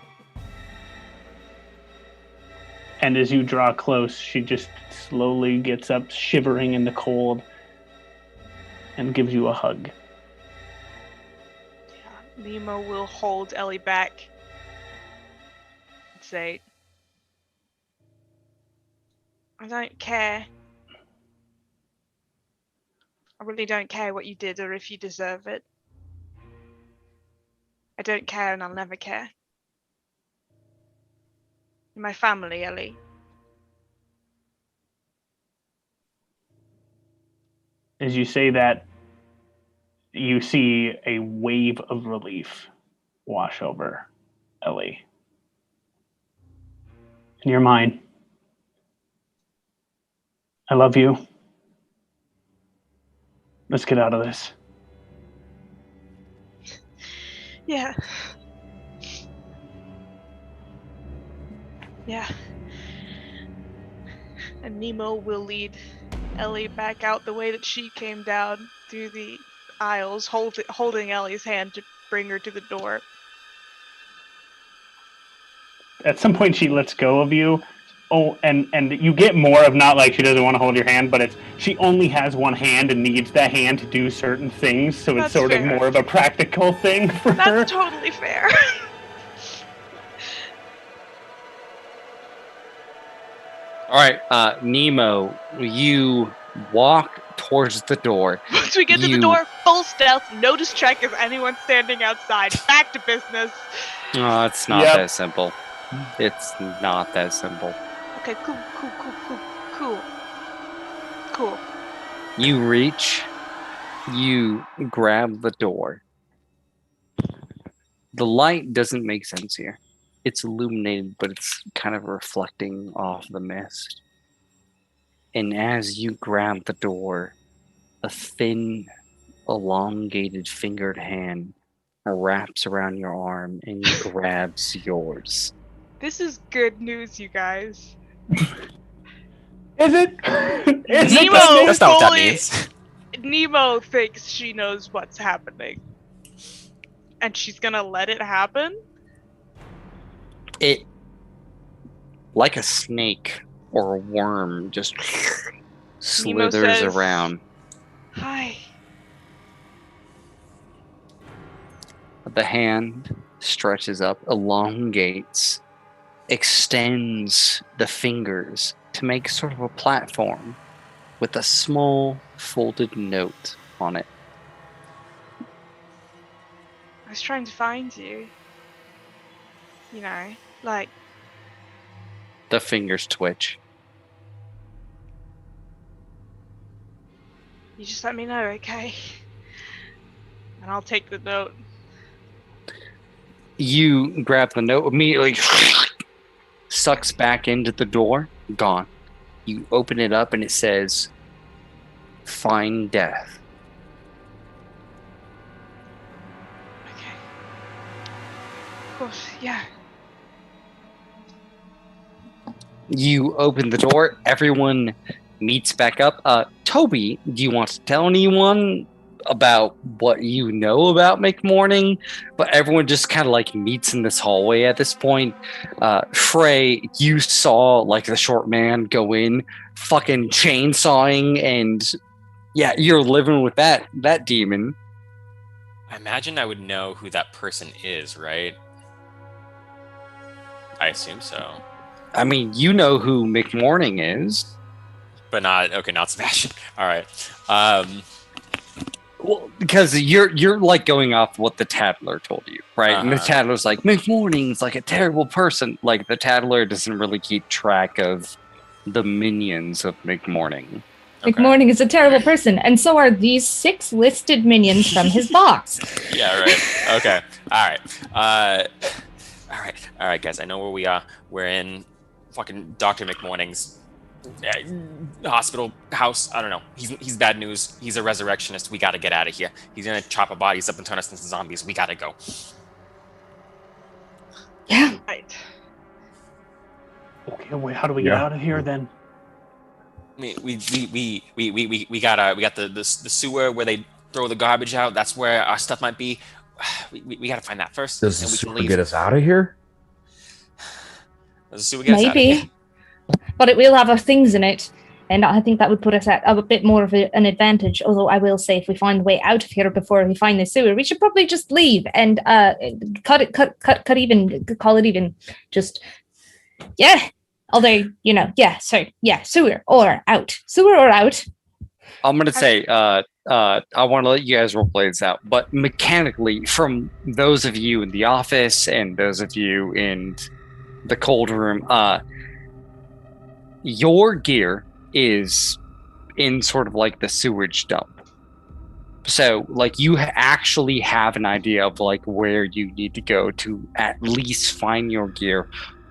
And as you draw close, she just slowly gets up, shivering in the cold, and gives you a hug. Nemo will hold Ellie back and say, I don't care. I really don't care what you did or if you deserve it. I don't care and I'll never care. You're my family, Ellie. As you say that, you see a wave of relief wash over Ellie. And you're mine. I love you. Let's get out of this. Yeah. Yeah. And Nemo will lead Ellie back out the way that she came down through the aisles, holding Ellie's hand to bring her to the door. At some point, she lets go of you oh, and you get more of not like she doesn't want to hold your hand, but it's she only has one hand and needs that hand to do certain things, so it's That's sort of fair. more of a practical thing for her. That's totally fair. All right, Nemo, you walk towards the door. Once we get to the door, full stealth, notice check if anyone's standing outside. Back to business. Oh, it's not Yep. that simple. It's not that simple. Okay, cool. You reach, you grab the door. The light doesn't make sense here. It's illuminated, but it's kind of reflecting off the mist. And as you grab the door, a thin, elongated fingered hand wraps around your arm and grabs yours. This is good news, you guys. Is it? Is it Nemo good news? That's not what that fully- means. Nemo thinks she knows what's happening. And she's gonna let it happen? It, like a snake or a worm, just Nemo slithers says, around. Hi. The hand stretches up, elongates, extends the fingers to make sort of a platform with a small folded note on it. I was trying to find you. You know, like, The fingers twitch. you just let me know, okay? And I'll take the note. You grab the note, immediately sucks back into the door, gone. You open it up and it says, "Find death." Okay. Of course, yeah. You open the door, everyone meets back up. Toby, do you want to tell anyone about what you know about McMorning? But everyone just kind of like meets in this hallway at this point. Frey, you saw like the short man go in, fucking chainsawing, and yeah, you're living with that demon. I imagine I would know who that person is, right? I assume so. I mean, you know who McMorning is. But not Sebastian. All right. Well, because you're like going off what the Tattler told you, right? And the Uh-huh. Tattler's like, McMorning's like a terrible person. Like the Tattler doesn't really keep track of the minions of McMorning. Okay. McMorning is a terrible person, and so are these 6 listed minions from his box. Yeah, right. Okay. All right. All right, guys. I know where we are. We're in fucking Dr. McMorning's hospital house. I don't know. He's bad news. He's a resurrectionist. We got to get out of here. He's gonna chop our bodies up and turn us into zombies. We gotta go. Yeah. Right. Okay, wait, how do we get Yeah. out of here then? I mean, we got the sewer where they throw the garbage out. That's where our stuff might be. We got to find that first, Does the and we can sewer leave. get us out of here? Does the sewer get us out of here? Maybe. But it will have our things in it, and I think that would put us at a bit more of an advantage. Although I will say, if we find a way out of here before we find the sewer, we should probably just leave and call it even. Just, yeah. Although, you know, yeah, so, yeah, sewer or out. Sewer or out. I'm gonna say, I want to let you guys roleplay this out, but mechanically, from those of you in the office and those of you in the cold room, your gear is in sort of like the sewage dump. So, like, you actually have an idea of like where you need to go to at least find your gear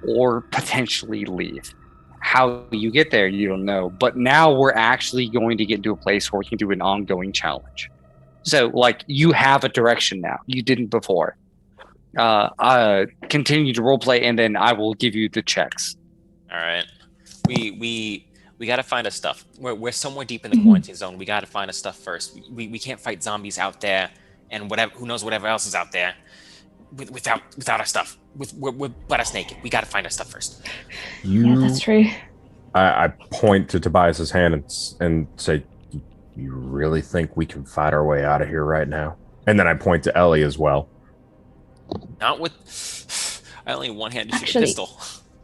or potentially leave. How you get there, you don't know. But now we're actually going to get to a place where we can do an ongoing challenge. So, like, you have a direction now. You didn't before. Continue to roleplay, and then I will give you the checks. All right. We got to find us stuff. We're somewhere deep in the quarantine zone. We got to find us stuff first. We can't fight zombies out there, and whatever. Who knows whatever else is out there. without our stuff. We're butt us naked. We got to find our stuff first. Yeah, that's true. I point to Tobias's hand and say, "You really think we can fight our way out of here right now?" And then I point to Ellie as well. Not with. I only have one hand to shoot a Actually, pistol.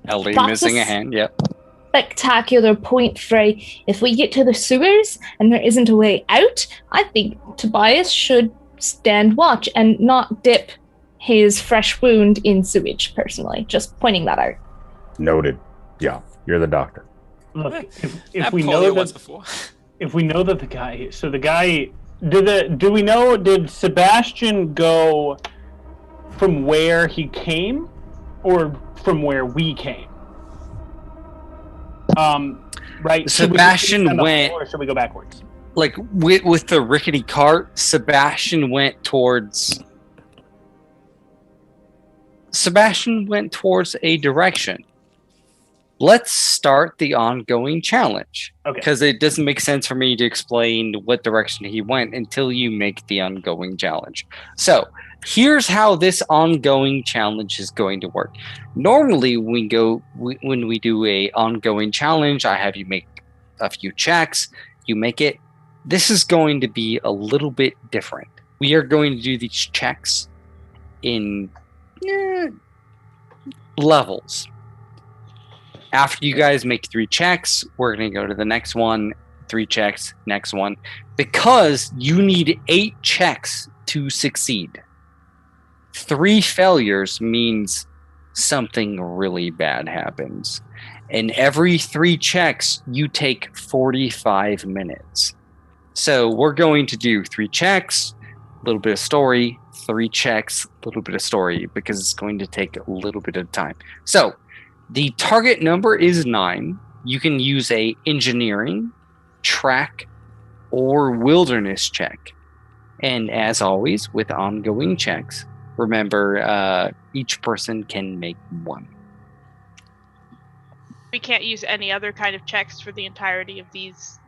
Ellie That's missing a a hand. Yep. Spectacular point, Frey. If we get to the sewers and there isn't a way out, I think Tobias should stand watch and not dip his fresh wound in sewage, personally. Just pointing that out. Noted. Yeah, you're the doctor. Look, I've if we polio know once that before. if we know that the guy do we know, did Sebastian go from where he came or from where we came? Right. Sebastian went. Or should we go backwards? Like with the rickety cart, Sebastian went towards a direction. Let's start the ongoing challenge. Okay. Because it doesn't make sense for me to explain what direction he went until you make the ongoing challenge. So here's how this ongoing challenge is going to work. Normally, when we do a ongoing challenge, I have you make a few checks. You make it. This is going to be a little bit different. We are going to do these checks in levels. After you guys make 3 checks, we're going to go to the next one. 3 checks, next one. Because you need 8 checks to succeed. 3 failures means something really bad happens. And every 3 checks, you take 45 minutes. So we're going to do 3 checks, a little bit of story, 3 checks, a little bit of story, because it's going to take a little bit of time. So the target number is 9. You can use a engineering, track, or wilderness check. And as always, with ongoing checks, remember each person can make 1. We can't use any other kind of checks for the entirety of these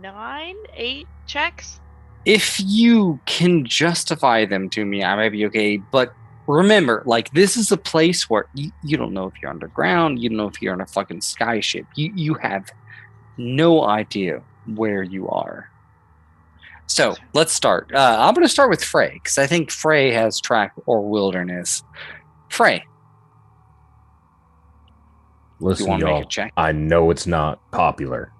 8 checks? If you can justify them to me, I might be okay. But remember, like, this is a place where you don't know if you're underground. You don't know if you're on a fucking skyship. You have no idea where you are. So let's start. I'm going to start with Frey, because I think Frey has track or wilderness. Frey. Listen, You wanna make y'all, a check? I know it's not popular,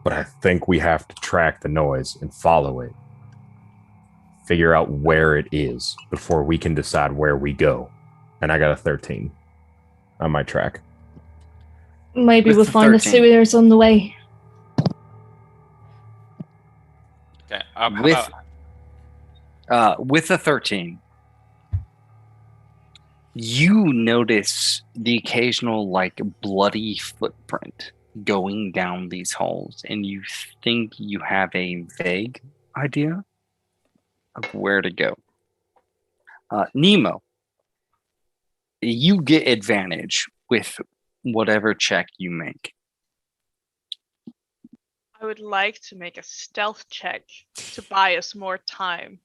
but I think we have to track the noise and follow it. Figure out where it is before we can decide where we go. And I got a 13 on my track. Maybe With we'll the find the 13. sewers on the way. Okay. With a 13, you notice the occasional, like, bloody footprint going down these halls, and you think you have a vague idea of where to go. Nemo, you get advantage with whatever check you make. I would like to make a stealth check to buy us more time,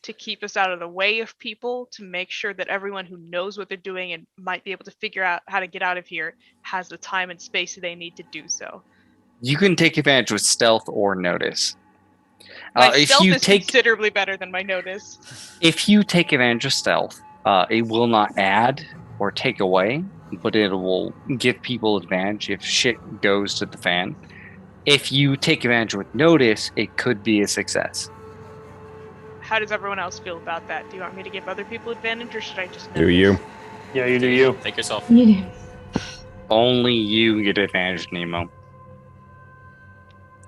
to keep us out of the way of people, to make sure that everyone who knows what they're doing and might be able to figure out how to get out of here has the time and space they need to do so. You can take advantage with stealth or notice. My If stealth you is take considerably better than my notice. If you take advantage of stealth, it will not add or take away, but it will give people advantage if shit goes to the fan. If you take advantage with notice, it could be a success. How does everyone else feel about that? Do you want me to give other people advantage, or should I just know? Do you? Yeah, you do you. Take yourself. Yeah. Only you get advantage, Nemo.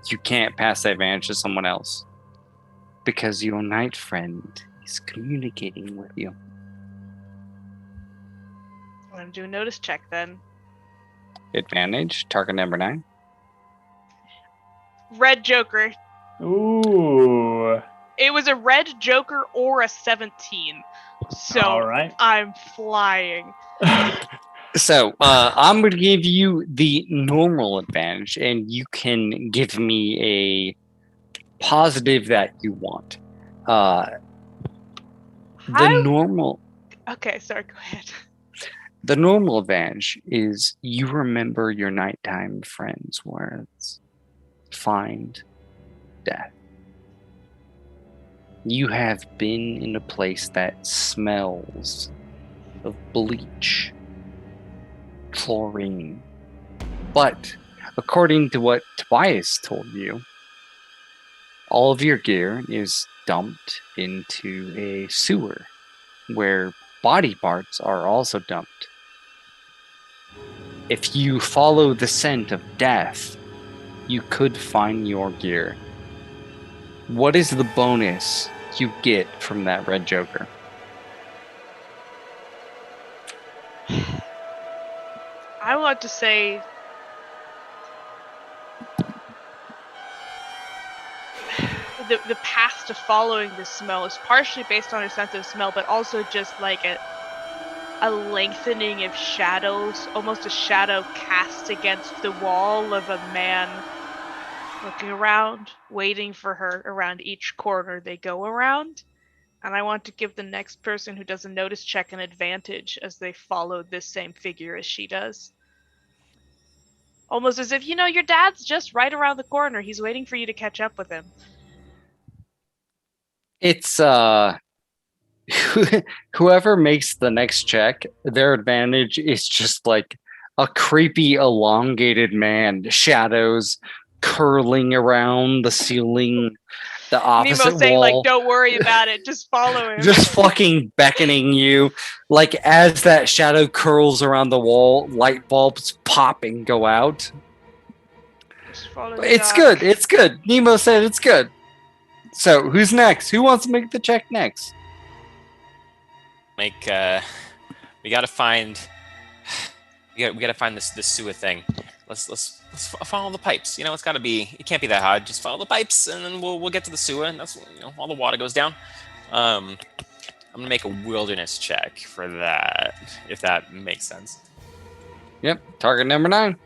You can't pass that advantage to someone else. Because your night friend is communicating with you. I'm going to do a notice check then. Advantage, target number 9. Red Joker. Ooh. It was a red Joker or a 17. So All right. I'm flying. So, I'm going to give you the normal advantage, and you can give me a positive that you want. The normal Okay, sorry, go ahead. the normal advantage is you remember your nighttime friends' words. Find death. You have been in a place that smells of bleach, chlorine. But according to what Tobias told you, all of your gear is dumped into a sewer where body parts are also dumped. If you follow the scent of death, you could find your gear. What is the bonus you get from that red joker? I want to say the path to following this smell is partially based on a sense of smell, but also just like a lengthening of shadows, almost a shadow cast against the wall of a man looking around, waiting for her around each corner they go around. And I want to give the next person who does a notice check an advantage as they follow this same figure as she does. Almost as if, your dad's just right around the corner. He's waiting for you to catch up with him. It's whoever makes the next check, their advantage is just like a creepy elongated man, shadows curling around the ceiling, the opposite Nemo saying, wall. don't worry about it, just follow him. Just fucking beckoning you. Like as that shadow curls around the wall, light bulbs pop and go out. Just follow It's Doc. good. It's good. Nemo said it's good. So who's next? Who wants to make the check next? We gotta find. We gotta find this sewer thing. Let's follow the pipes. It's gotta be. It can't be that hard. Just follow the pipes, and then we'll get to the sewer, and that's all the water goes down. I'm gonna make a wilderness check for that, if that makes sense. Yep. Target number 9.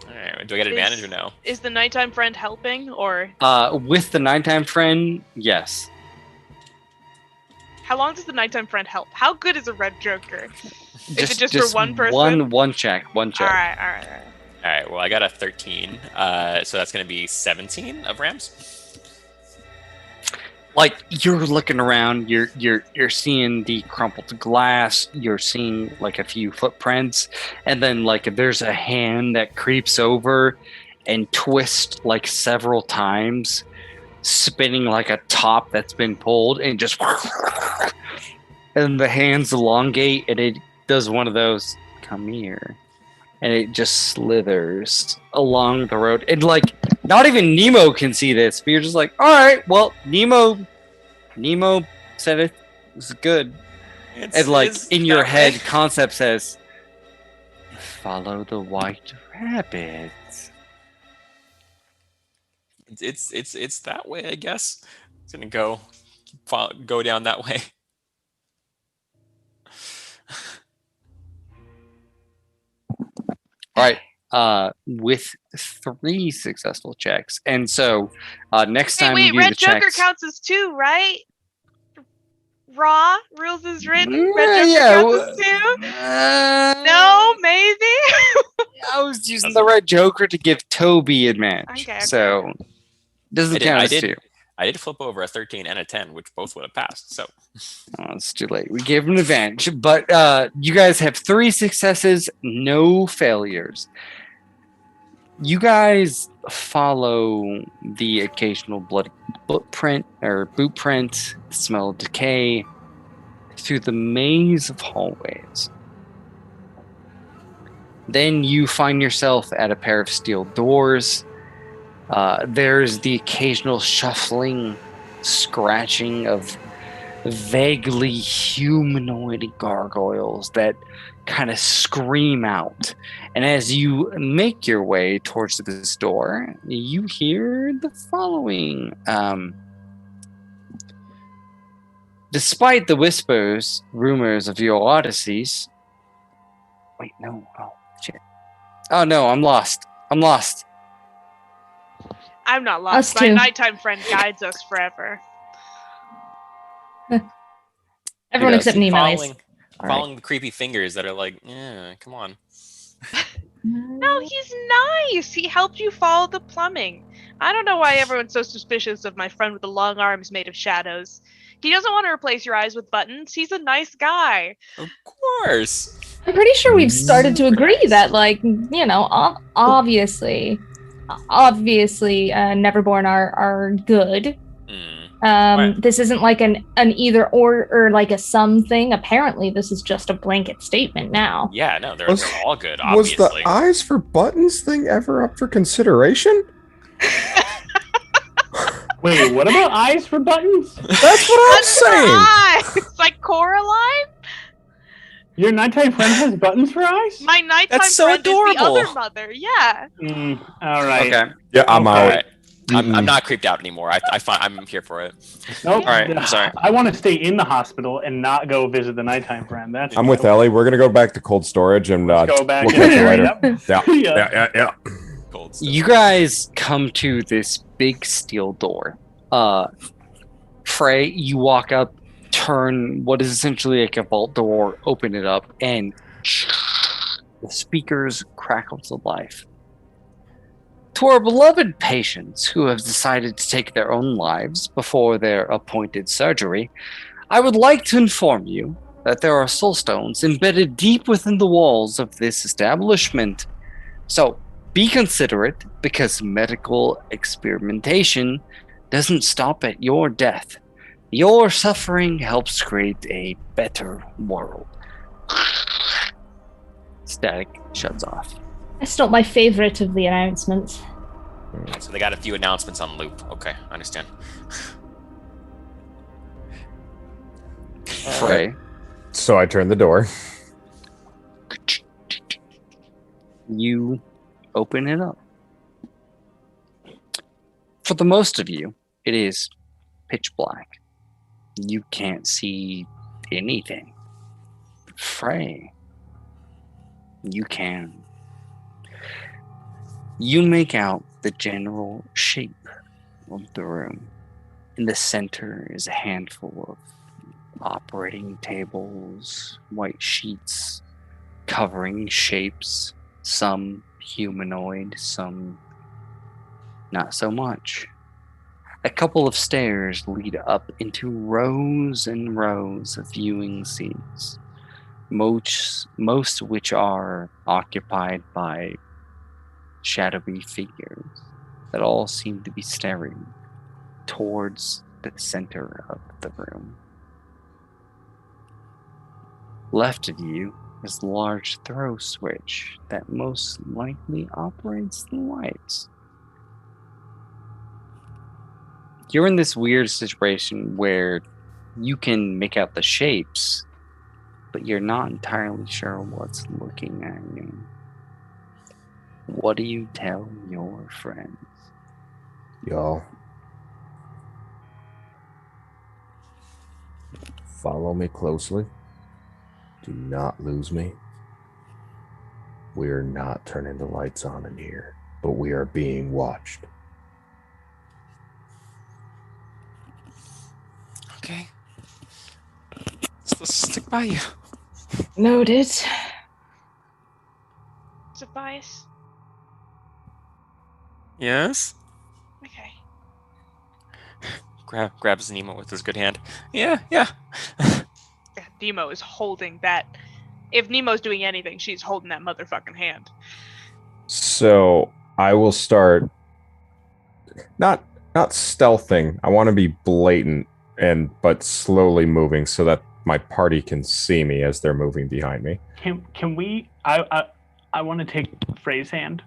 All right. Do I get advantage or no? Is the nighttime friend helping, or With the nighttime friend, yes. how long does the nighttime friend help? How good is a red joker? Is it just for one person? One check. All right. All right. Well, I got a 13. So that's gonna be 17 of rams. Like you're looking around, you're seeing the crumpled glass, you're seeing like a few footprints, and then like there's a hand that creeps over and twists like several times, spinning like a top that's been pulled, and just and the hands elongate, and it does one of those come here, and it just slithers along the road, and like not even Nemo can see this, but you're just like, all right, well, Nemo said it was good. And like in your head, concept says, follow the white rabbit. It's that way, I guess. It's gonna go down that way. All right. With 3 successful checks, and so next time we do Red the Joker checks, counts as 2, right? Raw rules is written. Red Joker yeah, counts as 2. No, maybe. I was using the red Joker to give Toby advantage, Okay. so doesn't count as 2. I did flip over a 13 and a 10, which both would have passed. So It's too late. We gave him an advantage, but you guys have 3 successes, no failures. You guys follow the occasional blood footprint or boot print, smell of decay through the maze of hallways. Then you find yourself at a pair of steel doors. There's the occasional shuffling, scratching of vaguely humanoid gargoyles that kind of scream out. And as you make your way towards this door, you hear the following. Despite the rumors of your odysseys. Wait, no. Oh, shit. Oh, no, I'm lost. I'm not lost. Us My too. nighttime friend guides us forever. Everyone does. except Nemo is. Following, All following the creepy fingers that are like, yeah, come on. No, he's nice. He helped you follow the plumbing. I don't know why everyone's so suspicious of my friend with the long arms made of shadows. He doesn't want to replace your eyes with buttons. He's a nice guy. Of course. I'm pretty sure we've started to agree that, like, you know, obviously, Neverborn are good. Right. This isn't like an either or like a some thing. Apparently, this is just a blanket statement now. Yeah, no, they're all good, Was obviously. the eyes for buttons thing ever up for consideration? Wait, what about eyes for buttons? That's what I'm saying. It's like Coraline. Your nighttime friend has buttons for eyes? My nighttime That's so friend adorable. is the other mother. Yeah. All right. Okay. Yeah, I'm Okay. out. Alright. I'm not creeped out anymore. I'm here for it. Nope. All right, I'm sorry. I want to stay in the hospital and not go visit the nighttime friend. That's I'm with Ellie. We're gonna go back to cold storage and Let's go back we'll in catch you there. later. Yep. Yeah. Cold stuff. You guys come to this big steel door. Frey, you walk up, turn what is essentially like a vault door, open it up, and the speakers crackle to life. To our beloved patients who have decided to take their own lives before their appointed surgery, I would like to inform you that there are soul stones embedded deep within the walls of this establishment. So, be considerate, because medical experimentation doesn't stop at your death. Your suffering helps create a better world. Static shuts off. That's not my favorite of the announcements. So they got a few announcements on loop. Okay, I understand. Frey, So I turned the door. you open it up. For the most of you, it is pitch black. You can't see anything. Frey, you can. You make out the general shape of the room. In the center is a handful of operating tables, white sheets covering shapes, some humanoid, some not so much. A couple of stairs lead up into rows and rows of viewing seats, most of which are occupied by shadowy figures that all seem to be staring towards the center of the room. Left of you is the large throw switch that most likely operates the lights. You're in this weird situation where you can make out the shapes, but you're not entirely sure what's looking at you. What do you tell your friends? Y'all. Follow me closely. Do not lose me. We're not turning the lights on in here, but we are being watched. Okay. Let's stick by you. Noted. Tobias. Yes? Okay. Grabs Nemo with his good hand. Yeah. Yeah, Nemo is holding that. If Nemo's doing anything, she's holding that motherfucking hand. So I will start not stealthing. I want to be blatant but slowly moving so that my party can see me as they're moving behind me. Can we? I want to take Frey's hand,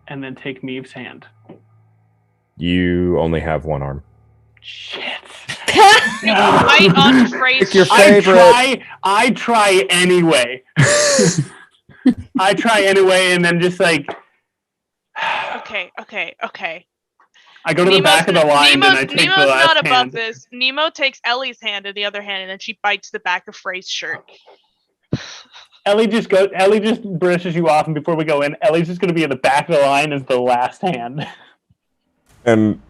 and then take Meave's hand. You only have one arm. Shit. You bite on Frey's Pick your shirt. favorite. I try anyway. I try anyway, and then just like. Okay. I go to the back of the line and I take Nemo's the last not above hand. this. Nemo takes Ellie's hand in the other hand, and then she bites the back of Frey's shirt. Ellie just brushes you off, and before we go in, Ellie's just going to be at the back of the line as the last hand. And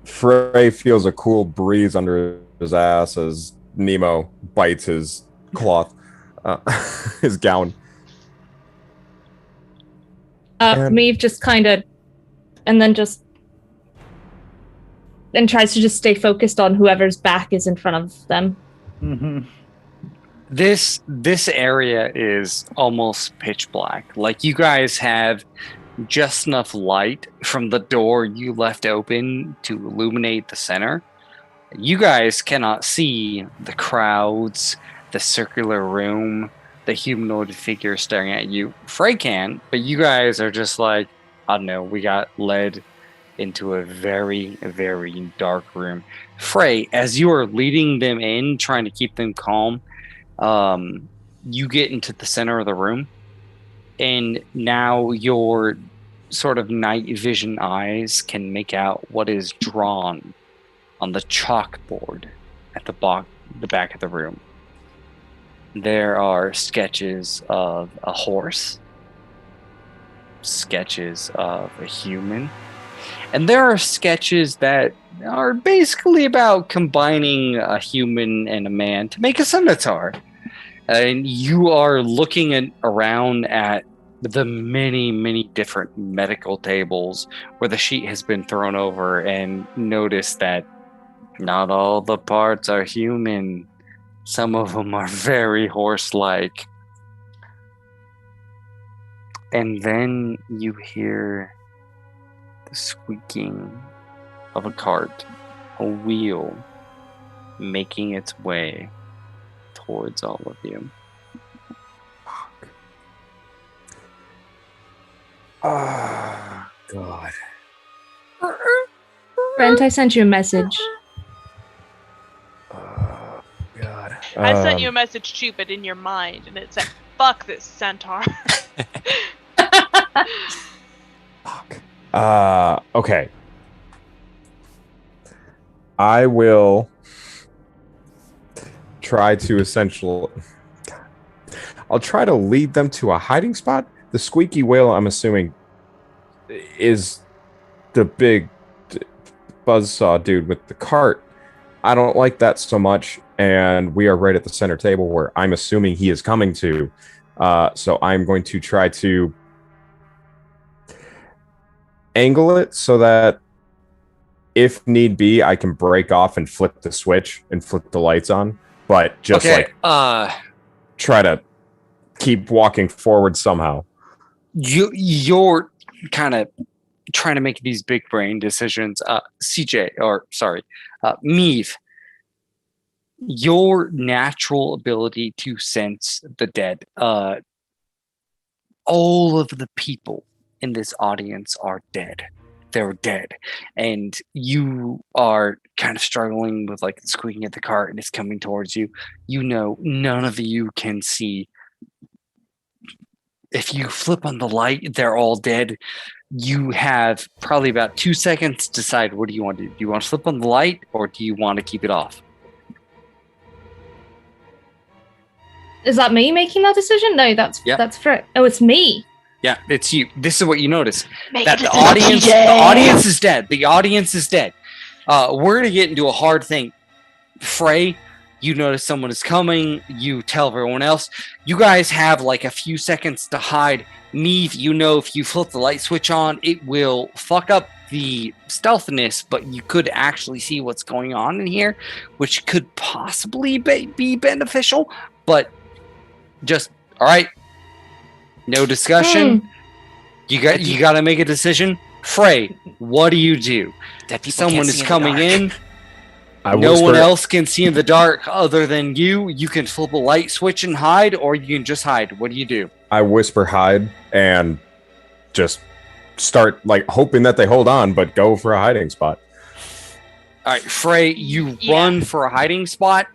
Frey feels a cool breeze under his ass as Nemo bites his cloth, his gown. Maeve just kind of, and then tries to just stay focused on whoever's back is in front of them. Mm-hmm. This area is almost pitch black. Like, you guys have just enough light from the door you left open to illuminate the center. You guys cannot see the crowds, the circular room, the humanoid figure staring at you. Frey can, but you guys are just like, I don't know, we got led into a very, very dark room. Frey, as you are leading them in, trying to keep them calm, you get into the center of the room, and now your sort of night vision eyes can make out what is drawn on the chalkboard at the back of the room. There are sketches of a horse, sketches of a human, and there are sketches that are basically about combining a human and a man to make a scimitar. And you are looking around at the many, many different medical tables where the sheet has been thrown over, and notice that not all the parts are human. Some of them are very horse-like. And then you hear the squeaking of a cart, a wheel making its way towards all of you. Ah, God. Brent, I sent you a message. God. I sent you a message too, but in your mind, and it said, "Fuck this centaur." Fuck. Okay. I will try to I'll try to lead them to a hiding spot. The squeaky whale, I'm assuming, is the big buzzsaw dude with the cart. I don't like that so much, and we are right at the center table where I'm assuming he is coming to. So I'm going to try to angle it so that if need be, I can break off and flip the switch and flip the lights on. But just try to keep walking forward somehow. You're kind of trying to make these big brain decisions. Meave, your natural ability to sense the dead. All of the people in this audience are dead. They're dead. And you are kind of struggling with like squeaking at the cart, and it's coming towards you. You know, none of you can see. If you flip on the light, they're all dead. You have probably about 2 seconds to decide, what do you want to do? Do you want to flip on the light, or do you want to keep it off? Is that me making that decision? No, that's Frick. Oh, it's me. Yeah, it's you. This is what you notice. Make That a the decision. audience is dead. The audience is dead. We're going to get into a hard thing. Frey, you notice someone is coming. You tell everyone else. You guys have like a few seconds to hide. Meave, you know if you flip the light switch on, it will fuck up the stealthiness, but you could actually see what's going on in here, which could possibly be beneficial. But just, all right, no discussion. You got to make a decision. Frey, what do you do? Someone is coming in. No one else can see in the dark other than you. You can flip a light switch and hide, or you can just hide. What do you do? I whisper hide and just start like hoping that they hold on, but go for a hiding spot. All right, Frey, you run for a hiding spot.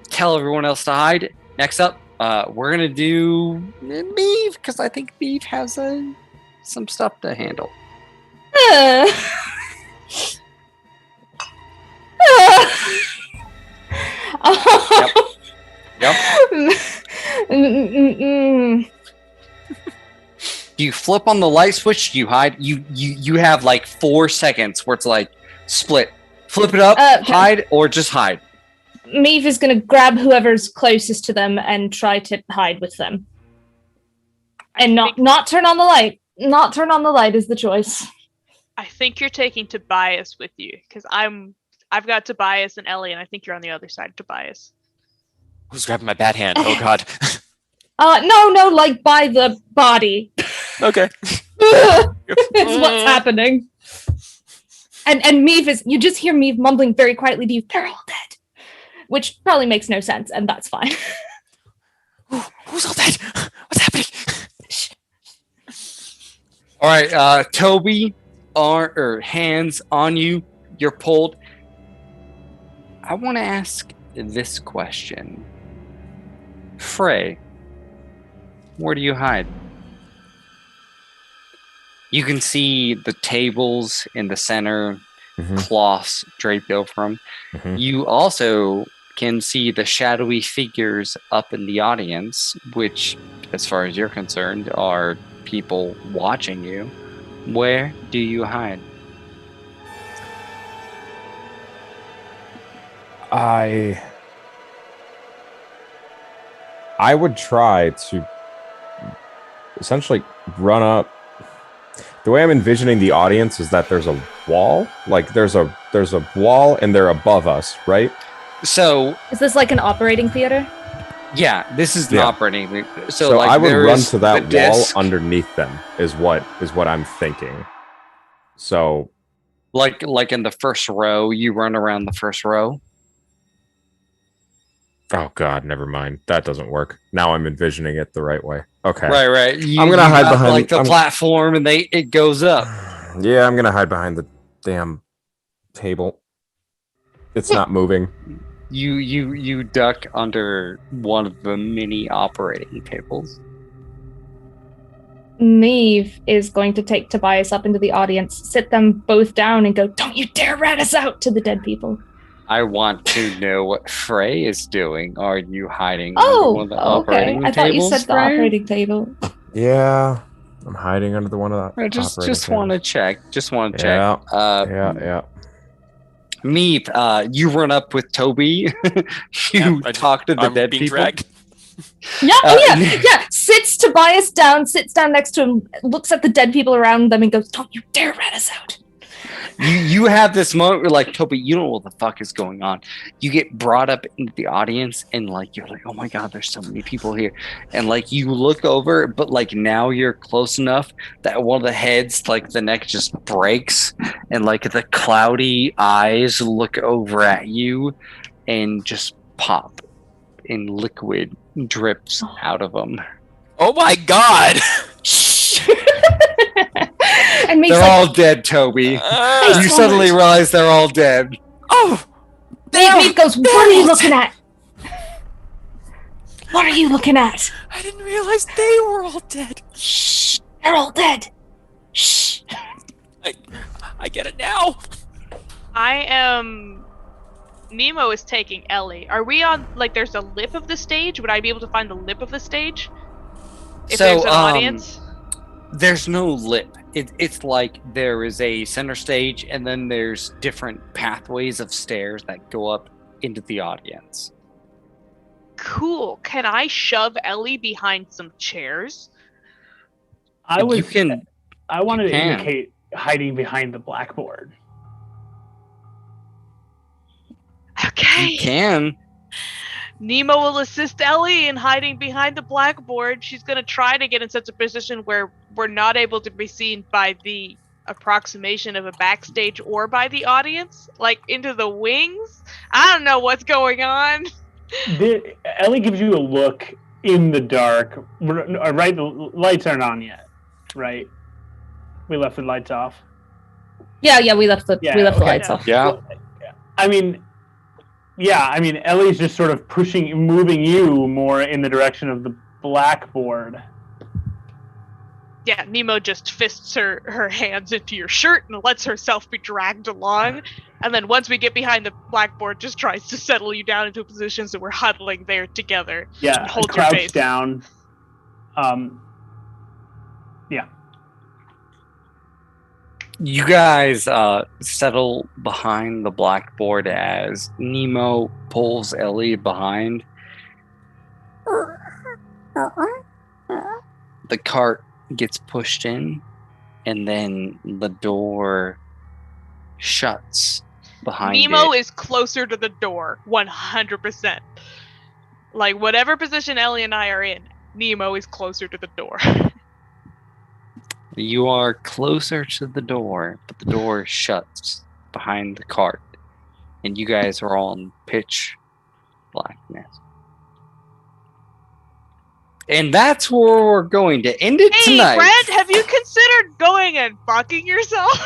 Tell everyone else to hide. Next up, we're going to do Meave, because I think Meave has some stuff to handle. Yep. Do you flip on the light switch? Do you hide? You have like 4 seconds where it's like split. Flip it up, hide, or just hide. Maeve is going to grab whoever's closest to them and try to hide with them. And not turn on the light. Not turn on the light is the choice. I think you're taking Tobias with you, because I've got Tobias and Ellie, and I think you're on the other side of Tobias. Who's grabbing my bad hand? Oh God. No, like by the body. Okay. It's what's happening. And Maeve you just hear Maeve mumbling very quietly to you, they're all dead. Which probably makes no sense, and that's fine. Who's all dead? What's happening? All right, Toby, hands on you. You're pulled. I want to ask this question. Frey, where do you hide? You can see the tables in the center, cloths draped over them. You also can see the shadowy figures up in the audience, which, as far as you're concerned, are people watching you. Where do you hide? I would try to essentially run up. The way I'm envisioning the audience is that there's a wall, like there's a wall and they're above us, right? So is this like an operating theater? Yeah, this is an operating theater. So like I would run to that wall disc. underneath them is what I'm thinking. So like in the first row, you run around the first row. Oh God, never mind. That doesn't work. Now I'm envisioning it the right way. Okay. Right. I'm gonna hide behind like the platform, and it goes up. Yeah, I'm gonna hide behind the damn table. It's not moving. You duck under one of the mini operating tables. Maeve is going to take Tobias up into the audience, sit them both down, and go, "Don't you dare rat us out!" to the dead people. I want to know what Frey is doing. Are you hiding under one of the operating tables? I thought you said the Frey? operating table. Yeah, I'm hiding under one of the just want to check. Just want to check. Yeah. Meep, you run up with Toby. You talk to the dead people. Dragged. Yeah. Sits Tobias down, sits down next to him, looks at the dead people around them, and goes, "Don't you dare rat us out." You have this moment where, like, Toby, you don't know what the fuck is going on. You get brought up into the audience, and like you're like, "Oh my God, there's so many people here," and like you look over, but like now you're close enough that one of the heads, like the neck, just breaks, and like the cloudy eyes look over at you, and just pop, and liquid drips out of them. Oh my God! And they're all dead, Toby. You suddenly realize they're all dead. Oh! Maeve goes, "What are you looking at? What are you looking at?" I didn't realize they were all dead. Shh! They're all dead. Shh! I get it now. Nemo is taking Ellie. Are we on, like, there's a lip of the stage? Would I be able to find the lip of the stage? If there's an audience? There's no lip. It's like there is a center stage, and then there's different pathways of stairs that go up into the audience. Cool. Can I shove Ellie behind some chairs? I wanted to indicate hiding behind the blackboard. Okay. You can. Nemo will assist Ellie in hiding behind the blackboard. She's going to try to get in such a position where we're not able to be seen by the approximation of a backstage or by the audience, like into the wings. I don't know what's going on. Ellie gives you a look in the dark. Right, the lights aren't on yet, right? We left the lights off. Yeah, we left the lights off. Yeah. I mean, Ellie's just sort of moving you more in the direction of the blackboard. Yeah, Nemo just fists her hands into your shirt and lets herself be dragged along. And then once we get behind the blackboard, just tries to settle you down into a position so we're huddling there together. Yeah, hold your crouch face down. Yeah. You guys settle behind the blackboard as Nemo pulls Ellie behind. The cart gets pushed in, and then the door shuts behind Nemo it. is closer to the door, 100%. Like, whatever position Ellie and I are in, Nemo is closer to the door. You are closer to the door, but the door shuts behind the cart, and you guys are all in pitch blackness. And that's where we're going to end it Hey, tonight. Brent, have you considered going and fucking yourself?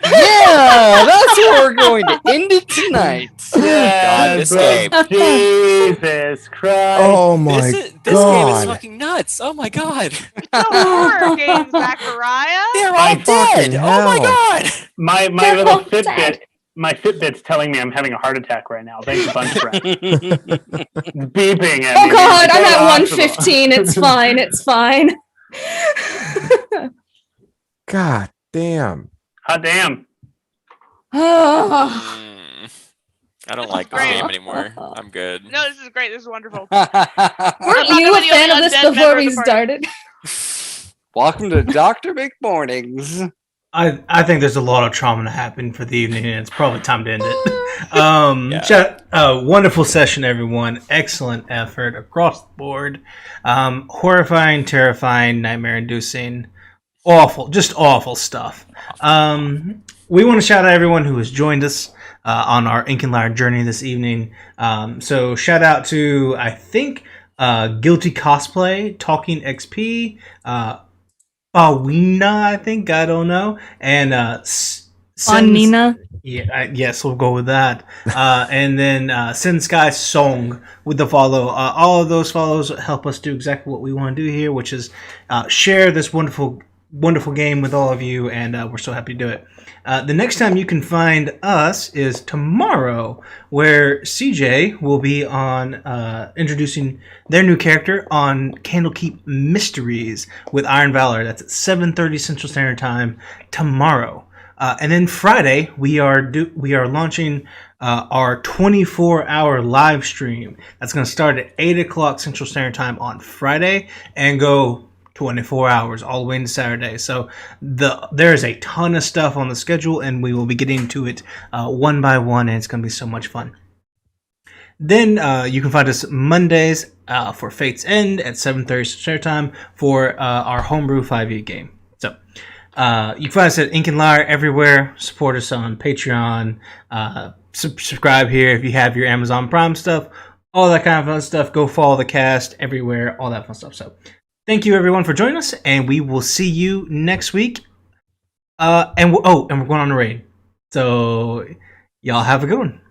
Yeah, that's where we're going to end it tonight. God, this game. Jesus Christ. Oh my This game is god. fucking nuts. Oh my god. It's a horror game, Zachariah. They're all My dead. fucking Oh my hell. god. My They're little all Fitbit. dead. My Fitbit's telling me I'm having a heart attack right now. Thanks a bunch, Brent. It's beeping at Oh me. god, Go I'm to at the 115. It's fine. It's fine. God damn. Hot damn. Oh. I don't like this Great. game anymore. I'm good. No, this is great. This is wonderful. Weren't I'm you a not the fan only of this undead member before of we the party. started? Welcome to Dr. McMornings. I think there's a lot of trauma to happen for the evening, and it's probably time to end it. Wonderful session, everyone. Excellent effort across the board. Horrifying, terrifying, nightmare-inducing, awful, just awful stuff. We want to shout out everyone who has joined us on our Ink and Lyre journey this evening. So shout out to, I think, Guilty Cosplay, Talking XP, Bawina, I think, I don't know, and Nina. Yeah, yes, we'll go with that. And then Sin Sky Song with the follow. All of those follows help us do exactly what we want to do here, which is share this wonderful game with all of you, and we're so happy to do it. The next time you can find us is tomorrow, where CJ will be on introducing their new character on Candlekeep Mysteries with Iron Valor. That's at 7:30 Central Standard Time tomorrow. And then Friday we are launching our 24-hour live stream. That's going to start at 8 o'clock Central Standard Time on Friday and go 24 hours all the way into Saturday. So there is a ton of stuff on the schedule, and we will be getting to it one by one, and it's going to be so much fun. Then you can find us Mondays for Fate's End at 7:30 Central Time for our homebrew 5e game. So you can find us at Ink and Lyre everywhere. Support us on Patreon. Subscribe here if you have your Amazon Prime stuff. All that kind of fun stuff. Go follow the cast everywhere. All that fun stuff. So thank you everyone for joining us, and we will see you next week. And we're going on a raid. So y'all have a good one.